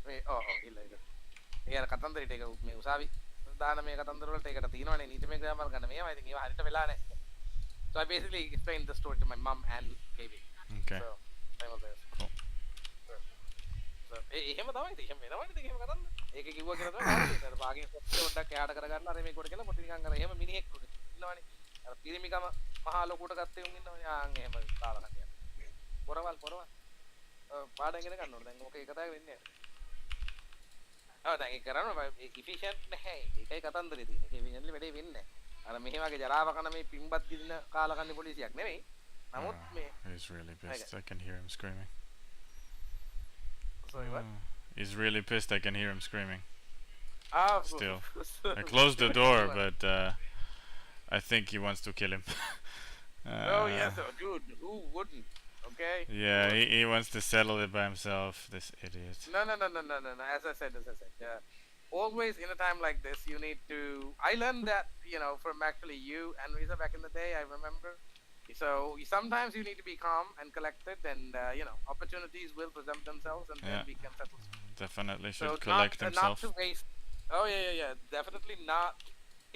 මේ ඉල්ල. ඒ අර කතන්දරේට ඒක මේ උසාවි දාන මේ කතන්දර වලට ඒකට තියෙනවනේ නීතිමය ක්‍රියාමාර්ග ගන්න මේවා. ඉතින් ඒවා හරියට වෙලා නැහැ. So I basically explained the story to my mom and KB. Okay. So I was there. Cool. So එහෙම තමයි ඉතින් එහෙම වෙනවනේ ඉතින් එහෙම කතන්දර. ඒක කිව්වා කියලා තමයි හරියට. අර පාගෙන් පොඩ්ඩක් එහාට කරගන්න අර මේක කොට කියලා පොඩි නිකන් අර එහෙම මිනිහෙක් උනේ. ඉන්නවනේ. අර පිරිමිකම මහා ලොකුට ගත්තේ උන් ඉන්නවනේ. ආන් එහෙම කාලා කන්නේ. පොරවල්. පාඩම් ඉගෙන ගන්න ඕනේ. දැන් ඕක එක තමයි වෙන්නේ. දැන් ඒක කරනවා ඉෆිෂන්ට් නැහැ. ඒකයි කතන්දරේ තියෙන්නේ. ඒක ඉෆිෂන්ට්ලි වැඩේ වෙන්නේ නැහැ. අර මෙහි වගේ ජරාව කන මේ පින්බත් දින කාලා කන්නේ පොලිසියක් නෙවෙයි. නමුත් මේ He's really pissed. I can hear him screaming. Sorry, what? He's really pissed. I can hear him screaming. Still. I closed the door, but I think he wants to kill him. Oh yes, dude. Who wouldn't? Okay. Yeah, he wants to settle it by himself. This idiot. No. As I said. Always in a time like this, you need to. I learned that from actually you and Risa back in the day. I remember. So sometimes you need to be calm and collected, and opportunities will present themselves, and then we can settle. Definitely should So collect not himself. to waste. Oh yeah. Definitely not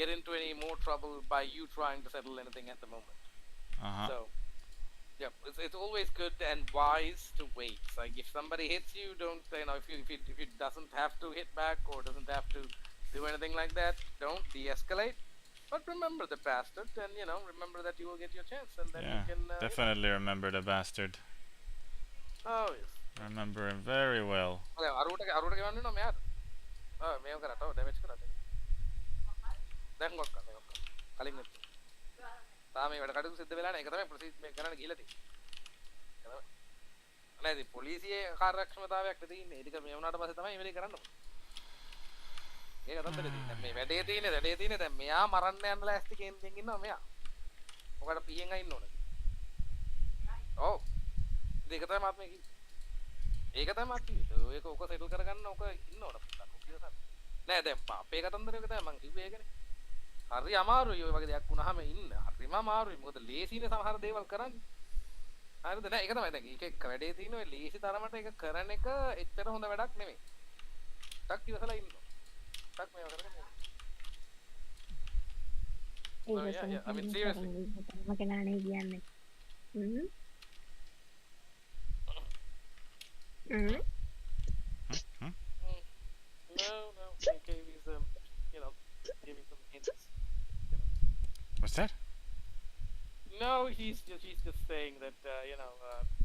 get into any more trouble by you trying to settle anything at the moment. So. Yeah, it's always good and wise to wait. Like if somebody hits you, don't if it doesn't have to hit back or doesn't have to do anything like that, don't de-escalate. But remember the bastard, and remember that you will get your chance, and then you can. Definitely remember the bastard. Oh yes. Remember him very well. Okay, අරුට ගවන්න නෝ මෙයාට. මේව කරා තව damage කරා. දැන් ගොක්ක කලින් නෙත්. තාම මේ වැඩ කටයුතු සිද්ධ වෙලා නැහැ. ඒක තමයි ප්‍රොසීඩ් මේ කරන්න ගිහලා තියෙන්නේ. නැහැ ඉතින් පොලිසියේ කාර්යක්ෂමතාවයක් තියෙන්නේ. ඒක මේ වුණාට පස්සේ තමයි මේ වැඩේ කරන්න ඕනේ. ඒක තමයි තියෙන්නේ. මේ වැඩේ තියෙන්නේ දැන් මෙයා මරන්න යන ලෑස්ති කේන්දෙන් ඉන්නවා මෙයා. ඔකට පීයෙන් අයින්න ඕනේ. ඔව්. ඒක තමයි මාත් මේ කිව්වේ. ඒක තමයි මාත් කිව්වේ. ඒක ඔක සෙටල් කරගන්න ඔක ඉන්න ඕන. නෑ දැන් අපේ කතන්දරේක තමයි මං කිව්වේ ඒකනේ. හරි අමාරුයි ඔය වගේ දෙයක් වුණාම ඉන්න. හරිම අමාරුයි. මොකද ලේසිනේ සමහර දේවල් කරන්නේ. හරිද? නෑ ඒක තමයි දැන් ඒක වැඩේ තියෙන ඔය ලේසි තරමට ඒක කරන එක එච්චර හොඳ වැඩක් නෙමෙයි. ටක් ඉවසලා ඉන්න. ටක් මේව කරගෙන ඉන්න. Yeah. I mean seriously. මම කෙනානේ කියන්නේ. No. I gave you some, giving some hints. What's that? No, No, he's just saying that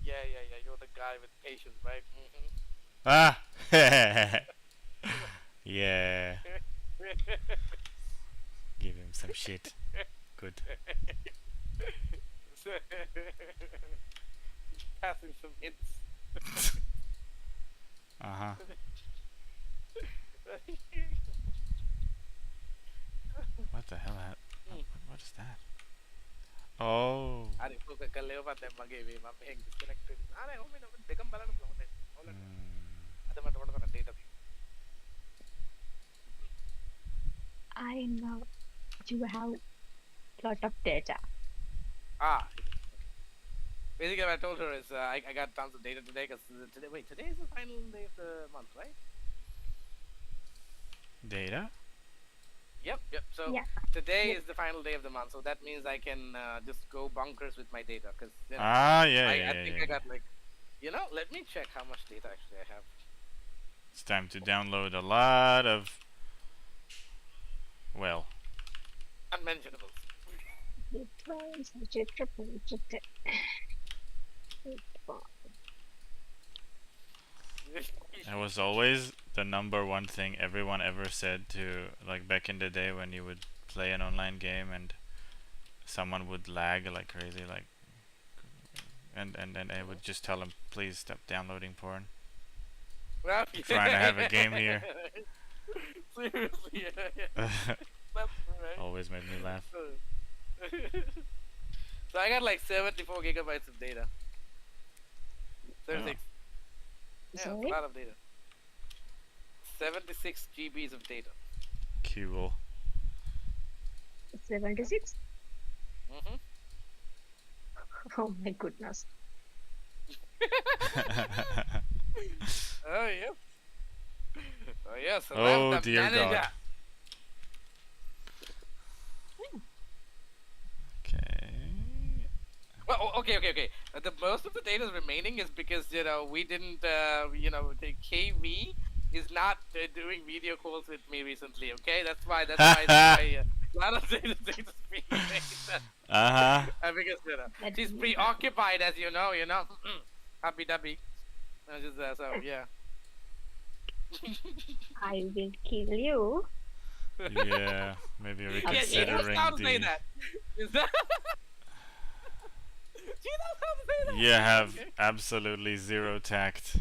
yeah, you're the guy with patience, right? Ah! Yeah. Give him some shit. Good. So, passing some hints. Uh-huh. What the hell? What is that? Oh. අර පොක කල්ලේවත් දැන් මගේ මේ මම මෙහෙන් disconnect වෙනවා. ආ නෑ ඔන්න දෙකම බලන්න පුළුවන් හොඳයි. ඔයාලට. අද මට ඕන තරම් data තියෙනවා. I know you have lot of data. Ah. Basically, what I told her is I got tons of data today because today is the final day of the month, right? Data? Yep. So Yeah. today is the final day of the month, so that means I can just go bonkers with my data because Ah, yeah, I yeah, think yeah. I got like, let me check how much data actually I have. It's time to download a lot of, well, Unmentionables. that was always the number one thing everyone ever said to, like, back in the day when you would play an online game and someone would lag like crazy, like, and I would just tell them, please stop downloading porn. Well, Trying to have a game here. Seriously, yeah. That's right. Always made me laugh. So I got like 74 gigabytes of data. 76. Yeah, it's a Sorry? lot of data. 76 GBs of data. Cool. 76? Mm-hmm. Oh my goodness. Oh yeah. Oh yeah. So Oh, I'm the dear manager. God. Okay. Well, okay. The most of the data remaining is because we didn't the KV is not doing video calls with me recently. Okay, that's why a lot of data is being made. Uh-huh. Because That's she's me. preoccupied, as you know. Happy dubby. So yeah. I will kill you. Yeah, maybe Yeah, she knows reconsidering how to say the... that. Is that? She knows how to say that. You have absolutely zero tact.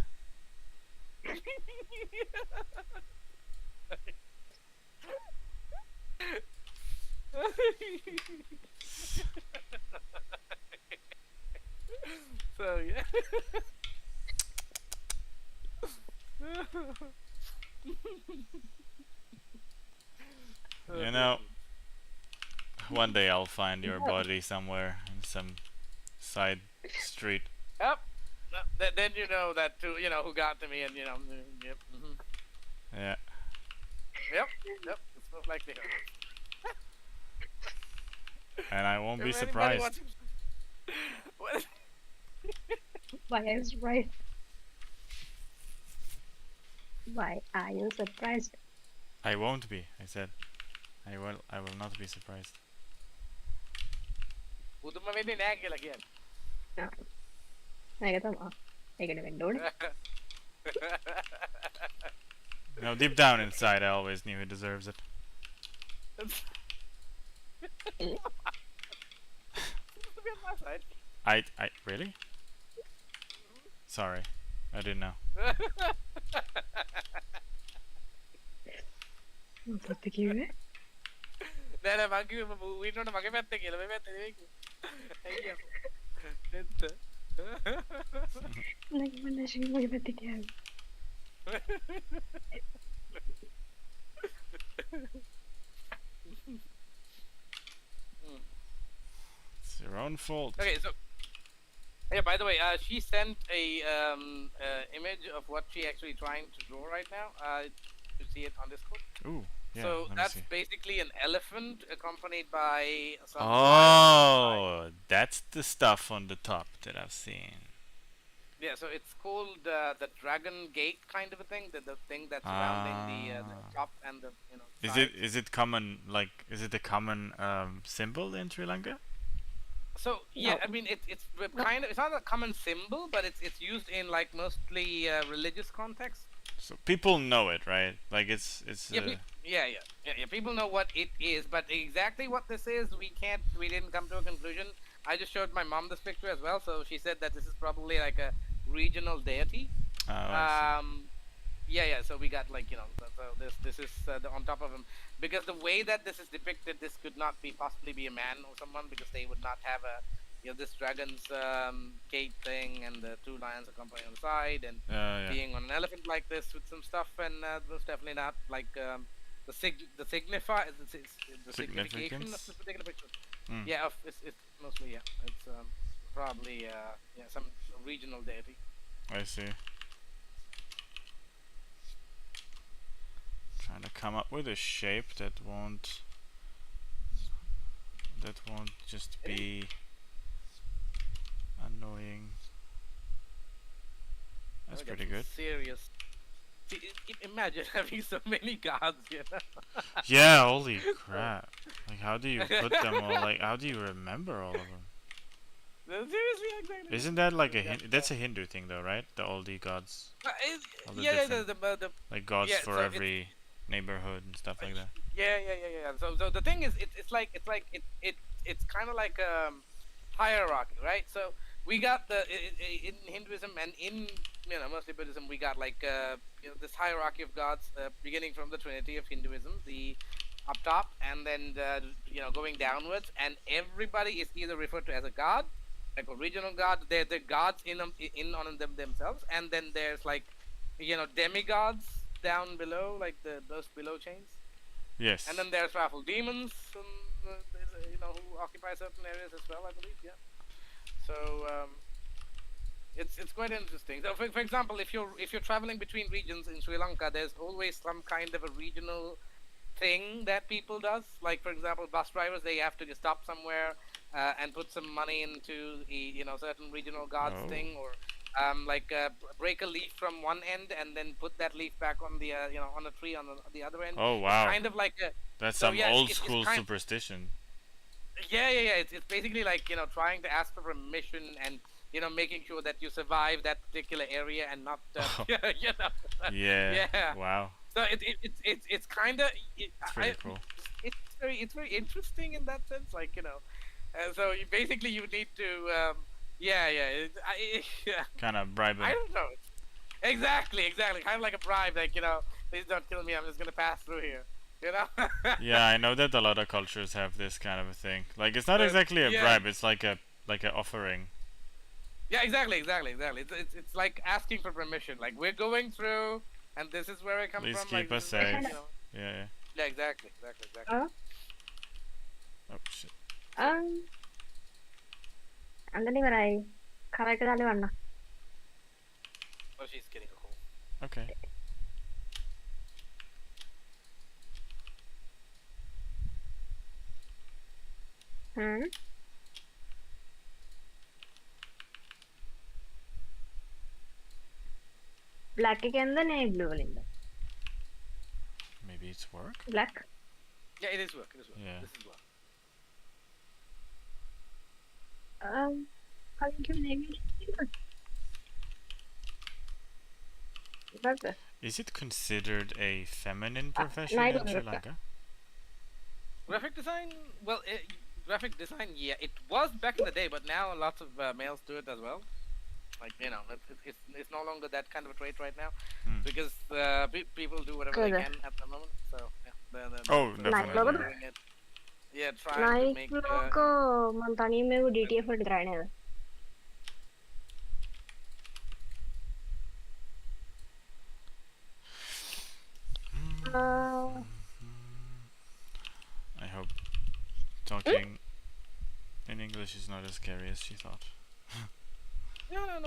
So yeah. You know, one day I'll find your body somewhere in some side street. Yep. Then you know that too. Who got to me, and yep. Mm-hmm. Yeah. Yep. It's most likely her. And I won't be If anybody surprised. wants- What? Why are you surprised? Why are you surprised? I won't be, I said. I will not be surprised. පුදුම වෙන්නේ නෑ කියලා කියන්නේ. ඒක තමයි. ඒකට වෙන්න ඕනේ. No, deep down inside I always knew he deserves it. Be on my side. I really? Sorry. I didn't know. මොකක්ද කිව්වේ? නෑ මං කිව්වේ මම ඉන්නකොට මගේ පැත්තේ කියලා මේ පැත්තේ නෙවෙයි කිව්වේ. අයියා. දෙත්ත. Like when I should look at the game. It's your own fault. Okay, so yeah. By the way, she sent a image of what she actually trying to draw right now. You see it on Discord. Ooh, yeah. So let me that's see. basically an elephant accompanied by some. Oh, that's the stuff on the top that I've seen. Yeah, so it's called the Dragon Gate kind of a thing. The thing that's surrounding the top and the Is sides. it common, like, is it a common symbol in Sri Lanka? So yeah, I mean it's kind of, it's not a common symbol, but it's used in like mostly religious context. So people know it, right? Like it's Yeah, yeah. People know what it is, but exactly what this is, we didn't come to a conclusion. I just showed my mom this picture as well, so she said that this is probably like a regional deity. oh, I see. Yeah. So we got like, so this is on top of him, because the way that this is depicted, this could not be possibly be a man or someone, because they would not have a, this dragon's gate thing and the two lions accompanying on the side and Yeah. being on an elephant like this with some stuff, and most definitely not like the signification of Significance. this particular picture. Mm, Yeah, it's mostly, yeah, it's probably yeah, some regional deity. I see. Trying to come up with a shape that won't just It is. be annoying. That's We got pretty some good. serious. See, imagine having so many gods, Yeah, holy crap. Like how do you put them all, like how do you remember all of them? Seriously, exactly. Isn't that like We got, that's a Hindu thing though, right? All the gods, all the yeah, different the like gods yeah. for So every neighborhood and stuff like that. yeah. So the thing is, it's kind of like hierarchy, right? So we got in Hinduism and in, mostly Buddhism, we got like this hierarchy of gods, beginning from the Trinity of Hinduism, the up top, and then going downwards, and everybody is either referred to as a god, like a regional god. They're gods in on them themselves, and then there's like demigods down below, like those below chains. Yes. And then there's powerful demons, who occupy certain areas as well, I believe. Yeah. So it's quite interesting. So for example, if you're traveling between regions in Sri Lanka, there's always some kind of a regional thing that people does. Like for example, bus drivers, they have to just stop somewhere and put some money into the certain regional gods Oh. thing, or break a leaf from one end and then put that leaf back on the on a tree on the other end. Oh It's wow. kind of like a, That's so some yeah, old it's school kind, superstition. yeah. It's basically like trying to ask for permission and making sure that you survive that particular area and not Yeah. yeah. Wow. So it's kind of It's pretty cool. it's very interesting in that sense, like so you need to yeah. Kind of bribe I him. don't know. Exactly. Kind of like a bribe, like please don't kill me. I'm just gonna pass through here. Yeah, I know that a lot of cultures have this kind of a thing. Like it's not exactly a yeah. bribe. It's like a offering. Yeah, exactly. It's like asking for permission. Like we're going through, and this is where I come Please from. keep like, us this is, like, safe. Yeah. Yeah, exactly. Oh, Oh shit. അങ്ങനെ പറയായി correct തന്നെ വണ്ണ Oh, she's getting a call. Okay. Black కింద నేను blue వలింద Maybe it's work. Black Yeah, it is work. Yeah. This is work. അതിലേക്ക് maybe That's Is it considered a feminine profession I in don't Sri know. Lanka? Graphic design? Well, graphic design, yeah, it was back in the day, but now lots of males do it as well. Like it's no longer that kind of a trait right now, because people do whatever they Good. can at the moment. So yeah, Oh, Night definitely. Lord? doing it. Yeah, trying to night make. లోకి మన తని మేము DTF എടുത്തിട്ടാണ് I hope talking in English is not as scary as she thought. No. I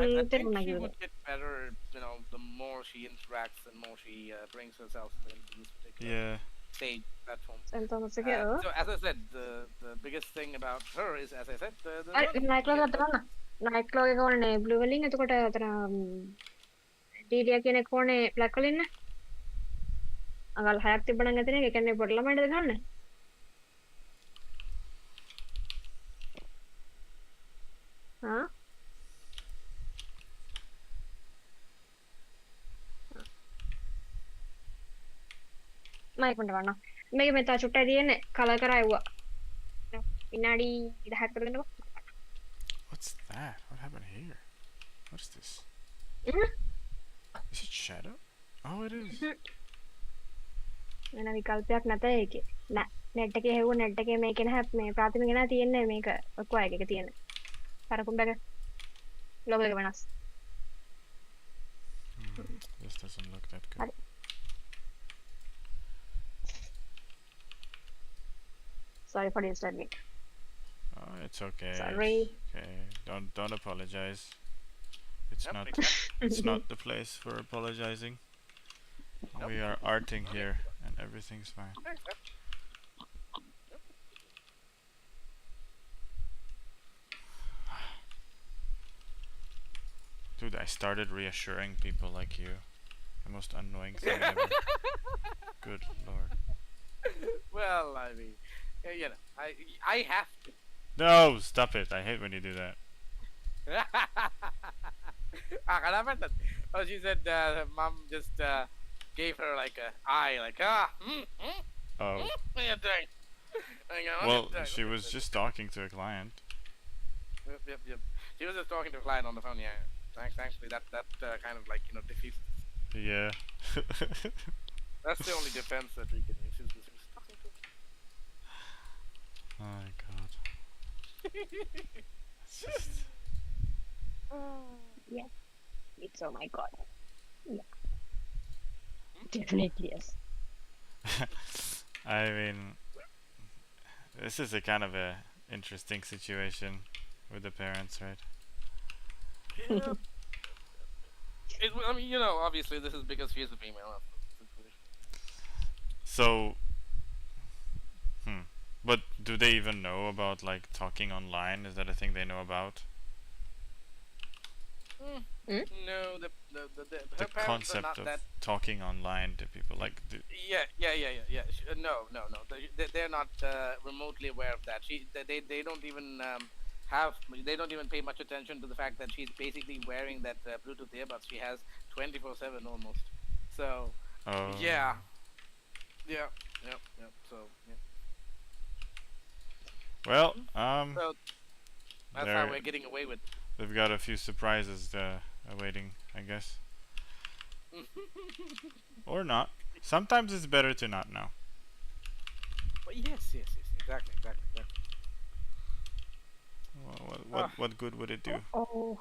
Mm, think like she you. would get better, the more she interacts and more she brings herself into this particular Yeah. stage platform. ఎంతోమొచ్చకే So as I said, the biggest thing about her is, as I said, the night లోకి అతను night లోకి කොනේ blue වලින් එතකොට අතන ඩීඩියා කියන එක කොනේ black වලින් නේ අගල් හයක් තිබ්බනම් ඇතිනේ ඒ කියන්නේ පොඩ ළමයින්ද ගන්න ආ මයික් උන්ට වන්න මේක මෙතා චුට්ටයි තියෙන්නේ කලර් කරා එව්වා විනාඩි 10ක් විතර දෙන්නකෝ What's that? What happened here? What is this? Mhm. Is it shadow? Oh, it is. වෙන විකල්පයක් නැත ඒකේ නෑ නෙට් එකේ හෙව්ව නෙට් එකේ මේකේ නැහැ මේ ප්‍රාථමික නෑ තියෙන්නේ මේක ඔක්කොයි එකේ තියෙන්නේ කරකුම් බැග ලොගෝ එක වෙනස් This doesn't look that good. හරි sorry for disturbing Oh, it's okay. sorry Okay, don't apologize. It's Yep, not exactly. it's not the place for apologizing. Nope. We are arting here, and everything's fine. Dude, I started reassuring people like you. The most annoying thing ever. Good lord. Well, I mean, you know, I have to. No, stop it. I hate when you do that. Kenapa? Oh, she said mom just gave her like a eye, like Oh. what are you doing? I go, "What are you Well, doing? she What are you was doing?" just talking to a client. Yep. She was just talking to a client on the phone. Yeah. Thankfully, that kind of like defeats. Yeah. That's the only defense that we can use. She was talking to. Oh my god. It's just. yeah it's oh my god yeah definitely yes I mean, this is a kind of a interesting situation with the parents, right? Yeah. I mean, obviously this is because she's a female. So, but do they even know about like talking online? Is that a thing they know about? No, her The parents are concept not of that. talking online to people, like, Yeah. No. They're not remotely aware of that. They don't even they don't even pay much attention to the fact that she's basically wearing that Bluetooth earbuds she has 24/7 almost. So oh, yeah. So yeah. Well, So that's how we're getting away with. they've got a few surprises awaiting, I guess. Or not. Sometimes it's better to not know. But yes, exactly. Well, what good would it do? oh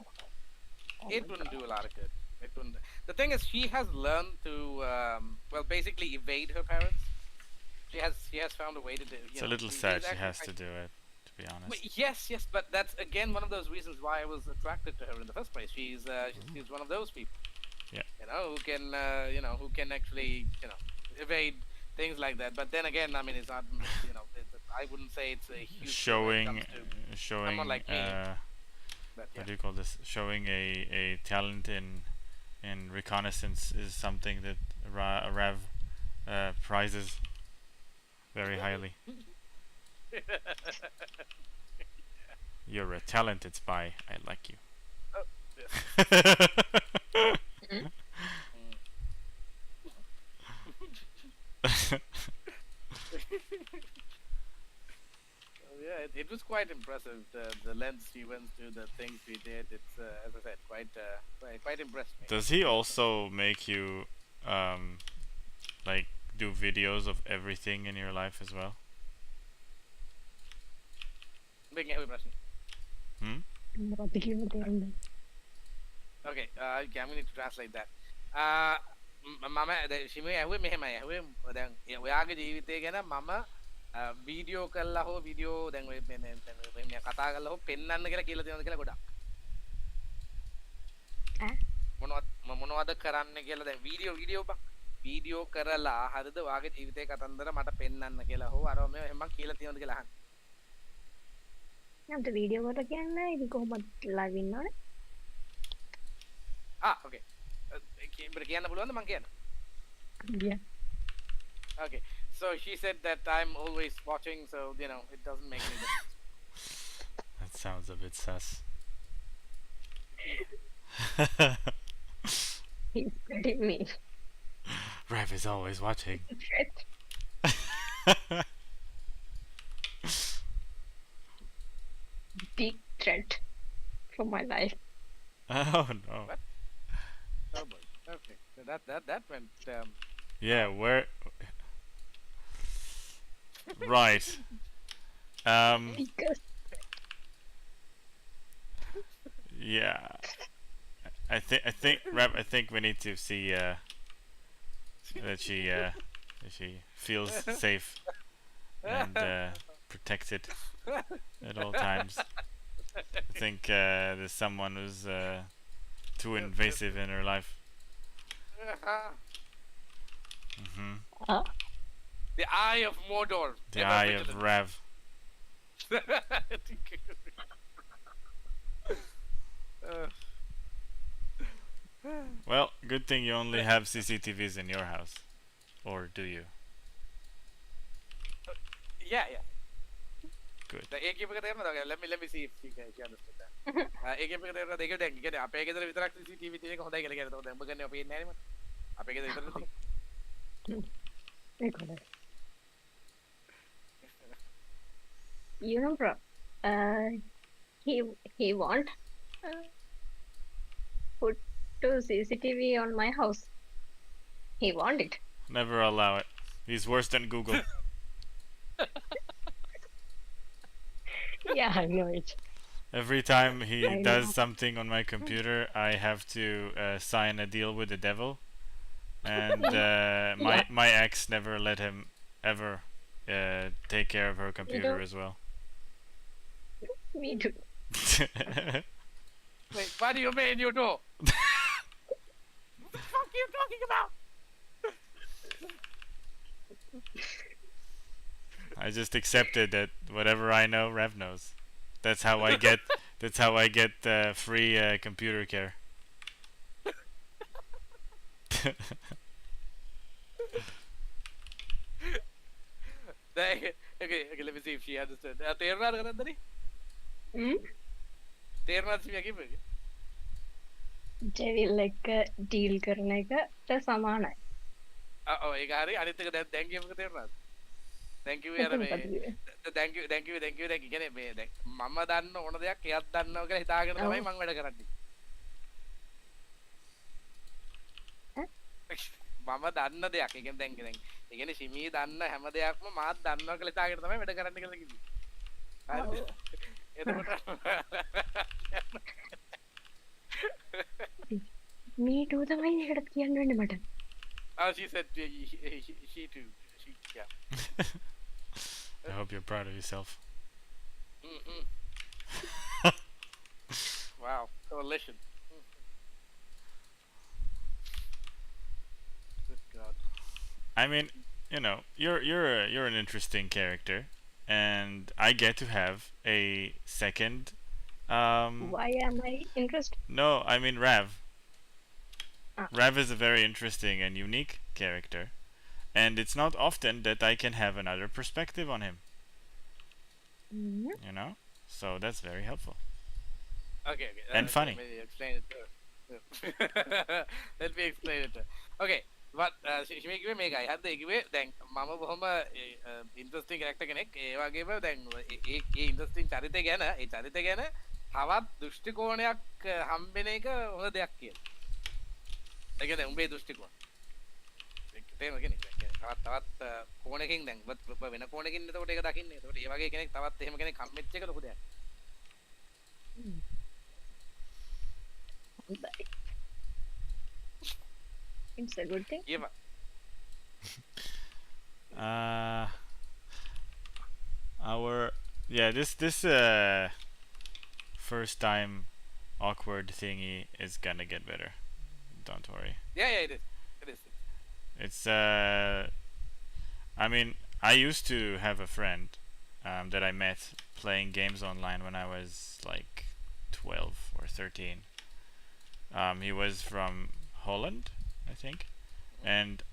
It wouldn't do a lot of good. It wouldn't. The thing is, she has learned to basically evade her parents. She has found a way to do. It's a little sad she has to do it, to be honest. But yes, but that's again one of those reasons why I was attracted to her in the first place. She's one of those people. Yeah. Who can actually evade things like that. But then again, I mean, it's not I wouldn't say it's a huge showing someone like me. But, what do you call this? Showing a talent in reconnaissance is something that Rav prizes very highly. You're a talented spy. I like you. Oh, yes. Yeah, it was quite impressive. The lengths she went to, the things she did. It's as I said, quite impressed me. Does he also make you like do videos of everything in your life as well? Big heavy impression. මොකක්ද කියන්න තේරුම් Okay, I'm going to translate that. මම ශිමේ ඇහුවේ මෙහෙමයි ඇහුවේ දැන් ඔයාගේ ජීවිතය ගැන මම වීඩියෝ කරලා හෝ වීඩියෝ දැන් ඔය මේ කතා කරලා හෝ පෙන්වන්න කියලා තියෙනවද කියලා ගොඩක් මොනවද කරන්න කියලා දැන් වීඩියෝ බං වීඩියෝ කරලා හරිද ඔයාගේ ජීවිතේ කතන්දර මට පෙන්වන්න කියලා හෝ අර මේ එහෙම කියලා තියෙනවද කියලා අහන්න නම් වීඩියෝ කට කියන්නේ ඉතින් කොහොමද ලයිව් ඉන්නවනේ okay කියන්න පුළුවන්ද මං කියන්න yeah okay so she said that I'm always watching so it doesn't make any difference. That sounds a bit sus. He's getting me. Rev is always watching. Threat. Big threat for my life. Oh no. What? Oh boy. Okay. So that went. Yeah, where? Right. Because Yeah. I think Rev. I think we need to see that she feels safe and protected at all times. I think there's someone who's too invasive in her life. Hmm. uh, The eye of Mordor. The ever eye vigilant. of Rev. Uh, Well, good thing you only have CCTVs in your house, or do you? yeah, yeah. Good. ඒකේ එක තේරෙනවද? Okay, let me see if she understood that. ඒකේ එක තේරෙනවද? ඒක දැන් කියන්නේ අපේ ගෙදර විතරක් CCTV තියෙන එක හොඳයි කියලා කියනවා. දැන් ඔබ කියන්නේ අපේ ඉන්නේ නැහැ නේ මට. අපේ ගෙදර විතරද තියෙන්නේ. you know, bro. He won't put to CCTV on my house. He want it. Never allow it. He's worse than Google. Yeah, I know it. Every time he I does know. something on my computer, I have to sign a deal with the devil, and my ex never let him ever take care of her computer don't- as well. Me too. Wait, what do you mean you do? What the fuck are you talking about? I just accepted that whatever I know, Rev knows. That's how I get. That's how I get free computer care. Okay, let me see if she understood. තේරුණාද කරද්දනේ? Hmm? තේරුණාද මේ කිව්වේ? Devil එක deal කරන එකට සමානයි. ඔව් ඒක හරි. අනිත් එක දැන් කියපු එක තේරුණාද? thank you යාර මේ thank you කියන්නේ මේ දැන් මම දන්න ඕන දෙයක් එයාත් දන්නවා කියලා හිතාගෙන තමයි මම වැඩ කරන්නේ. මම දන්න දෙයක්. ඒ කියන්නේ දැන් ඒ කියන්නේ සිමී දන්න හැම දෙයක්ම මාත් දන්නවා කියලා හිතාගෙන තමයි වැඩ කරන්න කියලා කිව්වේ. හරිද? එතකොට Me too තමයි ඒකට කියන්න වෙන්නේ මට. she said she too. She yeah. I hope you're proud of yourself. Mm-mm. Wow, coalition. Good God. I mean, you know, you're an interesting character, and I get to have a second. Why am I interested? No, I mean Rav. Ah. Rav is a very interesting and unique character, and it's not often that I can have another perspective on him. Hmm? You know, so that's very helpful. Okay. And funny. Let me explain it to her. Let me explain it to her. Okay. But she කිව්වේ මේකයි. හරිද? ඒ කිව්වේ දැන් මම බොහොම interesting character කෙනෙක්. ඒ වගේම දැන් ඒ ඉන්ටරෙස්ටිං චරිතය ගැන ඒ චරිතය ගැන තවත් දෘෂ්ටි කෝණයක් හම්බෙන එක හොඳ දෙයක් කියලා. ඒ කියන්නේ උඹේ දෘෂ්ටි කෝණ. ඒක තේරුම් ගන්නේ. තවත් කෝණකින් දැන් ඔබ වෙන කෝණකින් එතකොට ඒක දකින්නේ. එතකොට ඒ වගේ කෙනෙක් තවත් එහෙම කෙනෙක් හම්බෙච්ච එක ලොකු දෙයක්. It's a good thing. ඒව. This first time awkward thingy is gonna get better. Don't worry. Yeah, it is. It is. It's I mean, I used to have a friend that I met playing games online when I was like 12 or 13. He was from Holland, I think, and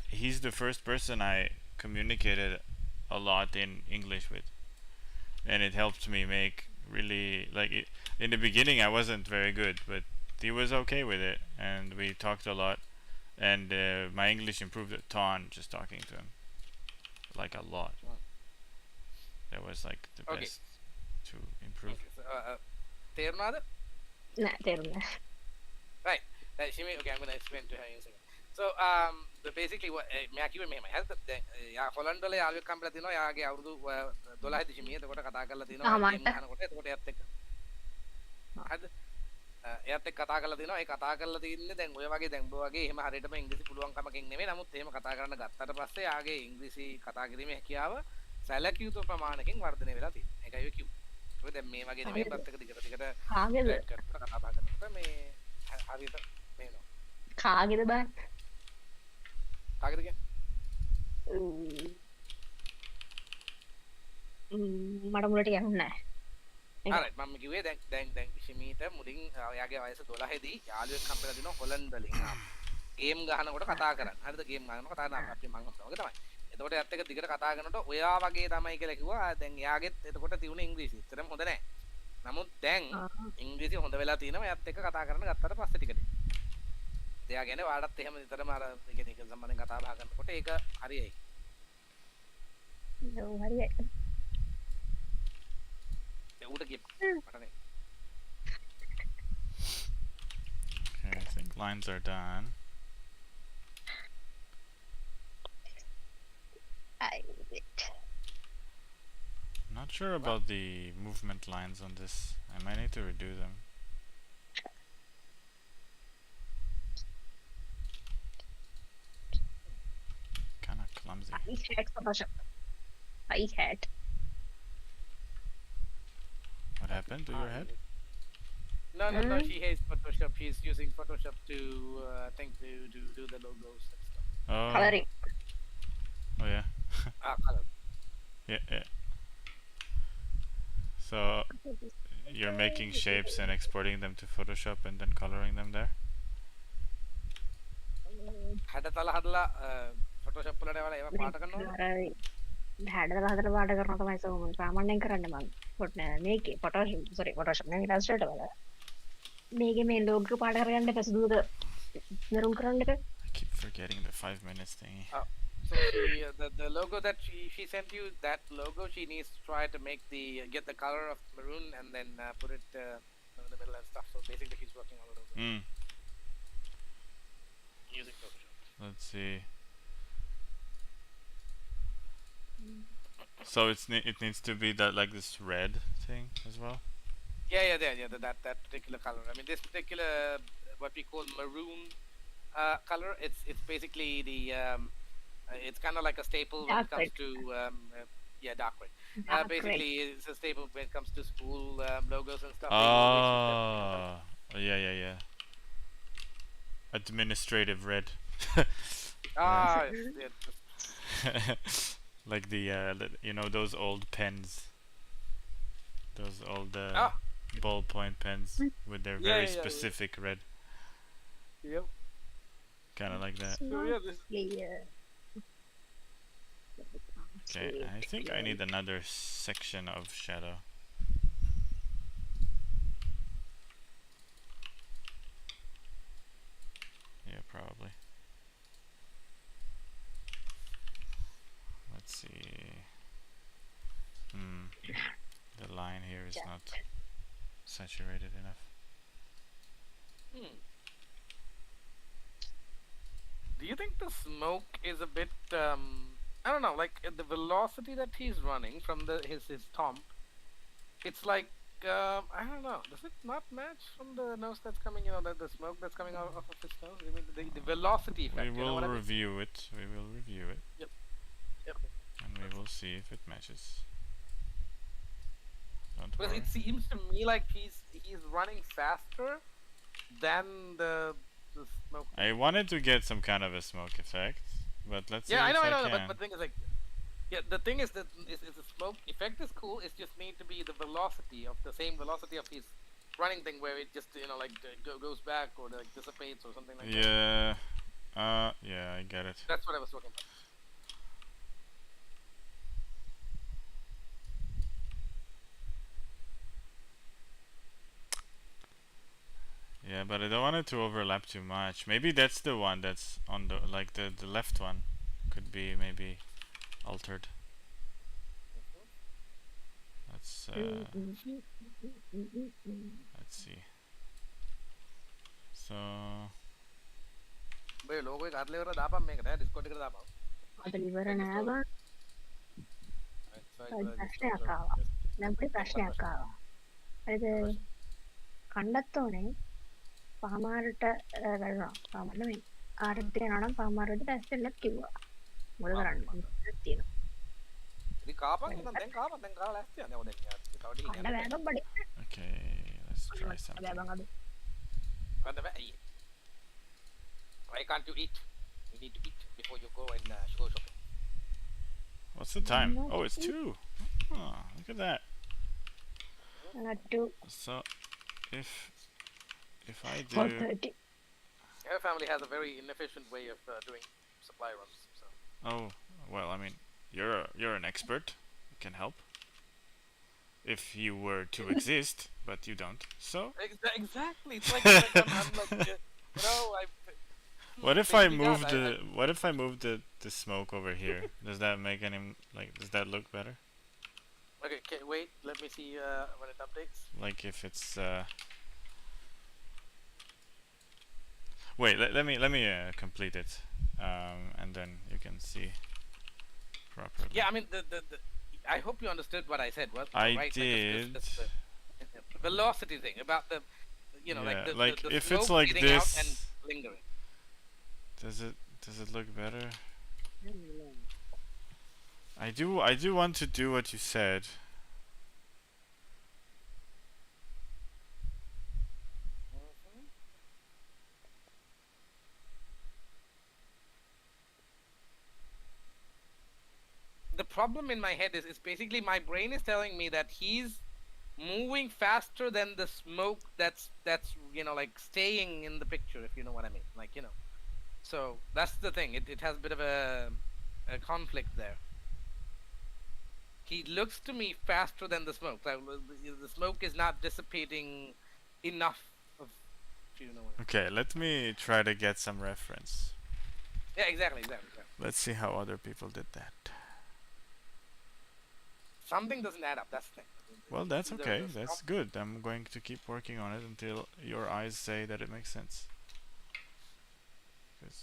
he's the first person I communicated a lot in English with, and it helped me make really in the beginning I wasn't very good, but he was okay with it, and we talked a lot, and my English improved a ton just talking to him, like a lot. That was like the Okay. best to improve. Okay. So, තේරුණාද? නෑ තේරුණා. Right. Shimi, okay, I'm going to explain to her in a second. So, basically, what මෙයා කිව්වේ මෙහෙමයි. හරිද? දැන් යා Holland වල යාළුවෙක් හම්බෙලා තිනවා. යාගේ අවුරුදු 12 දී ෂිමි. එතකොට කතා කරලා තිනවා මට. ගේම් ගහනකොට. එතකොට එයත් එක්ක. හරිද? එයත් එක්ක කතා කරලා තිනවා. ඒ කතා කරලා තින්නේ දැන් ඔය වගේ දැන් ඔබ වගේ එහෙම හරියටම ඉංග්‍රීසි පුළුවන් කමකින් නෙමෙයි. නමුත් එහෙම කතා කරන්න ගත්තට පස්සේ යාගේ ඉංග්‍රීසි කතා කිරීමේ හැකියාව සැලකියුතු ප්‍රමාණයකින් වර්ධනය වෙලා තියෙනවා. ඒකයි ඔය කිව්වේ. ඔය දැන් මේ වගේ නෙමෙයි පත් එක දිගට කාගේද? කතා බහ කරනකොට මේ හරියට මේනවා. කාගේද බං? කාගේද කියන්නේ? මට මුලට යන්නේ නැහැ. alright මම කිව්වේ දැන් ෂිමීට මුලින් එයාගේ වයස 12 දී යාළුවෙක් හම්බෙලා දිනවා හොලන්ඩ් වලින් ගේම් ගහනකොට කතා කරන්න. හරිද? ගේම් ගහනකොට කතා කරනවා. අපි මං වගේ තමයි. එතකොට එයාත් එක්ක දිගට කතා කරනකොට ඔයා වගේ තමයි කියලා කිව්වා. දැන් එයාගෙත් එතකොට තියුණේ ඉංග්‍රීසි. ඇත්තටම හොඳ නැහැ. නමුත් දැන් ඉංග්‍රීසි හොඳ වෙලා තිනවා. එයාත් එක්ක කතා කරන්න ගත්තට පස්සේ ටික ටික. එයා කියන්නේ වාඩත් එහෙම විතරම අර කියන්නේ ඒක සම්බන්ධයෙන් කතා බහ කරනකොට ඒක හරියයි. ඔව් හරියයි. ඌට කියපන්. මට නේ. Okay, I think lines are done. Not sure about the movement lines on this. I might need to redo them. Kind of clumsy. I had Photoshop. I had. What happened to your head? No, she hates Photoshop. She's using Photoshop to, I think, to do the logos and stuff. Oh. Coloring. Oh yeah. Color. Yeah. So you're making shapes and exporting them to Photoshop and then coloring them there? හැඩතල හදලා Photoshop වලට ඒවා ඒවා පාට කරනවා. හැඩතල හදලා පාට කරනවා තමයි සාමාන්‍යයෙන් කරන්නේ මම. මේකේ Photoshop නේ Illustrator වල. මේකේ මේ logo පාට කරගන්න පසුදුවක නරුම් කරන්න එක. I keep forgetting the 5 minutes thingy. So the logo that she sent you, that logo she needs to try to make get the color of maroon and then put it in the middle and stuff. So basically she's working on the logo using Photoshop. Let's see. So it needs to be that like this red thing as well. Yeah. That particular color. I mean, this particular what we call maroon color. It's basically the it's kind of like a staple when it comes to dark red. Basically, it's a staple when it comes to school logos and stuff. Oh, yeah. Administrative red. Like the you know those old pens, those old ballpoint pens with their very specific red. Yep. Kind of like that. So Okay, I think I need another section of shadow. Yeah, probably. Let's see. The line here is not saturated enough. Do you think the smoke is a bit I don't know, like the velocity that he's running from his tomp, it's like I don't know, does it not match from the nose that's coming, the smoke that's coming out of his nose? I mean, the velocity effect. We will review it. We will review it. Yep. And we will see if it matches. Because it seems to me like he's running faster than the smoke. I wanted to get some kind of a smoke effect, but let's see. Yeah, I know, can. but the thing is like, the thing is that the smoke effect is cool. It just need to be the velocity of the same velocity of his running thing, where it just like goes back or like dissipates or something like that. Yeah, I get it. That's what I was talking about. Yeah, but I don't want it to overlap too much. Maybe that's the one that's on the like the left one could be maybe altered. Let's let's see. So ඔබේ logo එක අරලා ඉවරලා දාපන් මේකට Discord එකට දාපන්. අද ඉවර Make it නෑ so- බං. ප්‍රශ්නයක් ආවා. දැන් පොඩි ප්‍රශ්නයක් ආවා. හරිද? කණ්ඩත් ඕනේ. පහමාරට ගන්නවා. පහමාර නෙමෙයි. ආරත් යනවා නම් පහමාරට ටෙස්ට් එකක් කිව්වා. මොකද කරන්නේ? තියෙනවා. ඉතින් කාපන් ඉතින් දැන් කාලා ලෑස්ති යන්නේ. ඔය දැන් තව ටිකකින් කණ්ඩ යනවා. බෑගම් බඩේ. okay, let's try something. බෑගම් අද. What the hell? Why can't you eat? You need to eat before you go and go shopping. What's the time? Oh, it's 2. Oh, look at that. to So if I do 4:30. Her family has a very inefficient way of doing supply runs. So oh, well, I mean, you're an expert. You can help. If you were to exist, but you don't. So exactly, it's like I'm like you know what if I basically move that, what if I move the smoke over here? Does that make any does that look better? okay, wait, let me see when it updates. Like if it's wait, let me complete it, and then you can see properly. Yeah, I mean the I hope you understood what I said. What I right? did. Like the velocity thing about the Yeah, the like the if it's smoke like getting out this, and lingering. does it look better? I do want to do what you said. The problem in my head is basically my brain is telling me that he's moving faster than the smoke that's like staying in the picture, if you know what I mean, like so that's the thing, it has a bit of a conflict there. He looks to me faster than the smoke, like, the smoke is not dissipating enough of, if you know what I mean. Okay, let me try to get some reference. Yeah, exactly. Let's see how other people did that. Something doesn't add up, that's the thing. Well, that's The- okay. the That's good. I'm going to keep working on it until your eyes say that it makes sense. Because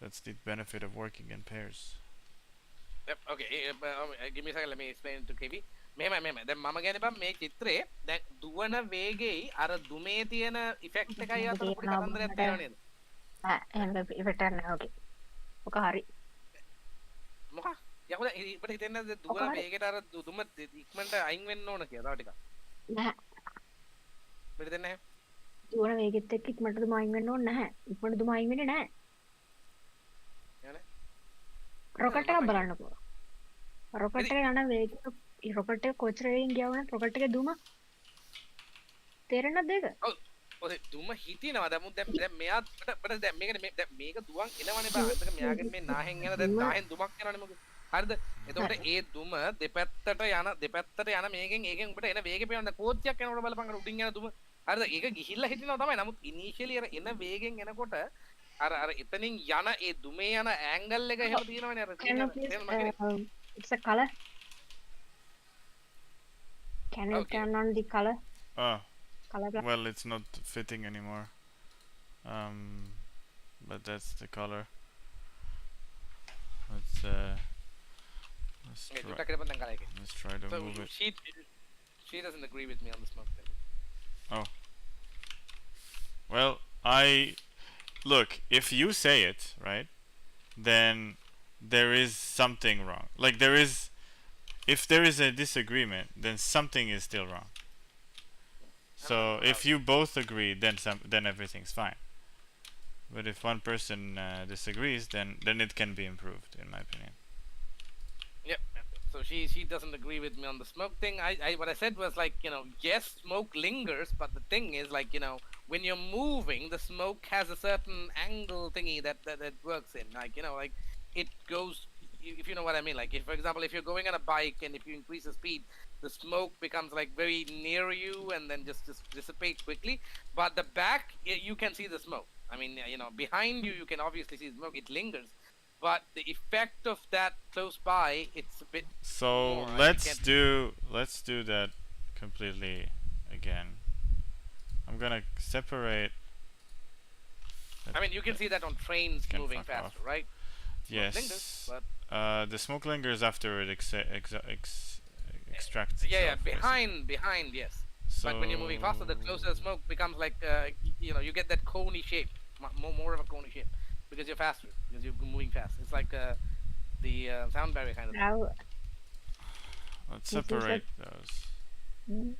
that's the benefit of working in pairs. Yep, okay. Give me a second, let me explain to KB. මෙහෙමයි දැන් මම කියන්නේ බම් මේ චිත්‍රේ දැන් දුවන වේගෙයි අර දුමේ තියෙන effect එකයි අතර පොඩි කතන්දරයක් තියෙනවා නේද? එහෙනම් ඉවරට නෑ ඕකේ. ඔක හරි. මොකක්? යකෝ ඉබට හිතෙන්නේ නැද්ද දුවන මොකක් හරි. වේගෙට අර දුම ඉක්මනට අයින් වෙන්න ඕන කියලා තව ටිකක්. නෑ. මෙතන දෙන්නේ නැහැ. දුවන වේගෙත් එක්ක ඉක්මනට දුම අයින් වෙන්න ඕනේ නැහැ. ඉක්මනට දුම අයින් වෙන්නේ නැහැ. යන්නේ? රොකට් එක බලන්නකෝ. රොකට් එක යන වේගය රොකට් එක කොච්චර වේගෙන් ගියා වුණත් රොකට් එකේ දුම තේරෙන්නද ඒක? ඔය දුම හිටිනවා දැන් මෙයා අපිට දැන් මේක දුවන් එනවනේ බා. අපිට මෙයාගෙන් මේ නාහෙන් යන දැන් නාහෙන් දුමක් යනවනේ මොකද? හරිද? එතකොට ඒ දුම දෙපැත්තට යන මේකෙන් ඒකෙන් උඹට එන වේගෙ පේනවා. කෝච්චියක් යනකොට බලපන් අර උඩින් යන දුම. හරිද? ඒක ගිහිල්ලා හිටිනවා තමයි. නමුත් ඉනිෂියලි අර එන වේගෙන් එනකොට අර එතනින් යන ඒ දුමේ යන ඇන්ගල් එක එහෙම තියෙනවනේ අර it's a color. Can you Okay. turn on the color? Oh, Color black. well, it's not fitting anymore. But that's the color. Let's මේ දුටක් කරපන් දැන් කරා එකේ. let's try to So move it. she doesn't agree with me on the smoke thing. Well, look, if you say it, right, then there is something wrong. Like if there is a disagreement, then something is still wrong. So if you both agree, then everything's fine. But if one person disagrees, then it can be improved, in my opinion. Yep. So she doesn't agree with me on the smoke thing. I what I said was like, yes, smoke lingers, but the thing is like, when you're moving, the smoke has a certain angle thingy that works in. Like, like it goes, if you know what I mean. Like, if for example, if you're going on a bike and if you increase the speed, the smoke becomes like very near you and then just dissipate quickly. But the back, you can see the smoke. I mean, behind you, you can obviously see smoke. It lingers, but the effect of that close by, it's a bit So more, right? You let's can't. do that completely again. I'm gonna separate. I mean, you can see that on trains Can moving fuck faster, off. right? Smoke lingers, Yes. but The smoke lingers after it extracts itself. yeah, yeah, basically. behind, yes. So But when you're moving faster, the closer smoke becomes like, you get that coney shape, more of a coney shape, because you're faster, because you're moving fast. It's like the sound barrier kind of thing. Now, let's this is separate those. mm,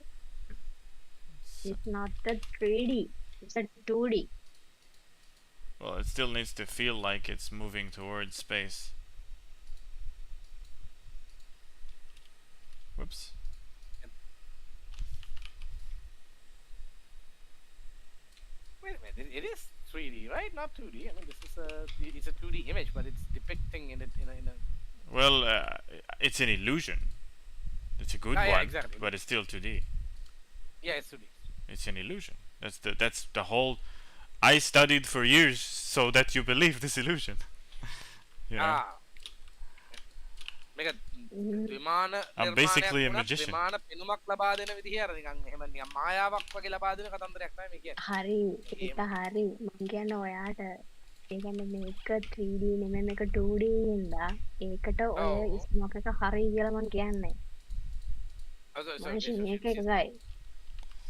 it's not the 3D. It's a 2D. Well, it still needs to feel like it's moving towards space. Whoops. Wait a minute, it is 3D, right? Not 2D. I mean, it's a 2D image, but it's depicting in a. Well, it's an illusion. It's a good Ah, yeah, one, exactly. but it's still 2D. Yeah, it's 2D. It's an illusion. That's the whole. I studied for years so that you believe this illusion. You know. Ah. මේක Mm, විමාන I'm නිර්මාණයක් basically a වුණත් magician. විමාන පෙනුමක් ලබා දෙන විදිහ අර නිකන් මායාවක් වගේ ලබා දෙන කතන්දරයක් තමයි මේ කියන්නේ. හරි ඒක හරි මං කියන්නේ ඔයාට ඒ කියන්නේ මේක 3D නෙමෙයි මේක 2D හින්දා ඒකට ඔය ඔව්. ස්මෝක් එක හරි කියලා මං කියන්නේ Oh, so, මනුෂ්‍ය so මේක she's- එකයි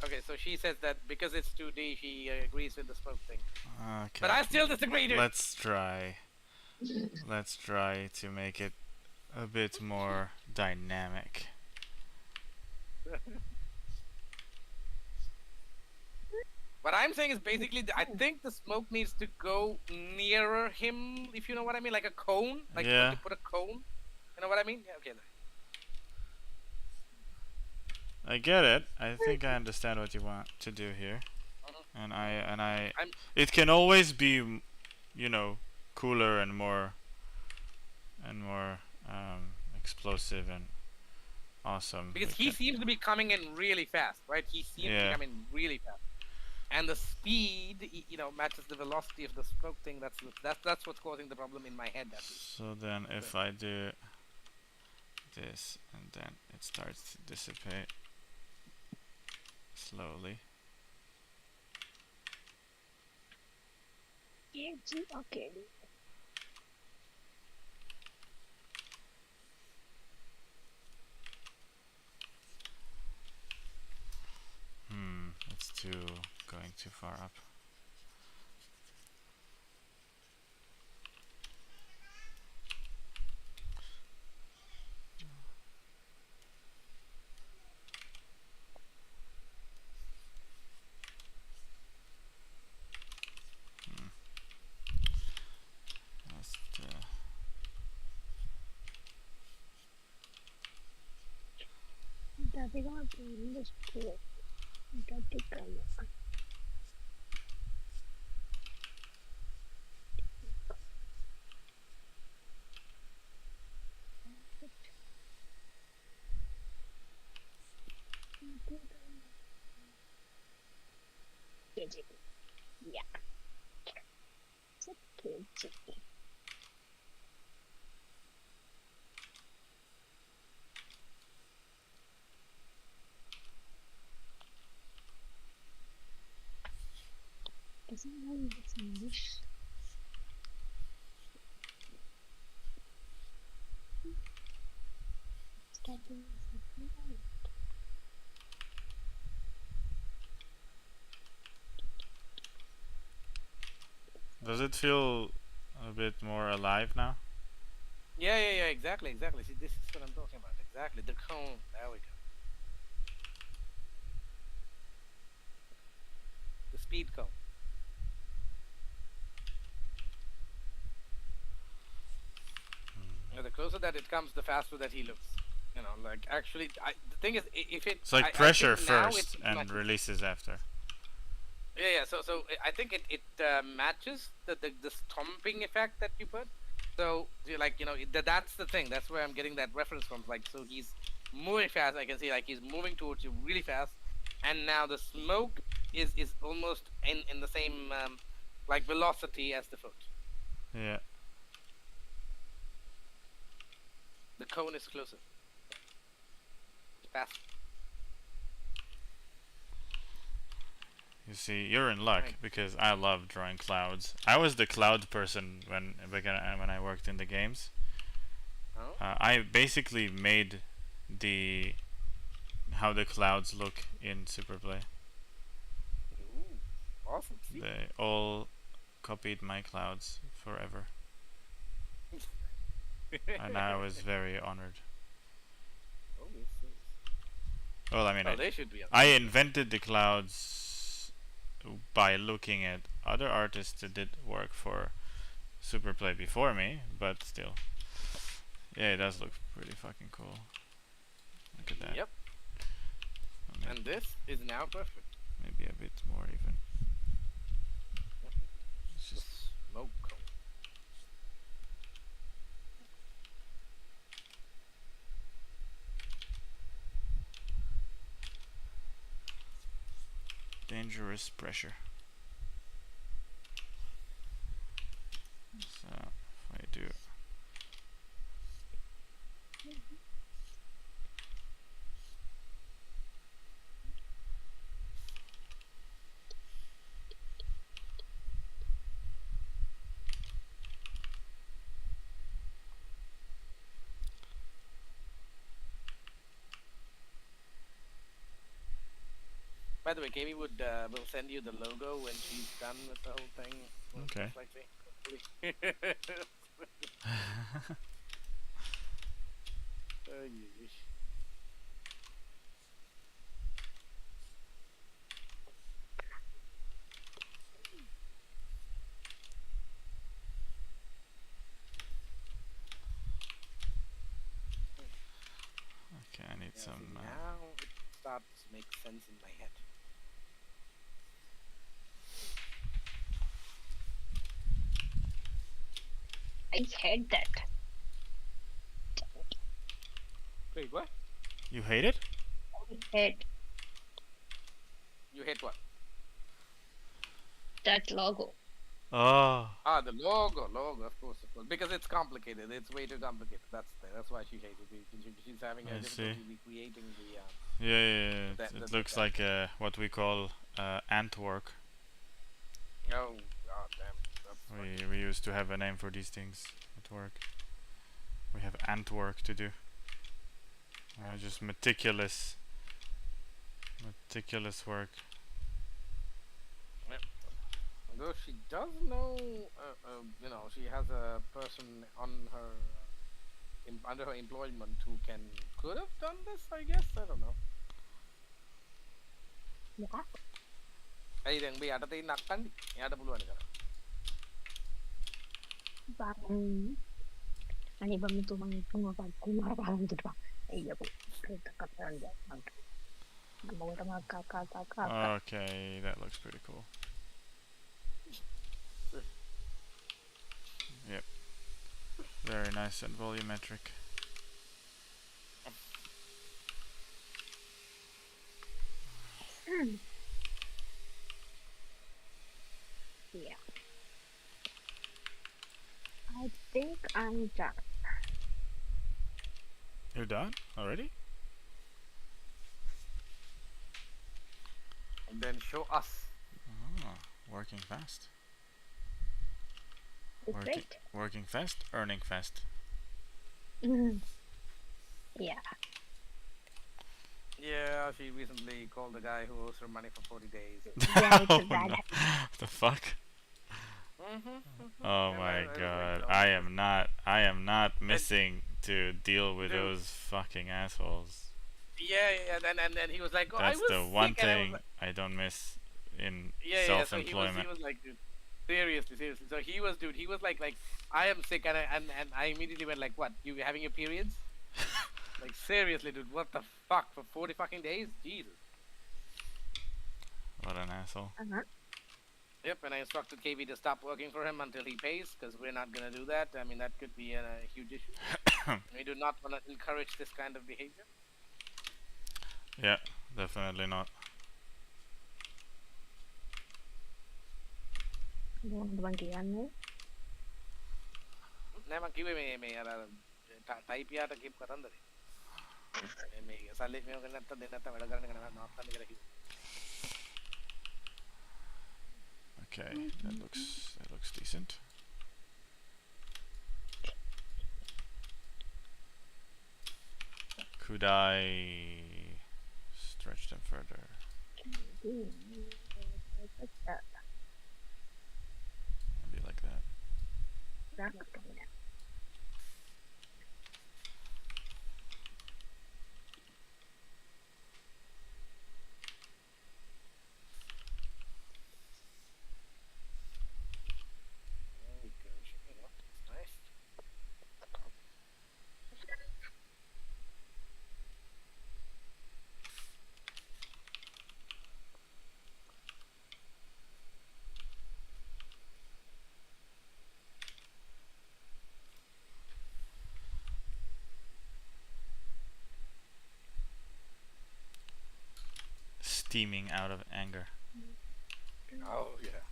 okay, so she says that because it's 2D, she agrees with the smoke thing. Okay. But I still disagree, dude. Let's try. Let's try to make it a bit more dynamic. What I'm saying is basically, I think the smoke needs to go nearer him, if you know what I mean, like a cone. Like Yeah. you put a cone. You know what I mean? Yeah, okay. I get it. I think I understand what you want to do here. And I I'm- it can always be cooler and more explosive and awesome. Because We he can- seems to be coming in really fast, right? He seems to Yeah. be coming really fast. And the speed, matches the velocity of the smoke thing. That's what's causing the problem in my head. At least. So then if I do this and then it starts to dissipate slowly. okay It's going too far up. Just, tapi kau pilih sport tapi kamu kecil ya kecil doesn't know it's English. Starting does it feel a bit more alive now? Yeah, exactly. See, this is what I'm talking about. Exactly, the cone. There we go. The speed cone. The closer that it comes, the faster that he looks. Like actually, the thing is, if it. It's like I pressure think now first it and matches. releases after. Yeah. So I think it matches the stomping effect that you put. So that's the thing. That's where I'm getting that reference from. Like, so he's moving fast. I can see like he's moving towards you really fast, and now the smoke is almost in the same like velocity as the foot. Yeah. The cone is closer. Fast. You see, you're in luck Right. because I love drawing clouds. I was the cloud person when I worked in the games. Oh. I basically made the how the clouds look in Superplay. Ooh. Awesome. See? They all copied my clouds forever, and I was very honored. Oh, yes, yes. Well, I mean, Oh, they should be up. I invented the clouds by looking at other artists that did work for Superplay before me, but still. Yeah, it does look pretty fucking cool. Look at that. Yep. And this is now perfect. Maybe a bit more even. It's The just smoke cone. dangerous pressure. So if I do By the way, Kami will send you the logo when she's done with the whole thing. Okay. Most likely, hopefully. Oh, yeesh. okay, I need Yeah, some see, now it starts to make sense in my head. I hate that. Wait, what? you hate it? I hate You hate what? that logo. Oh, Ah, the logo, of course, because it's complicated. It's way too complicated. That's why she hates it. She's having a I difficulty see. recreating the yeah, that, it that, looks that- like what we call ant work. Oh god damn. That's fucking- We used to have a name for these things at work. We have ant work to do. Just meticulous work. Though she does know, she has a person on her under her employment who could have done this. I guess I don't know. Yeah. Hey, then we ada nak kan? Ada puluhan kan? Bang. Ani bang itu bang pengapa kumar bang itu bang. Iya bu. Kita katakan dia bang. Mau sama kakak. Okay, that looks pretty cool. Yep. Very nice and volumetric. Yeah. I think I'm done. You're done already? And then show us. Oh, working fast. It's great. Working fast, earning fast. Yeah. Yeah, she recently called the guy who owes her money for 40 days. Yeah, it's Oh, a bad. no. The fuck? Oh my god. I am not missing to deal with Dude. those fucking assholes. Yeah, and then he was like, "Oh, I That's was the one sick," and I was thing like- I don't miss in Yeah, self-employment. So he was like, dude, seriously. So he was, dude. He was like, I am sick, and I immediately went like, what? You having your periods? Like seriously, dude. What the fuck for 40 fucking days? Jesus. What an asshole. Uh-huh. Yep, and I instructed KB to stop working for him until he pays, because we're not gonna do that. I mean, that could be a huge issue. We do not want to encourage this kind of behavior. Yeah, definitely not. මොකද බං කියන්නේ? නෑ මං කිව්වේ මේ අර type යාට කිව් කතන්දරේ. මේ සල්ලි මේක නැත්තම් දෙන්න නැත්තම් වැඩ කරන්න එක නවත්තන්න කියලා කිව්වා. Okay, that looks decent. Could I stretch them further? Maybe like that. There we go. You know, it's nice. Steaming out of anger. Oh yeah.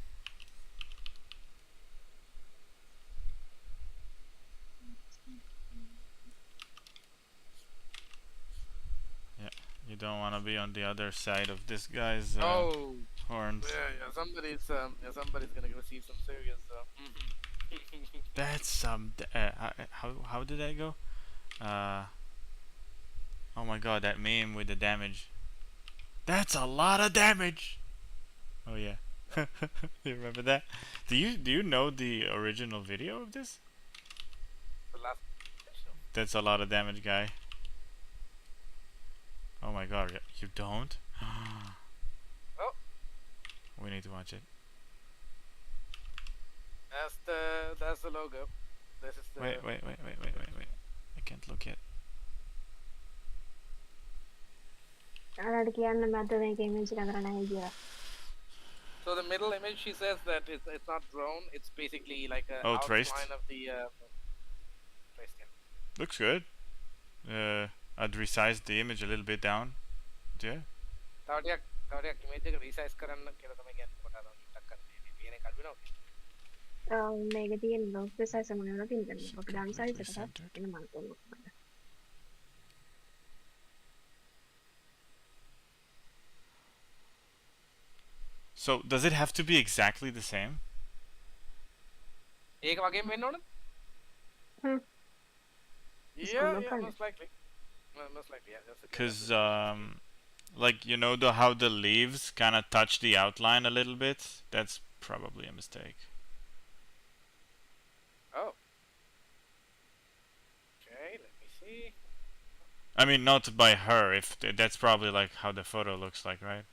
Yeah, you don't want to be on the other side of this guy's Oh horns. yeah. Somebody's gonna receive some serious. That's how did that go? Oh my god, that meme with the damage. That's a lot of damage. Oh yeah. You remember that? Do you know the original video of this? The last. That's a lot of damage, guy. Oh my god, you don't? Oh. We need to watch it. That's the logo. This is the. Wait. I can't look yet. ආරට කියන්න මට මේක image එක කරන්න නැහැ කියලා. So the middle image, she says that it's not drawn. It's basically like a Oh, traced? outline of the traced. Yeah. Looks good. I'd resize the image a little bit down. Yeah. තවටියක් image එක resize කරන්න කියලා තමයි කියන්නේ කොට අර ටිකක් කරන්නේ. මේ පේන එක අඩු වෙනවා. මේක තියෙන ලොක් සයිස් එක මොනවද තියෙන්නේ? ඔක ඩාන් සයිස් එකකට Centered. එන මම කොහොමද? So does it have to be exactly the same? ඒක වගේම වෙන්න ඕනද? Yeah, most likely. Most likely, yeah. Because like you know how the leaves kind of touch the outline a little bit. That's probably a mistake. Oh. Okay, let me see. I mean, not by her. If that's probably like how the photo looks like, right?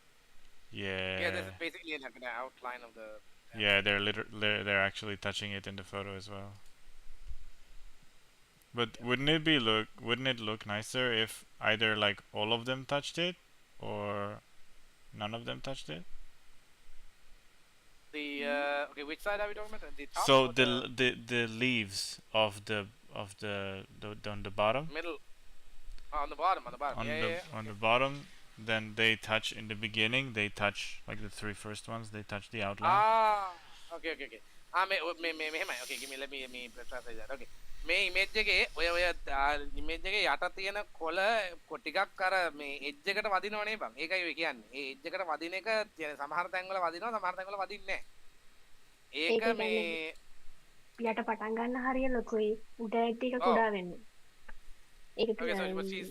Yeah, Yeah. this is basically like the outline of the. Yeah, they're actually touching it in the photo as well. But wouldn't it look nicer if either like all of them touched it or none of them touched it? The okay, which side are we talking about? The top So or the leaves of the on the bottom middle. Oh, on the bottom. on the bottom, then they touch in the beginning. They touch like the three first ones. They touch the outline. Okay. මෙහෙමයි. Okay, let me translate that. Okay. මේ image එකේ ඔය image එකේ යට තියෙන කොළ ටිකක් අර මේ edge එකට වදිනවනේ බං. ඒකයි ඔය කියන්නේ. ඒ edge එකට වදින එක සමහර තැන්වල වදිනවා, සමහර තැන්වල වදින්නේ නැහැ. ඒක මේ යට පටන් ගන්න හරිය ලොකුයි. උඩ ටික කුඩා වෙන්නේ. ඒක Okay, so what she's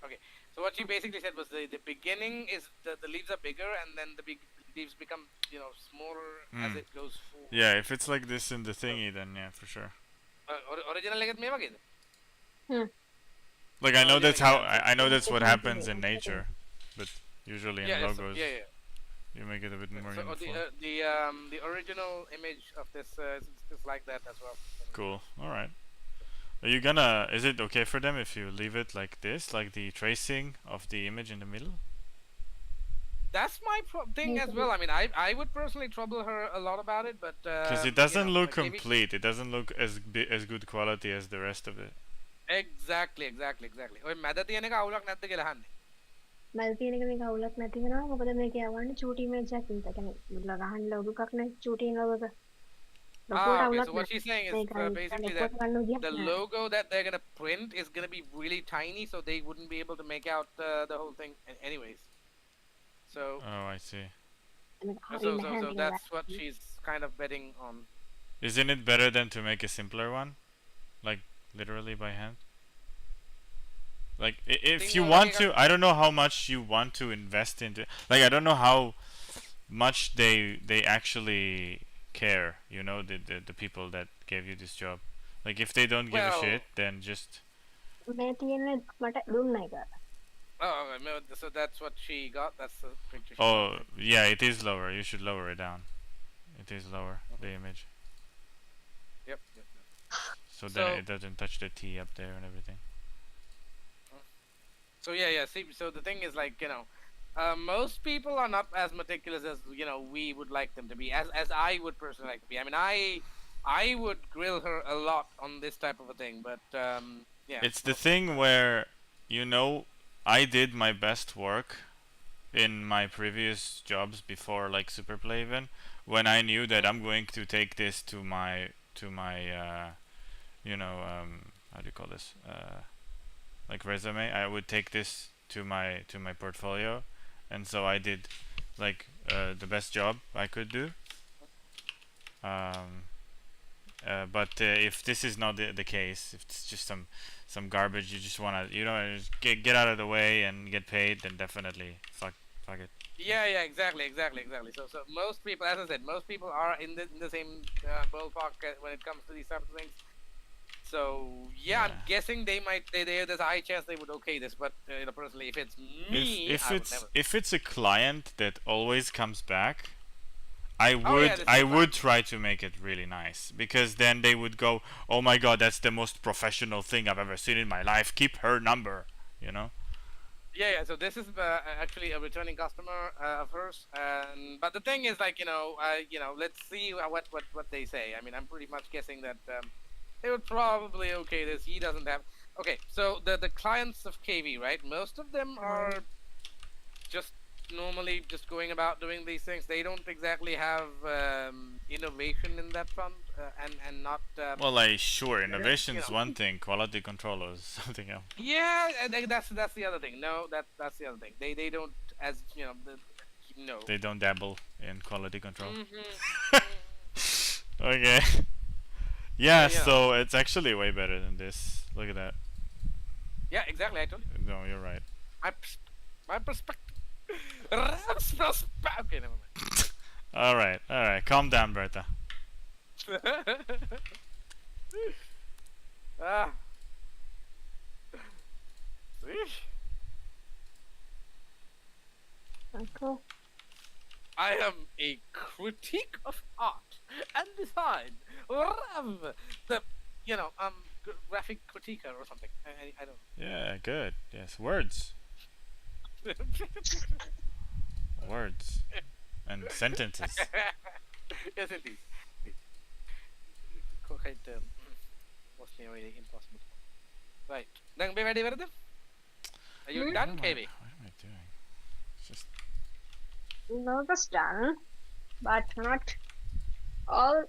Okay. So what she basically said was the beginning is the leaves are bigger and then the big leaves become, you know, smaller as it goes forward. Yeah, if it's like this in the thingy, then yeah, for sure. Original එකත් මේ වගේද? Like I know that's how I know that's what happens in nature, but usually in logos you make it a bit more So uniform. the original image of this is like that as well. Cool. All right. Are you gonna? Is it okay for them if you leave it like this, like the tracing of the image in the middle? That's my thing as well. I mean, I would personally trouble her a lot about it, but Because it doesn't look complete. It doesn't look as good quality as the rest of it. Exactly. ඔය මැද තියෙන එක අවුලක් නැද්ද කියලා අහන්නේ. මැද තියෙන එක මේක අවුලක් නැති වෙනවා. මොකද මේක යවන්නේ චූටි ඉමේජ් එකක් නිසා. කියන්නේ ගහන්න ලොගු එකක් නේ චූටි ලොගු එක. ලොකුවට Okay, අවුලක් so what නැහැ. she's saying is මේක basically that එක්කොට ගන්න විදියක් the නැහැ. logo that they're gonna print is gonna be really tiny, so they wouldn't be able to make out the whole thing. Anyways, so Oh, I see. මේක හරියම හැන්ඩි that's what she's kind of betting on. Isn't it better than to make a simpler one? Like literally by hand? Like if Thing you was, want like, to, I don't know how much you want to invest into. Like I don't know how much they actually care. You know the people that gave you this job. Like if they don't give a Well, shit, then just මේ තියෙන්නේ මට දුන්න එක. okay, no, so that's what she got. That's the picture she oh got. yeah, it is lower. You should lower it down. It is lower the image, Yep. so then So- it doesn't touch the T up there and everything. So yeah. See, so the thing is, like, most people are not as meticulous as we would like them to be, as I would personally like to be. I mean, I would grill her a lot on this type of a thing, but yeah. It's the thing where, I did my best work in my previous jobs before like Superplay even, when I knew that I'm going to take this to my how do you call this, like resume. I would take this to my portfolio, and so I did like the best job I could do. But if this is not the case, if it's just some garbage, you just wanna just get out of the way and get paid, then definitely fuck it. Yeah, exactly. So most people, as I said, most people are in the same ballpark when it comes to these types of things. So yeah, I'm Yeah. guessing there's a high chance they would okay this, but personally, if it's me, If I would it's never. if it's a client that always comes back, I Oh, would yeah, this is I fine. would try to make it really nice, because then they would go, "Oh my god, that's the most professional thing I've ever seen in my life. Keep her number," you know? Yeah. So this is actually a returning customer of hers, but the thing is, like, let's see what they say. I mean, I'm pretty much guessing that they would probably okay this. He doesn't have. Okay, so the clients of KV, right? Most of them are just normally just going about doing these things. They don't exactly have innovation in that front, and not. Well, like sure, you innovation's know. one thing, quality control is something else. Yeah, and that's the other thing. No, that's the other thing. They don't, as no. They don't dabble in quality control. Mhm. Okay. Yeah, Yeah. so it's actually way better than this. Look at that. Yeah, exactly. I told you. No, you're right. My perspective. Okay, never mind. All right. Calm down, Bertha. Ah. See? Okay. I am a critique of art and design. The graphic critiquer or something. I don't Yeah, good. Yes, words. know. Words. And sentences. Yes, indeed. Quite was nearly impossible. Right. Then be ready, Verda? Are you done, What KB? am I doing? It's just No, that's done, but not all.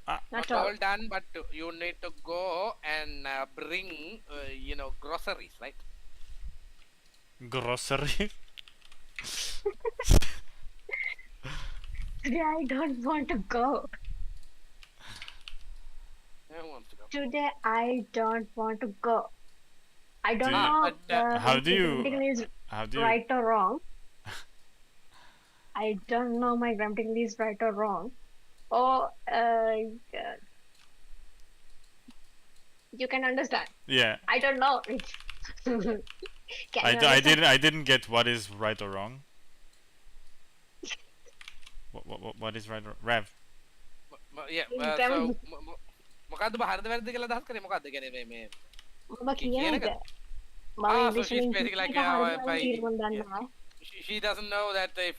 Ah. Not Not all. all done, but you need to go and bring, groceries, right? grocery. Today I don't want to go. Who wants to go? Today I don't want to go. I don't Do you- know How do you- grammatical is How do you? right or wrong. I don't know my grammatical is right or wrong. Or you can understand. Yeah, I don't know. Can you I understand? didn't get what is right or wrong. What is right or Rev? Yeah, Can so we- මොකද්ද හරිද වැරදිද කියලා අදහස් කරේ මොකද්ද කියන්නේ මේ මම කියන කියන එක. එක? මම Ah, so ඉංග්‍රීසි she's වලින් basically like, කියන එක හරියටම if I- තීරණ දන්නේ yeah. නැහැ. she doesn't know that if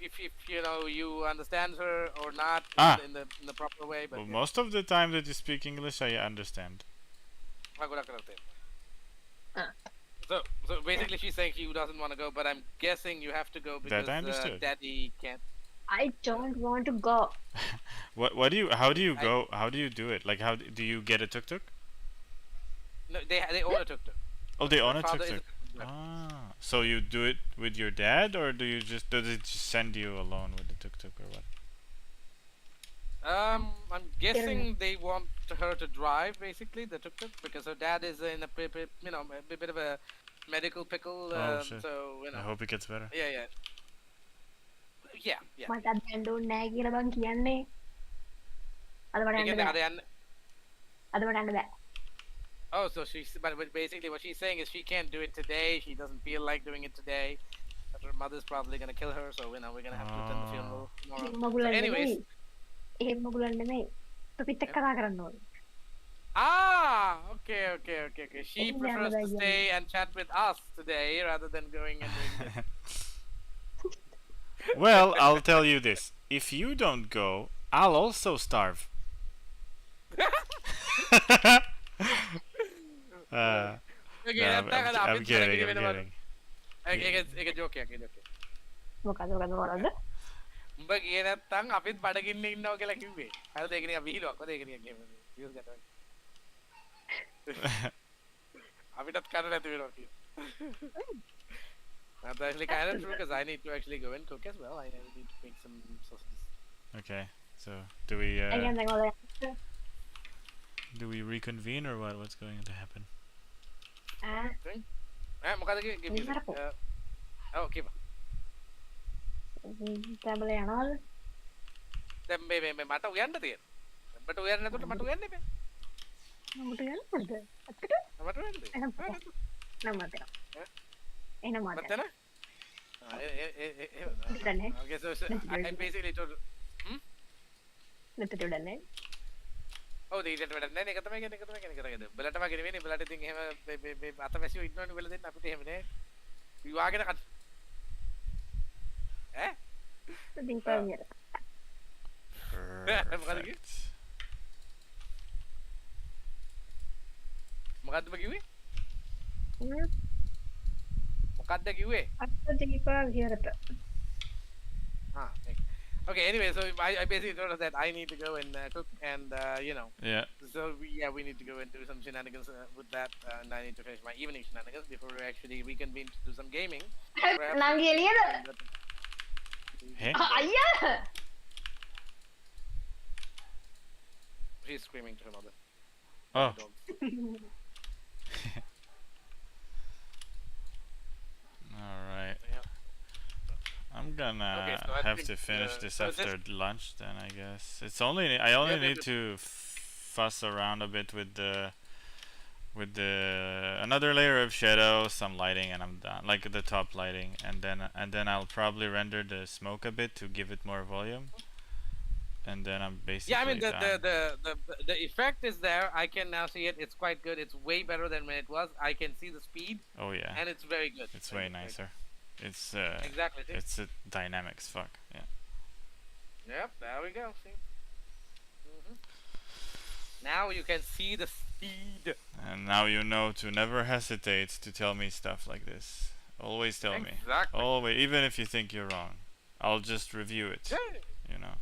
you understand her or not Ah. in the proper way, but Well, yeah. most of the time that you speak English, I understand. Ah. So basically, she's saying she doesn't want to go, but I'm guessing you have to go because That I understood. Daddy can't. I don't want to go. What do you? How do you I- go? How do you do it? Like, how do you get a tuk tuk? No, they own a tuk-tuk. Oh, they Her own a tuk father is a tuk. tuk-tuk driver. Ah, so you do it with your dad, or do you just does it just send you alone with the tuk tuk or what? I'm guessing they want her to drive basically the tuk-tuk because her dad is in a bit of a medical pickle. Oh, shit. So I hope it gets better. yeah. මට දැන්ඩුන් නෑ කියලා බං කියන්නේ අද මට යන්න බෑ අද මට යන්න බෑ Oh, so but basically what she's saying is she can't do it today. She doesn't feel like doing it today. But her mother's probably gonna kill her, so we're gonna have to attend the funeral tomorrow. මගුලන් Anyways. එහෙම මගුලන් නෙමෙයි තොපිත් එක්ක කතා කරන්න ඕනේ Okay. She Yeah, prefers but to I- stay and chat with us today rather than going and doing this. Well, I'll tell you this: if you don't go, I'll also starve. Okay, No, I'm kidding. I'm kidding. ඒක joke එකක් මොකද මොකද උඹ කියේ නැත්තම් අපිත් බඩගින්න ඉන්නවා කියලා කිව්වේ. හරිද ඒක නිකන් විහිළුවක් වද ඒක නිකන් කියමු. views ගන්නවා. අපිටත් කන්න නැති වෙනවා කියලා. That's actually kind of true because I need to actually go and cook as well. I need to make some sausages. Okay, so do we ඇයි දැන් ඔයාලා reconvene or what? What's going to happen? මොකද give me. Sarap po. Oh, okay. තැඹල යනවද දැන් මේ මට උයන්න තියෙන. උඹට උයන්න නැතුවට මට උයන්න එපා. මට යන්නද අත්තට මට උයන්න දෙන්න. එහෙනම් නම් මතක එහෙනම් මතක මතන? දන්නේ Okay, so I basically told නැතට උඩන්නේ ඔව් දෙයියට වැඩක් නැහැ. ඒක තමයි කියන්නේ. උඹලට වගේ නෙවෙයි. උඹලට ඉතින් එහෙම මේ අතවැසියෝ ඉන්නවනේ උඹලා දෙන්න අපිට එහෙම නෑ. විවාහගෙන කට. ඈ? ඉතින් පරියර Perfect. මොකද්ද කිව්වේ? මොකද්ද කිව්වේ? අත්ත Deepa විහෙරට Okay, anyway, so I basically told her that I need to go and cook and Yeah. so we need to go and do some shenanigans with that and I need to finish my evening shenanigans before we actually reconvene to do some gaming. නංගි එළියද Hey. අයියා She's screaming to her mother. Oh. Dog. All right. Yeah. I'm gonna Okay, so I have think, to finish this so this- after lunch then, I guess. I only Yeah, need but- to fuss around a bit with the another layer of shadow, some lighting, and I'm done. Like the top lighting, and then I'll probably render the smoke a bit to give it more volume. And then I'm basically Yeah, I mean done. the effect is there. I can now see it. It's quite good. It's way better than when it was. I can see the speed, Oh yeah, and it's very good. it's Very way good, very nicer. It's good. Exactly. See? it's a dynamics. Fuck yeah. Yep. There we go. See. Now you can see the speed. And now you know to never hesitate to tell me stuff like this. Always tell me. Exactly. Always, even if you think you're wrong, I'll just review it. Yeah. You know,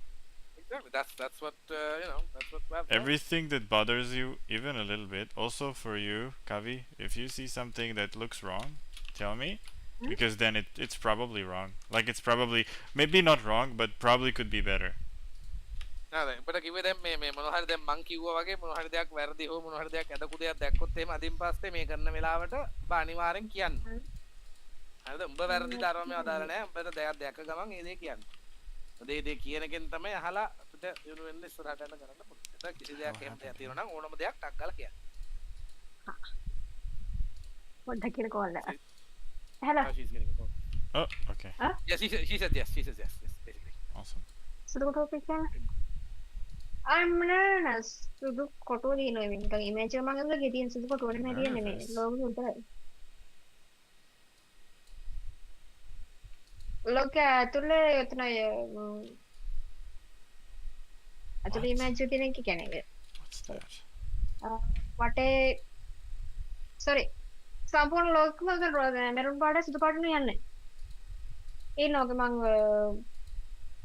Exactly. That's what That's what. I've done. everything that bothers you, even a little bit. Also for you, Kavi, if you see something that looks wrong, tell me, because then it's probably wrong. Like it's probably maybe not wrong, but probably could be better. නේද? උඹට කිව්වේ දැන් මේ මොනවා හරි දැන් මං කිව්වා වගේ මොනවා හරි දෙයක් වැරදි හෝ මොනවා හරි දෙයක් ඇදකු දෙයක් දැක්කොත් එහෙම අදින් පස්සේ මේ කරන වෙලාවට ඔබ අනිවාර්යෙන් කියන්න. හරිද? උඹ වැරදි ධර්මයේ අදාළ නැහැ. උඹට දෙයක් දැක්ක ගමන් ඒ දේ කියන්න. ඒ දේ කියන කෙන තමයි අහලා අපිට දිනු වෙන්න ඉස්සරහට යන්න කරන්න පුළුවන්. ඒක කිසි දෙයක් එහෙම දෙයක් තියෙනවා නම් ඕනම දෙයක් ටක් ගාලා කියන්න. පොඩ්ඩක් කියන කෝල්ල hello Oh, she's getting a phone. Oh, okay, Yes, she said yes. She says yes. Yes, basically. awesome. සුදු කොටු පිටින් අම්මන සුදු කොටු දිනන නිකන් ඉමේජ් එක මම ගිහින් තියෙන සුදු කොටු වල මේ තියෙන්නේ මේ ලෝගෝ උඩට ලෝක ඇතුලේ එතන ඇතුලේ What? ඉමේජ් එක තියෙන එක කියන්නේ What's that? වටේ sorry. සම්පූර්ණ ලෝකෙම මෙරුන් පාට සුදු පාටනේ යන්නේ. ඒ නෝක මං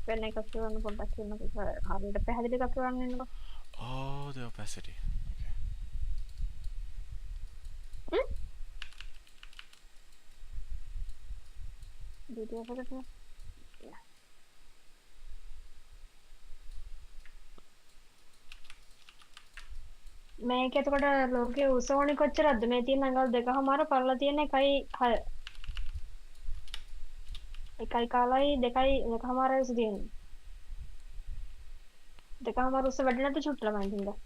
වෙන එකක් කියවන්න පොඩ්ඩක් කියන්නකෝ. හරියට පැහැදිලි එකක් කියවන්න ඉන්නකෝ. Oh, the opacity. Okay. Video එකකට. මේක එතකොට ලෝකයේ උස ඕනි කොච්චරද? මේ තියෙන අඟල් දෙකමාර පරලා තියෙන 1.6. 1 කාලයි 2.5 උස තියෙන්නේ. දෙකමාර උස වැඩි නැද්ද චුට්ටල මම හින්දා.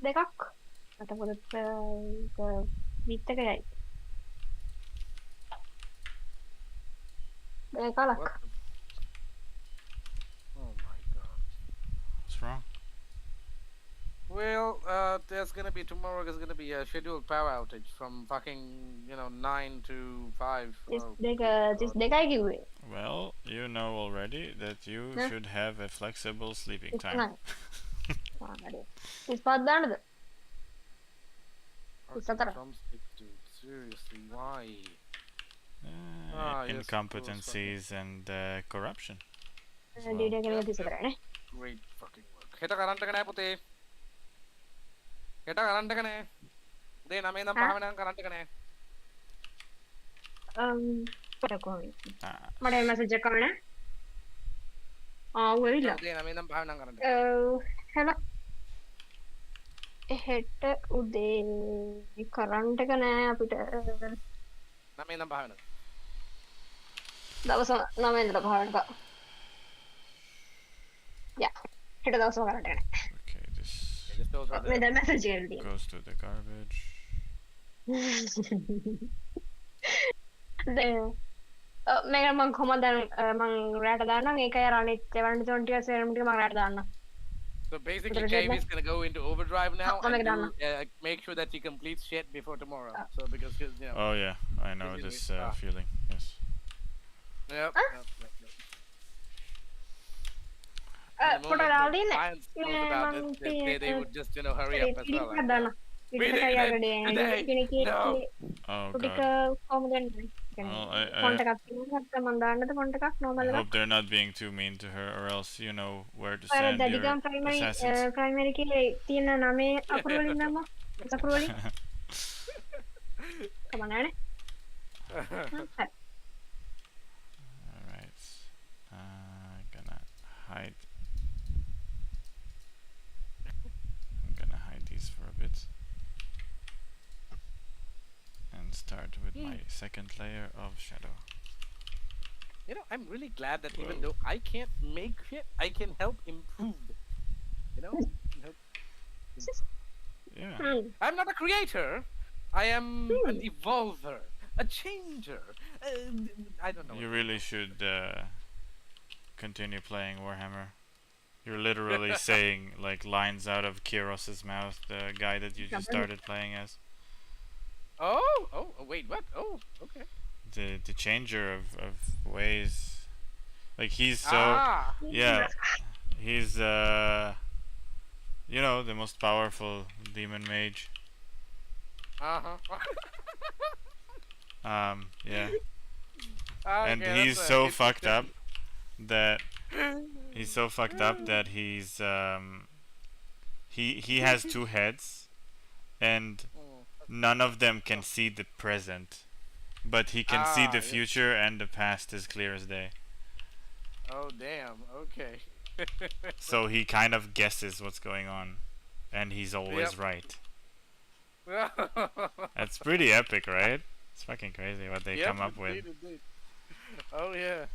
දෙකක්. මට පොඩක් විත් එකයි. දෙකලක්. What? Oh my god. What's wrong? Well, there's gonna be tomorrow. There's gonna be a scheduled power outage from fucking 9 to 5. just දෙකයි කිව්වේ. Well, you know already that you Huh? should have a flexible sleeping It's time. not. හරි. 35 දාන්නද? Okay, from 6 to seriously, why? Yes, Incompetencies and corruption. as well. ඩීඩේ කෙනෙක් 34නේ. Great fucking work. හෙට current එක නැහැ පුතේ. හෙට current එක නැහැ. උදේ 9 ඉඳන් 5 වෙනකන් කරන්ට් එක නැහැ. කොහොමද? Ah, මට මැසේජ් එකක් ආවේ නෑ. ආව වෙවිලා. උදේ 9 ඉඳන් 5 වෙනකන් කරන්ට් එක. හෙල හෙට උදේ කරන්ට් එක නෑ අපිට 9 ඉඳන් 5 වෙනකන්. දවස් 9 ඉඳලා 5 වෙනකම්. යා හෙට දවසම කරන්ට් එක නෑ. okay, this Just those are මේ the දැන් මැසේජ් එකක් තියෙනවා. goes to the garbage. මේක මං කොහොමද මං රැට දාන්නම් ඒකයි අර අනිත් 720 ටික 7 ටික මං රැට දාන්නම්. So basically, Better get KB is gonna go into overdrive now Oh my and God, make sure that he completes shit before tomorrow. So because Oh yeah, I know Easy this way. feeling. Yes. Yep. Huh? yep. The පොඩ moment දාලා the දෙන්න. clients knows about it, they would just hurry up as well. ටිකක් දාන්න. Really? ටිකක් යකඩේ Today? කෙනෙක් No. Oh ටික god. කොහොමද වෙන්නේ? Well, ෆොන්ට් එකක් තියෙනවා නැත්නම් මං දාන්නද ෆොන්ට් එකක් I normal hope එකක්. they're not being too mean to her, or else you know where to අර send your දැඩිගම් assassins. ප්‍රයිමරි එකේ තියෙන 9 අකුරු වලින් දැම්මා. අකුරු වලින් කමන්නේ. Alright. Gonna hide. I'm gonna hide these for a bit. And start with my second layer of shadow. I'm really glad that even Whoa. though I can't make shit, I can help improve it. Help. Yeah. I'm not a creator. I am an evolver, a changer. I don't know. You really should continue playing Warhammer. You're literally saying like lines out of Kiros's mouth, the guy that you just started playing as. Oh, wait, what? Oh, okay. The changer of ways. Like he's so yeah. He's you know, the most powerful demon mage. Yeah. And Okay, he's that's so it's fucked up different. that he's he has two heads and none of them can see the present, but he can see the yes. future and the past as clear as day. Oh, damn. Okay. So he kind of guesses what's going on, and he's always Yep. right. That's pretty epic, right? It's fucking crazy what they come up with. Indeed. Oh yeah.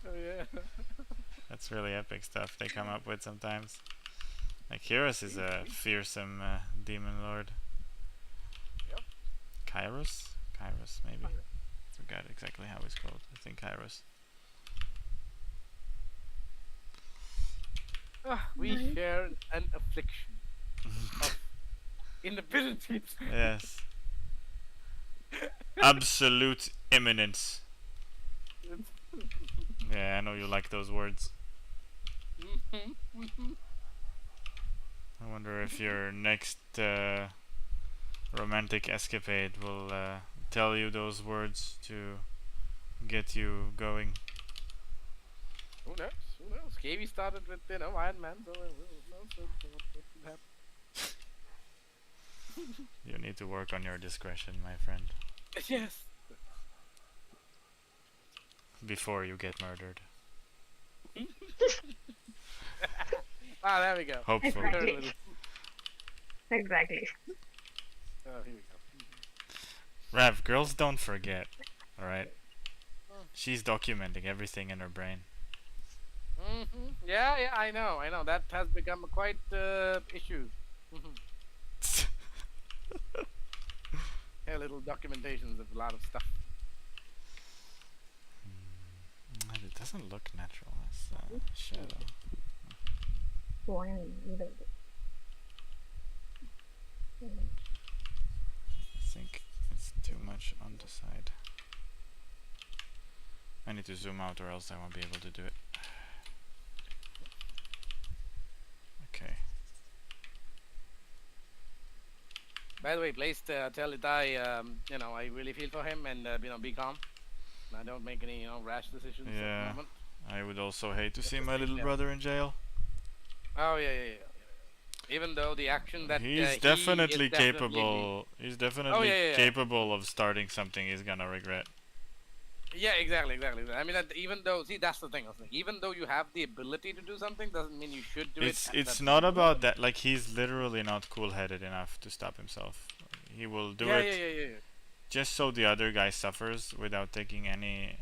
That's really epic stuff they come up with sometimes. Like Kyrus is a fearsome demon lord. Yep. Kairos, maybe. Forgot exactly how it's called. I think Kairos. We share an affliction of inabilities. Yes. Absolute imminence. Yeah, I know you like those words. I wonder if your next romantic escapade will tell you those words to get you going. Who knows? Who knows? KV started with Iron Man, so who knows what could happen. You need to work on your discretion, my friend, Yes. before you get murdered. There we go. Hopefully. Exactly. Exactly. Oh, here we go. Rav, girls don't forget, alright? She's documenting everything in her brain. Yeah, I know. That has become a quite issue. Yeah, little documentations of a lot of stuff. It doesn't look natural as shadow. I think it's too much on the side. I need to zoom out or else I won't be able to do it. Okay. By the way, please tell Itai, I really feel for him, and be calm. I don't make any, rash decisions at Yeah. the moment. I would also hate to Just see to my stay little down. brother in jail. Oh yeah. Even though the action that He's he definitely is capable. He's definitely yeah. capable of starting something he's gonna regret. Yeah, exactly. I mean, even though, see, that's the thing. Even though you have the ability to do something, doesn't mean you should do it. It's not about that. Like, he's literally not cool-headed enough to stop himself. He will do it Yeah. just so the other guy suffers without taking any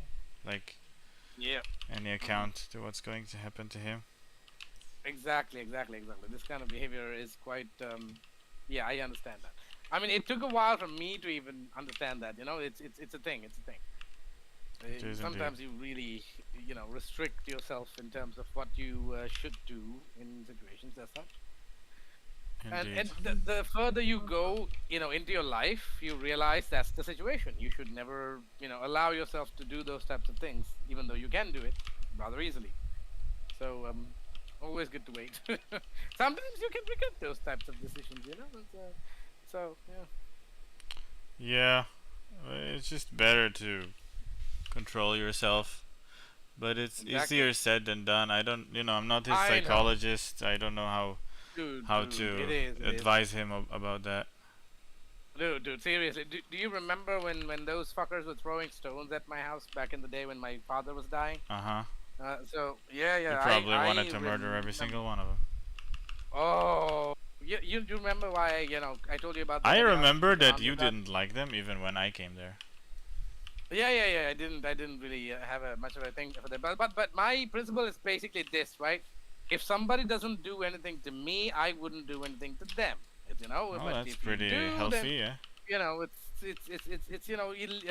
any account to what's going to happen to him. Exactly. This kind of behavior is quite. Yeah, I understand that. I mean, it took a while for me to even understand that. It's a thing. It is Sometimes you really, restrict yourself in terms of what you should do in situations as such. Indeed. And the further you go, into your life, you realize that's the situation. You should never, allow yourself to do those types of things, even though you can do it rather easily. So, always good to wait. Sometimes you can regret those types of decisions, so, yeah. Yeah, it's just better to control yourself, but it's Exactly. easier said than done. I don't, I'm not his I know. psychologist. I don't know how Dude, to it is. advise him about that. Dude, seriously. Do you remember when those fuckers were throwing stones at my house back in the day when my father was dying? Uh-huh. So, yeah. You probably wanted to murder every single one of them. Oh, you remember why, I told you about the I heavy remember house that on you the back? didn't like them even when I came there. Yeah. I didn't really have much of a thing for that. But my principle is basically this, right? If somebody doesn't do anything to me, I wouldn't do anything to them. Oh, But that's if you pretty do, healthy, then, yeah. it's you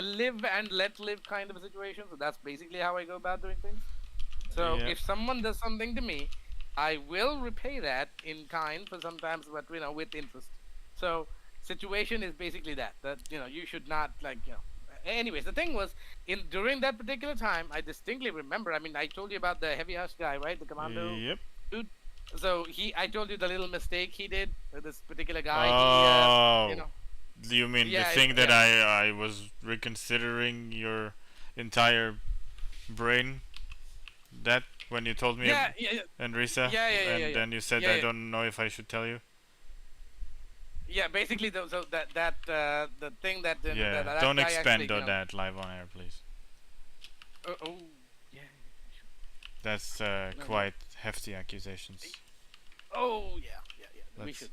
live and let live kind of a situation. So that's basically how I go about doing things. So Yeah. if someone does something to me, I will repay that in kind for sometimes, but with interest. So situation is basically that you should not Anyways, the thing was during that particular time, I distinctly remember. I mean, I told you about the heavy house guy, right? The commando Yep. dude. So I told you the little mistake he did with this particular guy. Oh. Do you mean Yeah, the thing that I was reconsidering your entire brain? That when you told me Yeah. and Risa, and then you said I don't know if I should tell you. Yeah, basically, so that the thing that that don't guy expand actually, on that live on air, please. Yeah. That's quite hefty accusations. Oh yeah. We Let's- should.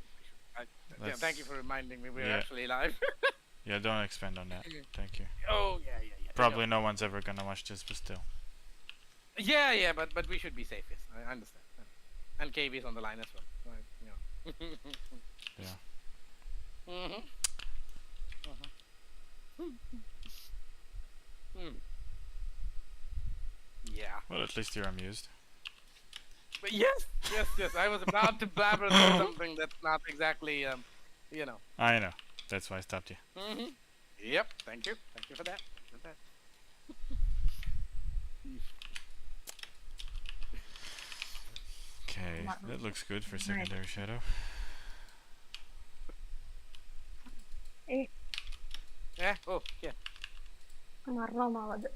let's- Thank you for reminding me. We're yeah. actually live. Yeah, don't expand on that. Thank you. Oh yeah. Probably no one's ever gonna watch this, but still. Yeah, but we should be safe. Yes, I understand. And KB is on the line as well. Right, Yeah. Yeah. Well, at least you're amused. But yes. I was about to blabber through something that's not exactly, I know. That's why I stopped you. Yep. Thank you for that. Okay, that looks good for secondary shadow. ഏ Oh, yeah. മരണമാവത്.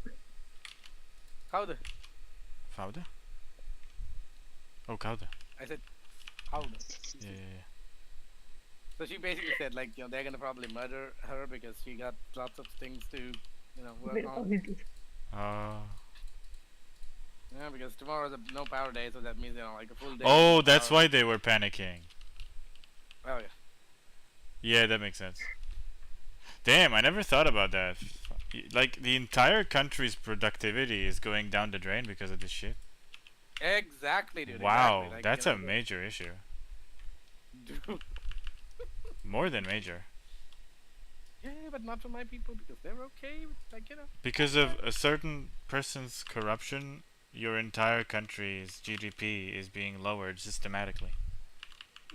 How'd? Fauda? Oh, Kauda. I said, how'd? Yeah, yeah, So she basically said, like, they're gonna probably murder her because she got lots of things to, work on. yeah. Yeah, because tomorrow's a no power day, so that means, like a full day. Oh, no that's power. why they were panicking. Oh, yeah. Yeah, that makes sense. Damn, I never thought about that. Like, the entire country's productivity is going down the drain because of this shit. Exactly, dude. Wow, exactly. Like, that's a major issue. Dude. More than major. Yeah, but not for my people because they're okay with, like, Because of a certain person's corruption, your entire country's GDP is being lowered systematically.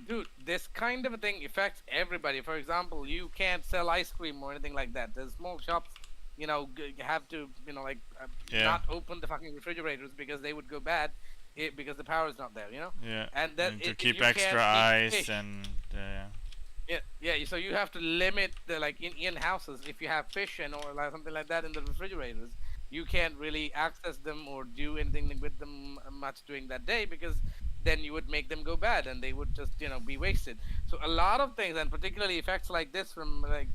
Dude, this kind of a thing affects everybody. For example, you can't sell ice cream or anything like that. There's small shops, have to, Yeah. not open the fucking refrigerators because they would go bad, because the power is not there. Yeah. And that to if keep you can't extra eat ice fish- and Yeah. So you have to limit the, like, in houses. If you have fish or like something like that in the refrigerators, you can't really access them or do anything with them much during that day because then you would make them go bad and they would just be wasted. So a lot of things, and particularly effects like this from, like,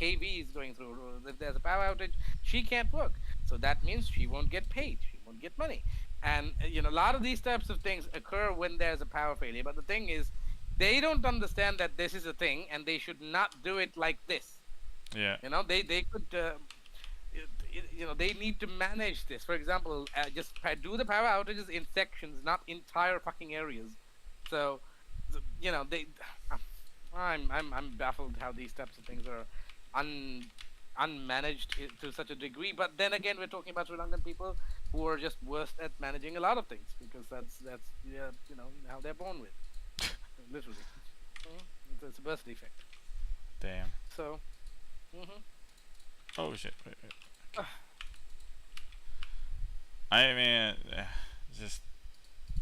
KVs going through. If there's a power outage, she can't work. So that means she won't get paid. She won't get money. And a lot of these types of things occur when there's a power failure. But the thing is, they don't understand that this is a thing and they should not do it like this. yeah. They could they need to manage this. For example, just do the power outages in sections, not entire fucking areas. So they I'm baffled how these types of things are unmanaged to such a degree. But then again, we're talking about Sri Lankan people who are just worst at managing a lot of things because that's how they're born with. Literally. It's a birth defect. Damn. So. Oh shit. Wait. Okay. I mean, just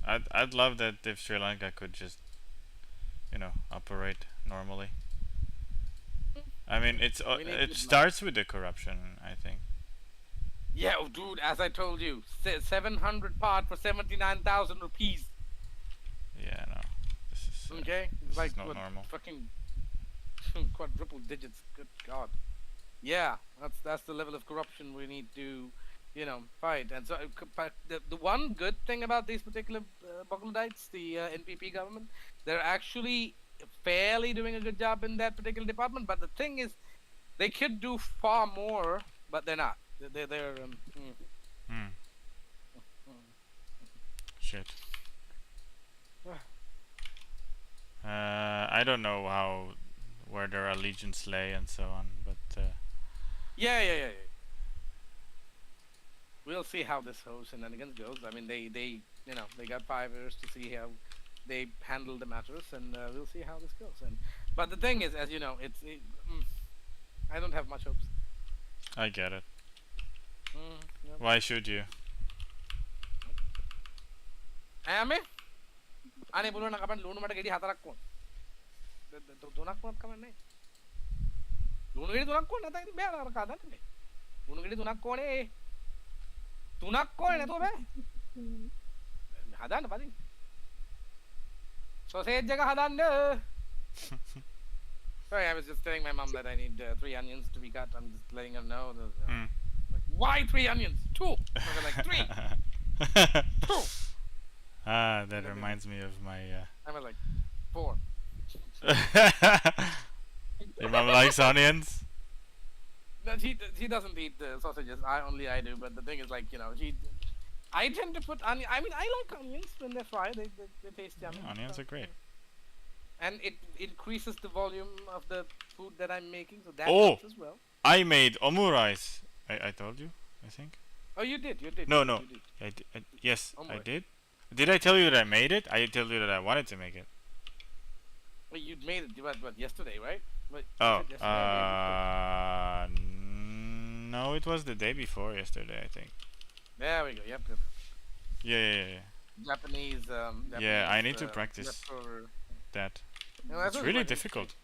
I'd love that if Sri Lanka could just operate normally. I mean, it starts with the corruption, I think. Yeah, dude, as I told you, 700 part for 79,000 rupees. Yeah, no. This is Okay, this like is not what, normal. fucking quadruple digits. Good God. Yeah, that's the level of corruption we need to, fight. And so, but the one good thing about these particular Bangladesh, the NPP government, they're actually fairly doing a good job in that particular department. But the thing is, they could do far more, but they're not. They're Shit. I don't know where their allegiance lay and so on, but yeah. We'll see how this whole shenanigans goes. I mean, they got 5 years to see how they handle the matters, and we'll see how this goes. But the thing is, as you know, I don't have much hopes. I get it. Yeah. Why should you? Ame? Ane bolu na kapan lunu mata gedi hatarak kon. Dunak kon kaman nahi. Lunu gedi dunak kon nata gedi be ara kada nahi. Lunu gedi dunak kon e. Dunak kon ne to be. Hadan badin. So say jaga hadan ne. Sorry, I was just telling my mom that I need 3 onions to be cut. I'm just letting her know. Like, why 3 onions? 2. I was like 3. 2. That reminds me of my. I was like 4. Your mom likes onions. No, she doesn't eat the sausages. I do. But the thing is, like, I tend to put onion. I mean, I like onions when they're fried. They taste yummy. Yeah, onions are great. And it increases the volume of the food that I'm making, so that Oh! helps as well. I made omurice. I told you, I think. Oh, you did. No. You did. Yes, I Omurice. did. Did I tell you that I made it? I told you that I wanted to make it. Well, you made it what yesterday, right? Wait, Oh, was it yesterday or the day before? no, it was the day before yesterday, I think. There we go. Yep. Yeah. Japanese. Yeah, I need to practice leftover. that. No, that's It's what really I did. difficult.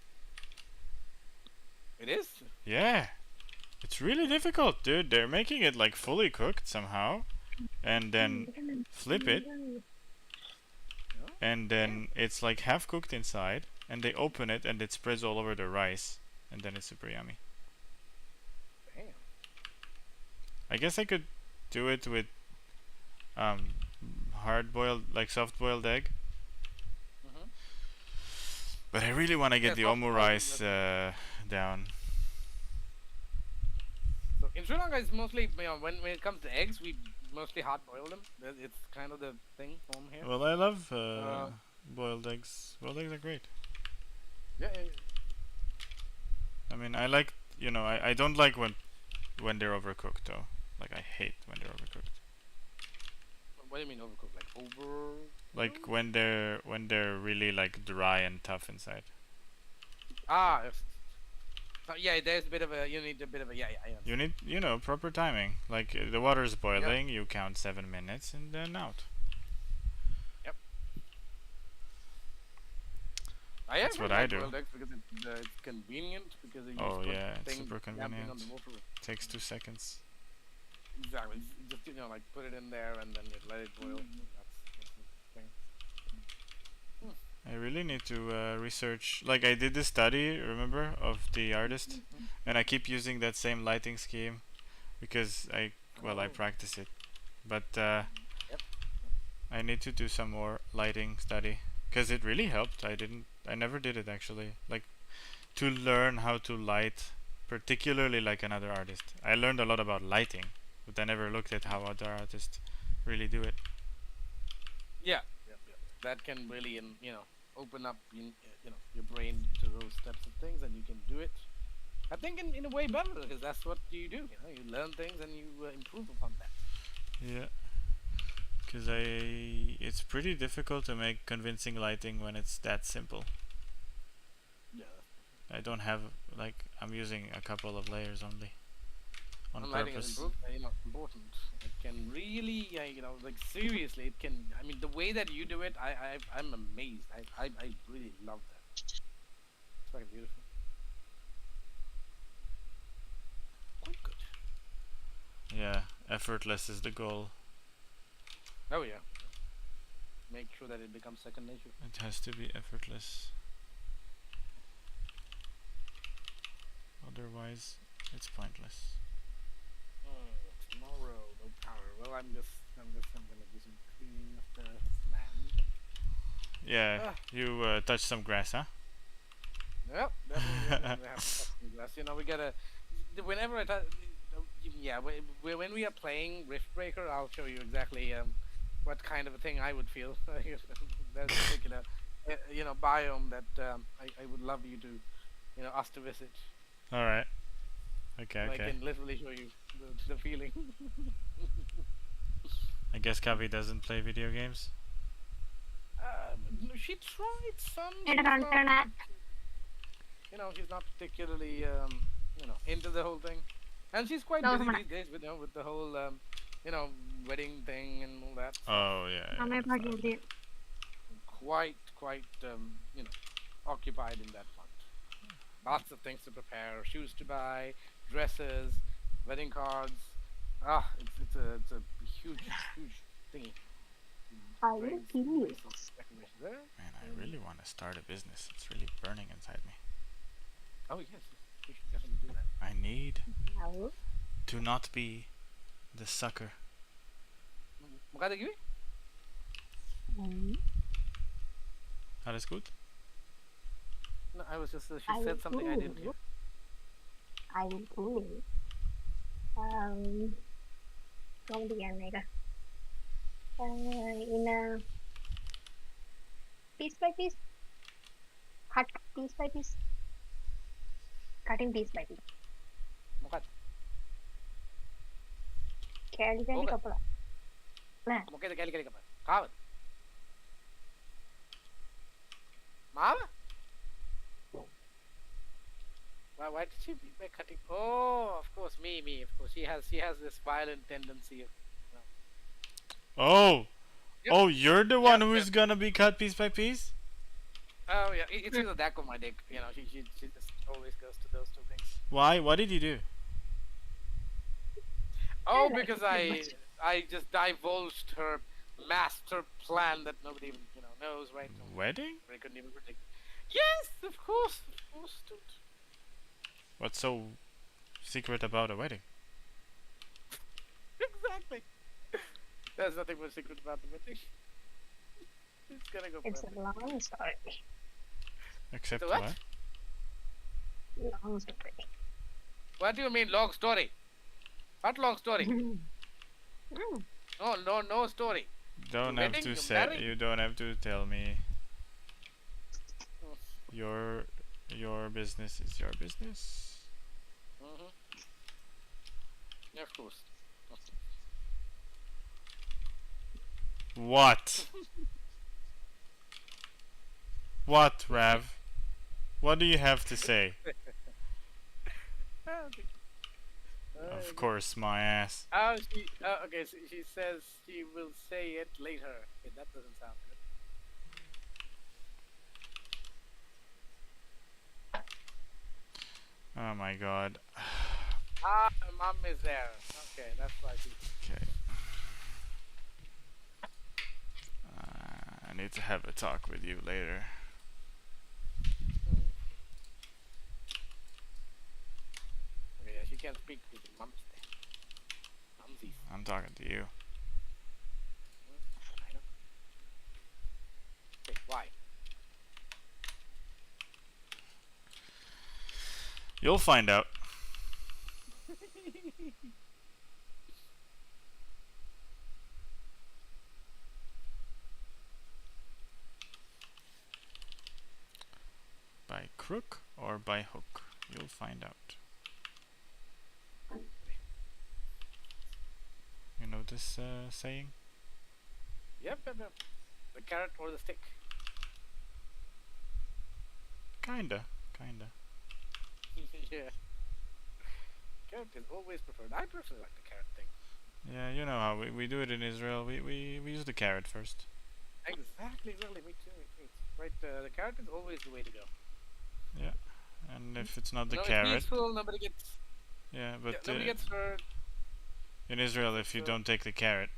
It is. Yeah. It's really difficult, dude. They're making it like fully cooked somehow, and then flip it, and then it's like half cooked inside, and they open it and it spreads all over the rice, and then it's super yummy. Damn. I guess I could do it with hard boiled, like soft boiled egg. Mhm. But I really want to get Yeah, the soft omu boiled, rice down. So in Sri Lanka, it's mostly when it comes to eggs, we mostly hard boil them. It's kind of the thing from here. Well, I love boiled eggs. Boiled eggs are great. Yeah. I mean, I like, I don't like when they're overcooked though. Like I hate when they're overcooked. What do you mean overcooked? Like over? Like when they're really like dry and tough inside. Ah. Yes. Yeah, there's a bit of a. You need a bit of a. Yeah. You need, proper timing. Like the water is boiling, you count 7 minutes and then out. Yep. That's what I do. Boiled eggs because it's convenient because you Oh just put yeah, it's things super damping on convenient. the water. Takes 2 seconds. Exactly. Just like put it in there and then you let it boil. That's the thing. I really need to research. Like I did this study, remember, of the artist, and I keep using that same lighting scheme because I practice it, but I need to do some more lighting study because it really helped. I never did it actually. Like to learn how to light, particularly like another artist. I learned a lot about lighting, but I never looked at how other artists really do it. Yeah. That can really, open up, your brain to those types of things, and you can do it. I think in a way better because that's what you do. You learn things and you improve upon that. Yeah. Because it's pretty difficult to make convincing lighting when it's that simple. Yeah. I don't have, like, I'm using a couple of layers only. On Lighting is purpose. important. It can really, like seriously, it can. I mean, the way that you do it, I'm amazed. I really love that. It's fucking beautiful. Quite good. Yeah, effortless is the goal. Oh yeah. Make sure that it becomes second nature. It has to be effortless. Otherwise, it's pointless. Tomorrow, no power. Well, I'm gonna do some cleaning of the land. Yeah, you touched some grass, huh? Yep, definitely have some glass. We gotta. Whenever I touch, yeah, when we are playing Rift Breaker, I'll show you exactly what kind of a thing I would feel. That particular, biome that I would love you to, us to visit. All right. Okay. I can literally show you the feeling. I guess Kavi doesn't play video games. She tried some. She's not particularly, into the whole thing, and she's quite busy these days with the whole, wedding thing and all that. Oh yeah. Quite, occupied in that front. Lots of things to prepare, shoes to buy, dresses, wedding cards. It's a huge thingy. I will kill you. Man, I really want to start a business. It's really burning inside me. Oh yes, we should definitely do that. I need No. to not be the sucker. Vad är det? Alles gut? No, I was just she said something I didn't hear. I will kill you. Kemudian mereka in a piece by piece, cut piece by piece, cutting piece by piece. Mokat. Kali kapal. Nah, Mokat kali kapal. Kawat. Mama? Why did she be cutting? Oh, of course, me. Of course, she has this violent tendency. Oh! Yep. Oh, you're the one Yep, who is gonna be cut piece by piece? Oh yeah, it's either that or my dick. She just always goes to those two things. Why? What did you do? Oh, Yeah, because pretty much. I just divulged her master plan that nobody even knows, right? Wedding? Nobody couldn't even predict. Yes, of course, dude. What's so secret about a wedding? Exactly. There's nothing more secret about the wedding. It's gonna go It's a perfect. long story. Except So what? what? Long story. What do you mean long story? What long story? Mm. No story. Don't You have wedding? to You say. married? You don't have to tell me. Mm. Your business is your business. Mm-hmm. Yeah, of course. What? What, Rav? What do you have to say? Okay. Of course, my ass. Oh, she. Okay. So she says she will say it later. Okay, that doesn't sound good. Oh my god. Ah, mom is there. Okay, that's why she. Okay. I need to have a talk with you later. Mhm. Okay, yeah, she can't speak because the mom's there. Mumsies. I'm talking to you. I know. Okay, why? You'll find out. By crook or by hook? You'll find out. You know this saying? Yep. The carrot or the stick. Kinda. Yeah. Carrot is always preferred. I personally like the carrot thing. Yeah, you know how we do it in Israel. We use the carrot first. Exactly. Me too. Right. The carrot is always the way to go. Yeah. And if it's not the It's carrot, peaceful. Nobody gets. yeah, Yeah, but nobody gets hurt. in Israel, if you So. don't take the carrot,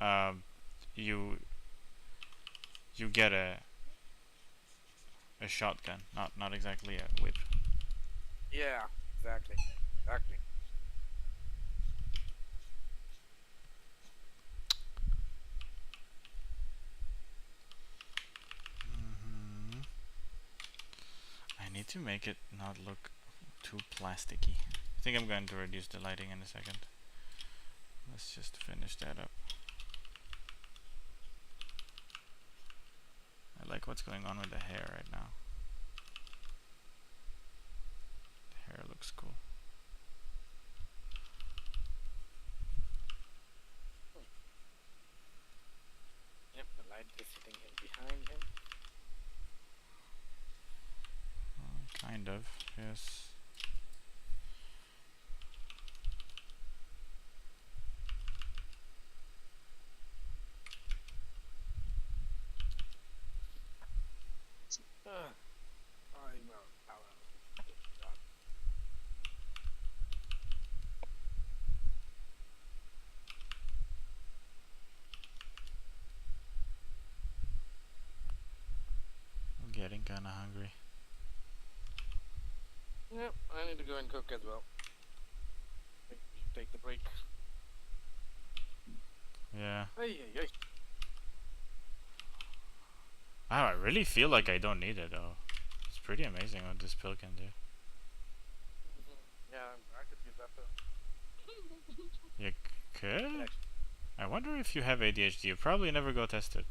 um, you get a shotgun, not exactly a whip. Yeah. Exactly. Hmm. I need to make it not look too plasticky. I think I'm going to reduce the lighting in a second. Let's just finish that up. I like what's going on with the hair right now. The hair looks cool. Yep. The light is hitting him behind him. Kind of, yes. I will. God. I'm getting kinda hungry. Yep. I need to go and cook as well. Take the break. Yeah. Ay. Wow, I really feel like I don't need it though. It's pretty amazing what this pill can do. Yeah, I could use that too. You could? Actually, I wonder if you have ADHD. You probably never go tested.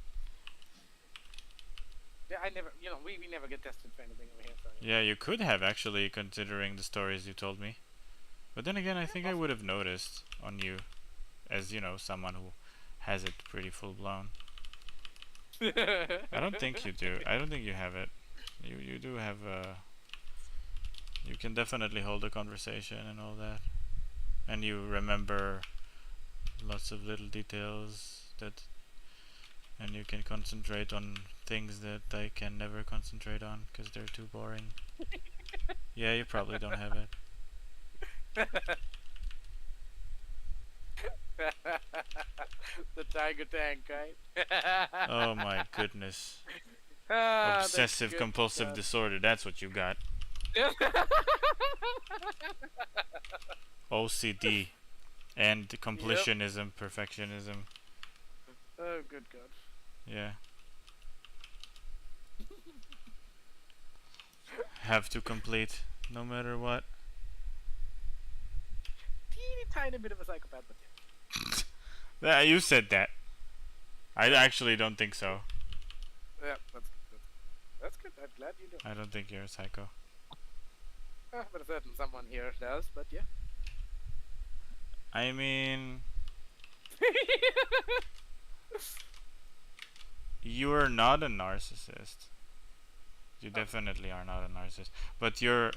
yeah, I never. We never get tested for anything over here. So. Yeah, you could have actually, considering the stories you told me. But then again, I think I would have noticed on you, as you know, someone who has it pretty full blown. I don't think you do. I don't think you have it. You do have you can definitely hold a conversation and all that, and you remember lots of little details that, and you can concentrate on things that I can never concentrate on because they're too boring. Yeah, you probably don't have it. The tiger tank, right? Oh my goodness. The Obsessive good compulsive God. disorder, that's what you got. OCD and Yep. completionism, perfectionism. Oh, good God. Yeah. Have to complete no matter what. Teeny tiny bit of a psychopath, but yeah. Yeah, you said that. I actually don't think so. Yeah, that's good. That's good. I'm glad you do. I don't think you're a psycho. But a certain someone here does, but yeah. I mean, you are not a narcissist. You definitely are not a narcissist. But you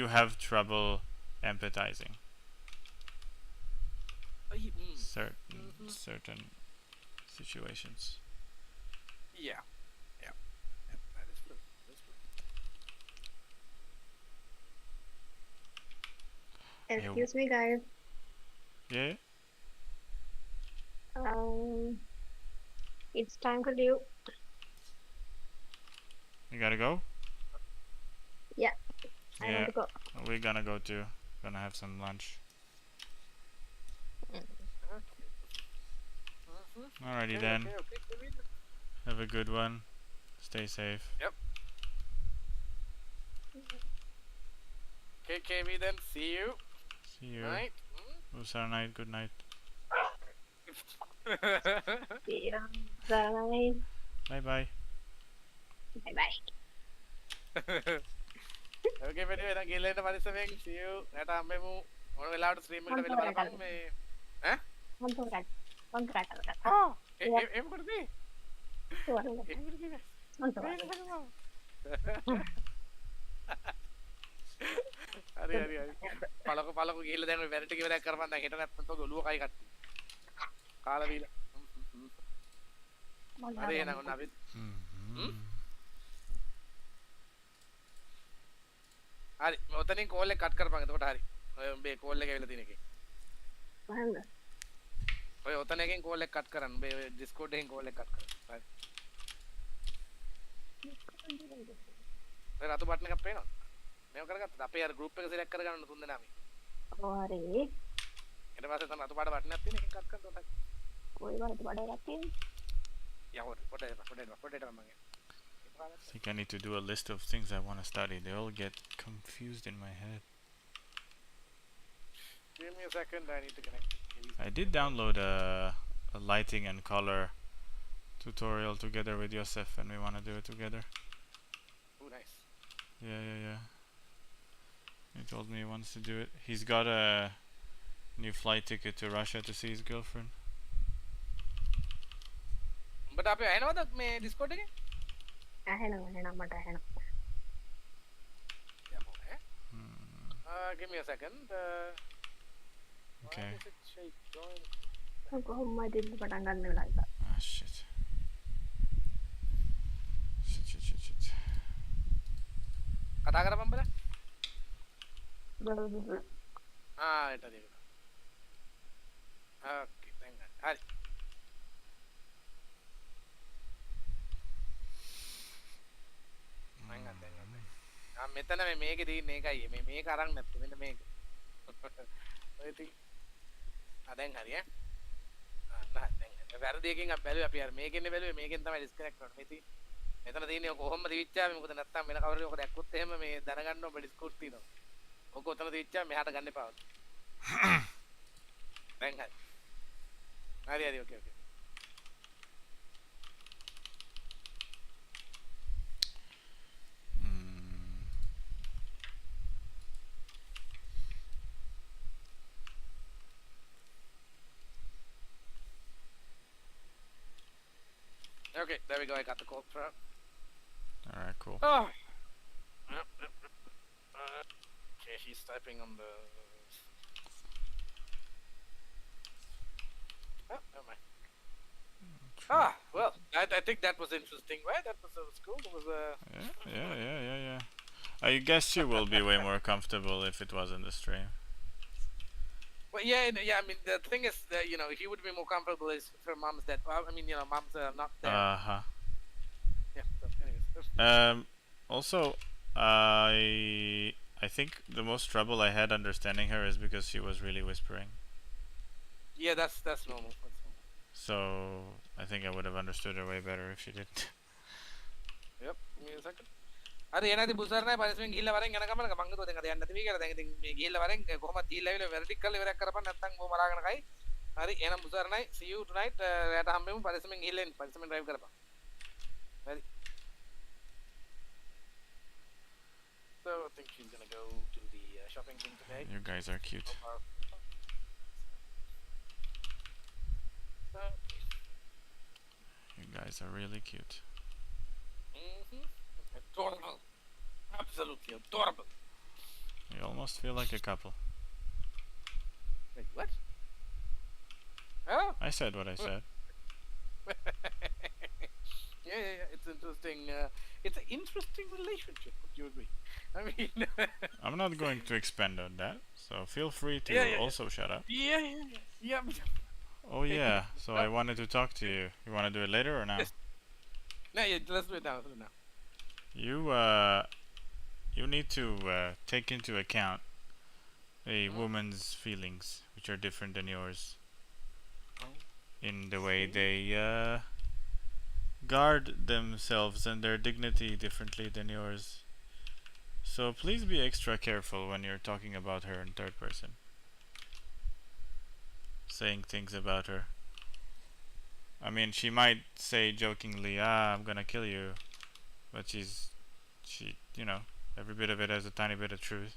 have trouble empathizing. Certain situations. Yeah. Yeah. Yeah. That is true. That's true. Excuse me, guys. Yeah. It's time to leave. You gotta go. Yeah, I Yeah. want to go. We're gonna go too. Gonna have some lunch. Mm. Okay. Alrighty Okay, then. okay. Have a good one. Stay safe. Yep. Okay, KB then. See you. See you. Night. Usar night. Good night. See you. Bye. Bye bye. Bye bye. Okay, වැඩි වෙන ගිහලා පරිස්සමෙන් see you. නැට හම්බෙමු. මොන වෙලාවට stream එකට වෙලා බලපන් මේ ඈ? Contract. එහෙම කරදී. එහෙම කරදී. හරි. පළක ගිහලා දැන් වැඩ ටික ඉවරයක් කරපන් දැන් හෙට නැත්නම් තෝ ඔළුව කයි කට්ටි. කාලා වීලා. හරි එහෙනම් ඔන්න අපි හරි ඔතනින් කෝල් එක කට් කරපන් එතකොට හරි ඔය උඹේ කෝල් එක ඇවිල්ලා තියෙන එකේ ඔය ඔතන එකෙන් කෝල් එක කට් කරන්න උඹේ Discord එකෙන් කෝල් එක කට් කරන්න හරි ඔය රතු බටන් එකක් පේනවද මේව කරගත්තද අපේ අර group එක select කරගන්න තුන් දෙනාම හරි ඊට පස්සේ තමයි රතු පාට බටන් එකක් තියෙන එකෙන් කට් කරන්න උඩට කොයි වලට බඩ එකක් තියෙන්නේ යවෝ පොඩේට මම I think I need to do a list of things I want to study. They all get confused in my head. give me a second I need to connect I did download a lighting and color tutorial together with Yosef, and we want to do it together. oh nice Yeah. He told me he wants to do it. He's got a new flight ticket to Russia to see his girlfriend. උඹට අපේ ඇහෙනවද මේ Discord එකේ ඇහෙනවා මට ඇහෙනවා යමු give me a second Okay. why does it say join කොහොමද ඉන්න පටන් ගන්න වෙලා ඉතින් Ah, shit. Shit. කතා කරපන් බල එතන okay දැන් හරි මෙතන මේකේ තියෙන එකයි මේක අරන් නැත්නම් මෙන්න මේක ඔය ඉතින් දැන් හරි දැන් වැරදියකින් අපි බැලුවේ අපි අර මේකෙන්නේ බැලුවේ මේකෙන් තමයි ඩිස්කනෙක්ට් කරන්නේ මේ තියෙන්නේ මෙතන තියෙන්නේ කොහොමද තිවිච්චාම මොකද නැත්තම් වෙන කවුරු හරි ඔක දැක්කොත් එහෙම මේ දැනගන්න ඔබ ඩිස්කෝඩ් තියෙනවා ඔක උතන තිවිච්චාම මෙහාට ගන්න එපා දැන් හරි okay Okay, there we go. I got the code for it. Alright, cool. Oh. Okay, he's typing on the. Oh, never mind. Well, I think that was interesting, right? That was cool. It was Yeah. I guess she will be way more comfortable if it was in the stream. Well, yeah, yeah. I mean, the thing is that he would be more comfortable if her mom's dead. Well, I mean, mom's not there. Uh-huh. Yeah. So, anyways. Also, I think the most trouble I had understanding her is because she was really whispering. Yeah, that's normal. That's normal. So I think I would have understood her way better if she didn't. Yep. Give me a second. අද එනදී බුසරණයි පරිස්සමෙන් ගිහිල්ලා වරෙන් යන ගමන මං හිතුවා දැන් අද යන්න නැති වෙයි කියලා. දැන් ඉතින් මේ ගිහිල්ලා වරෙන් කොහොමද ගිහිල්ලා ආවිල වෙරටික් කරලා ඉවරයක් කරපන් නැත්නම් ඔය මරාගෙන කයි. හරි එහෙනම් බුසරණයි see you tonight. රැට හම්බෙමු පරිස්සමෙන් ගිහිල්ලා එන්න. පරිස්සමෙන් drive කරපන්. හරි. So I think she's gonna go to the shopping thing today. You guys are cute. You guys are really cute. Adorable. Absolutely adorable. You almost feel like a couple. Wait, what? Oh? I said what I said. Yeah. It's interesting. It's an interesting relationship. Would you agree? I mean, I'm not going to expand on that, so feel free to Yeah. also shut up. Yeah. Oh yeah, so I wanted to talk to you. You want to do it later or now? Yes. No, yeah, let's do it now. You need to take into account a woman's feelings, which are different than yours, in the way they guard themselves and their dignity differently than yours. So please be extra careful when you're talking about her in third person, saying things about her. I mean, she might say jokingly, I'm gonna kill you, but every bit of it has a tiny bit of truth.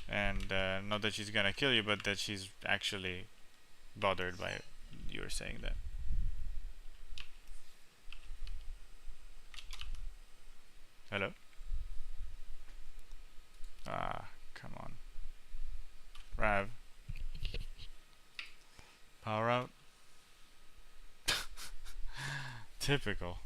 And not that she's gonna kill you, but that she's actually bothered by your saying that. Hello? Come on. Rav. Power out. Typical.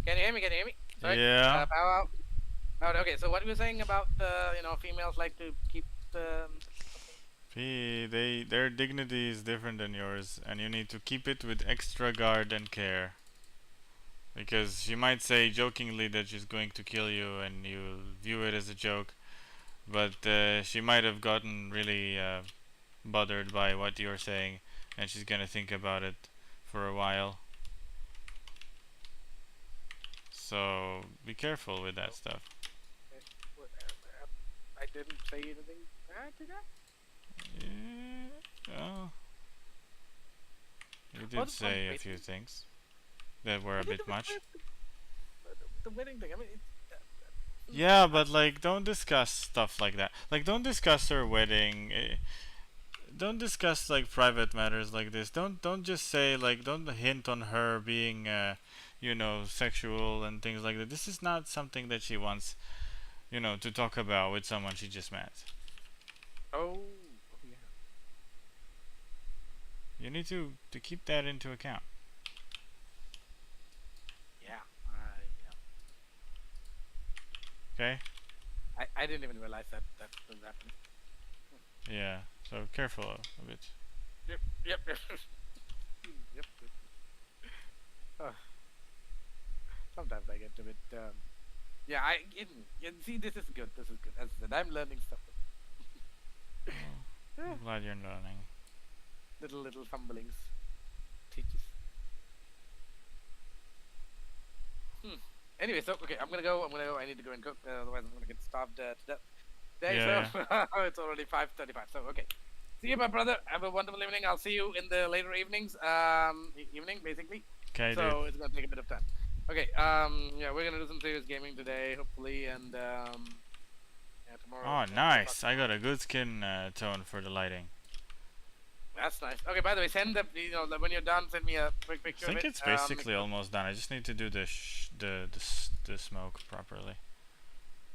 Can you hear me? Sorry. Yeah. Power out. Oh, okay, so what were you saying about females like to keep Their dignity is different than yours, and you need to keep it with extra guard and care. Because she might say jokingly that she's going to kill you, and you view it as a joke, but she might have gotten really bothered by what you're saying, and she's gonna think about it for a while. So be careful with that stuff. I didn't say anything bad to that. Yeah, well, you did What's say a wrong few with things that were a bit much. The wedding thing. I mean, Yeah, but like, don't discuss stuff like that. Like, don't discuss her wedding. Don't discuss like private matters like this. Don't just say like, don't hint on her being, sexual and things like that. This is not something that she wants, to talk about with someone she just met. oh yeah. You need to keep that into account. Yeah. Okay. I didn't even realize that was happening. Yeah. So careful a bit. Yep. Yep. Yep. Yep. Uh, sometimes I get a bit. Yeah. See. This is good. This is good. As I said, I'm learning stuff. I'm glad you're learning. Little fumblings teaches. Anyway, so okay, I'm gonna go. I need to go and cook. Otherwise, I'm gonna get starved to death. There, Yeah, so it's already 5:35. So okay. See you, my brother. Have a wonderful evening. I'll see you in the later evenings. Evening basically. Okay, dude. So it's gonna take a bit of time. Okay. Yeah, we're gonna do some serious gaming today, hopefully, and yeah, tomorrow. Oh, Yeah, nice. I got a good skin tone for the lighting. that's nice. Okay. By the way, send the when you're done, send me a quick I picture think of it. it's basically almost done. I just need to do the smoke properly.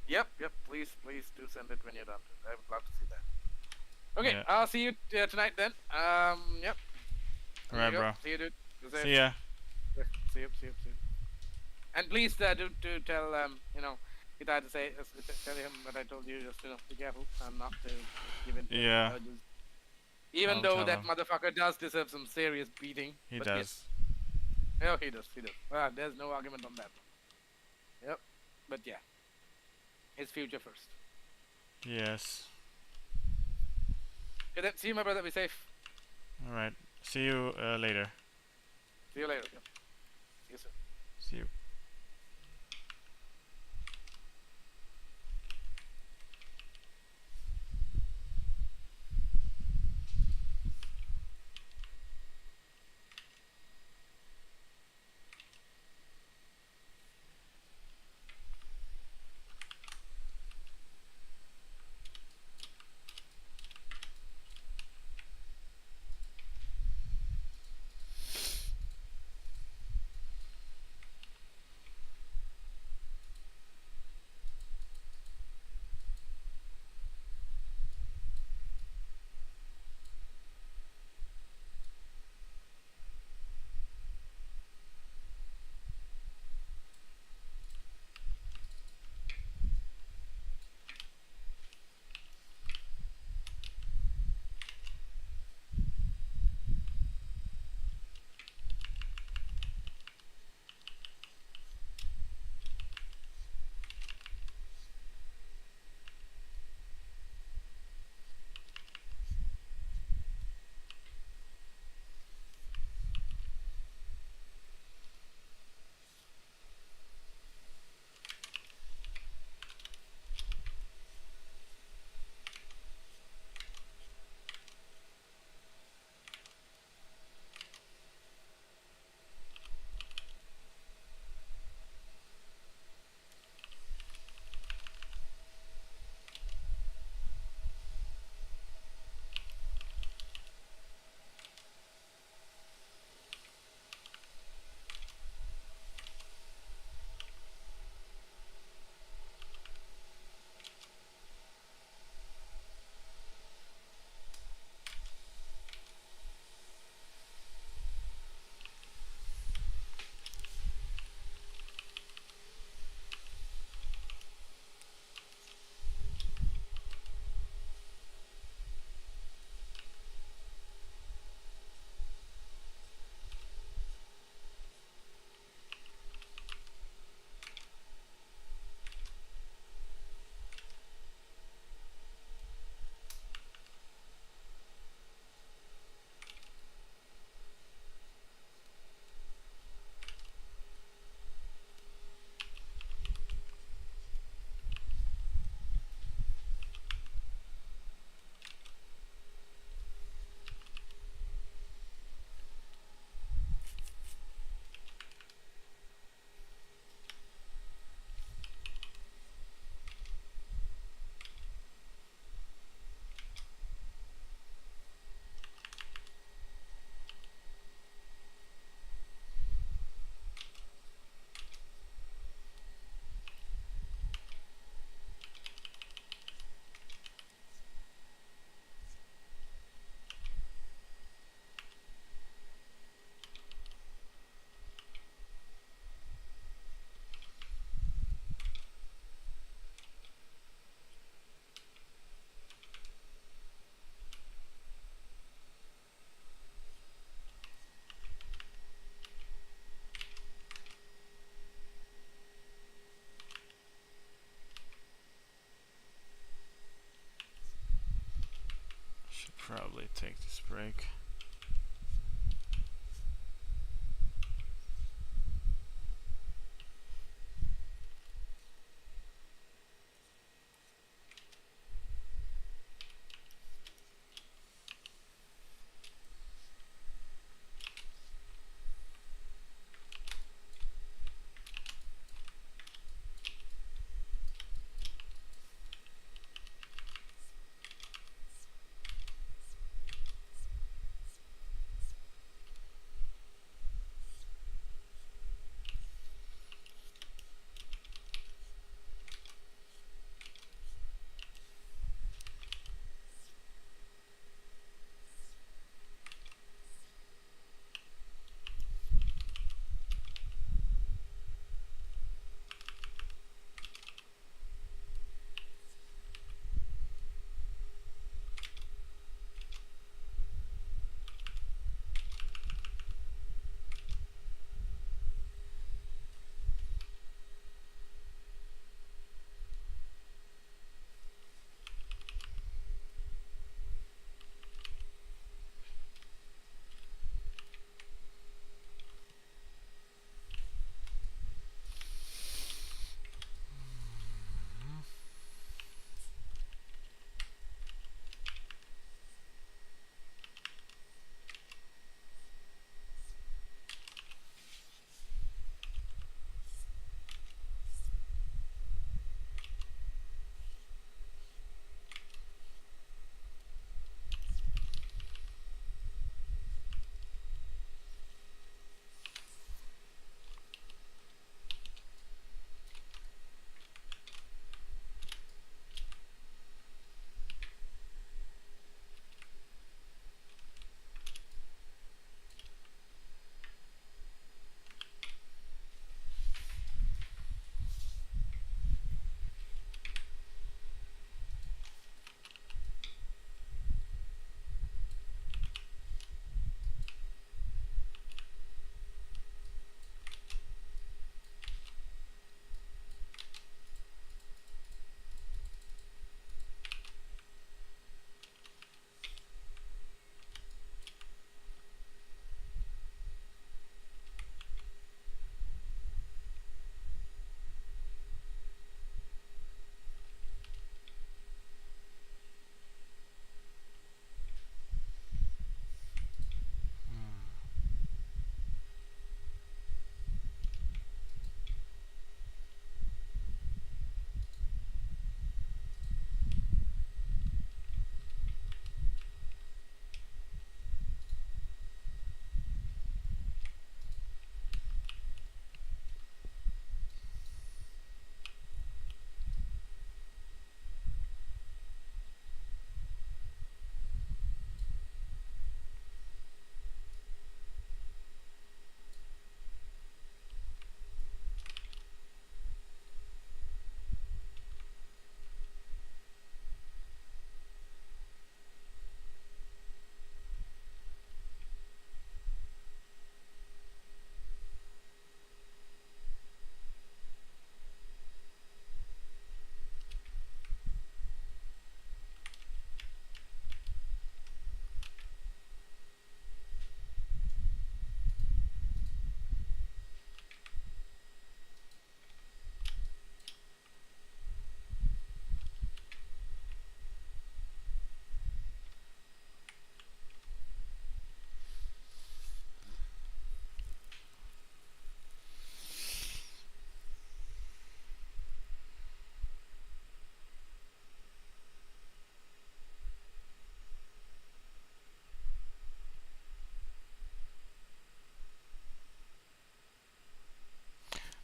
Yep. Please do send it when you're done. I would love to see that. Okay, Yeah. I'll see you tonight then. Yep. There Alright, you go. bro. See you, dude. Be safe. See ya. See you. And please do tell Itai to say tell him what I told you. Just be careful and not to give in to his Yeah. urges. Even I'll though tell that him. motherfucker does deserve some serious beating. He but does. Yes. Oh, he does. Well, there's no argument on that. Yep. But yeah, his future first. Yes. Okay, then. See you, my brother. Be safe. Alright. See you later. See you later. Yep. See you soon. See you. take this break.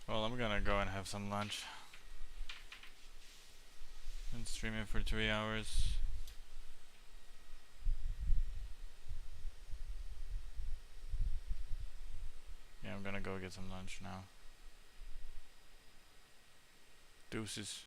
Well, I'm gonna go and have some lunch. Been streaming for 3 hours. Yeah, I'm gonna go get some lunch now. Deuces.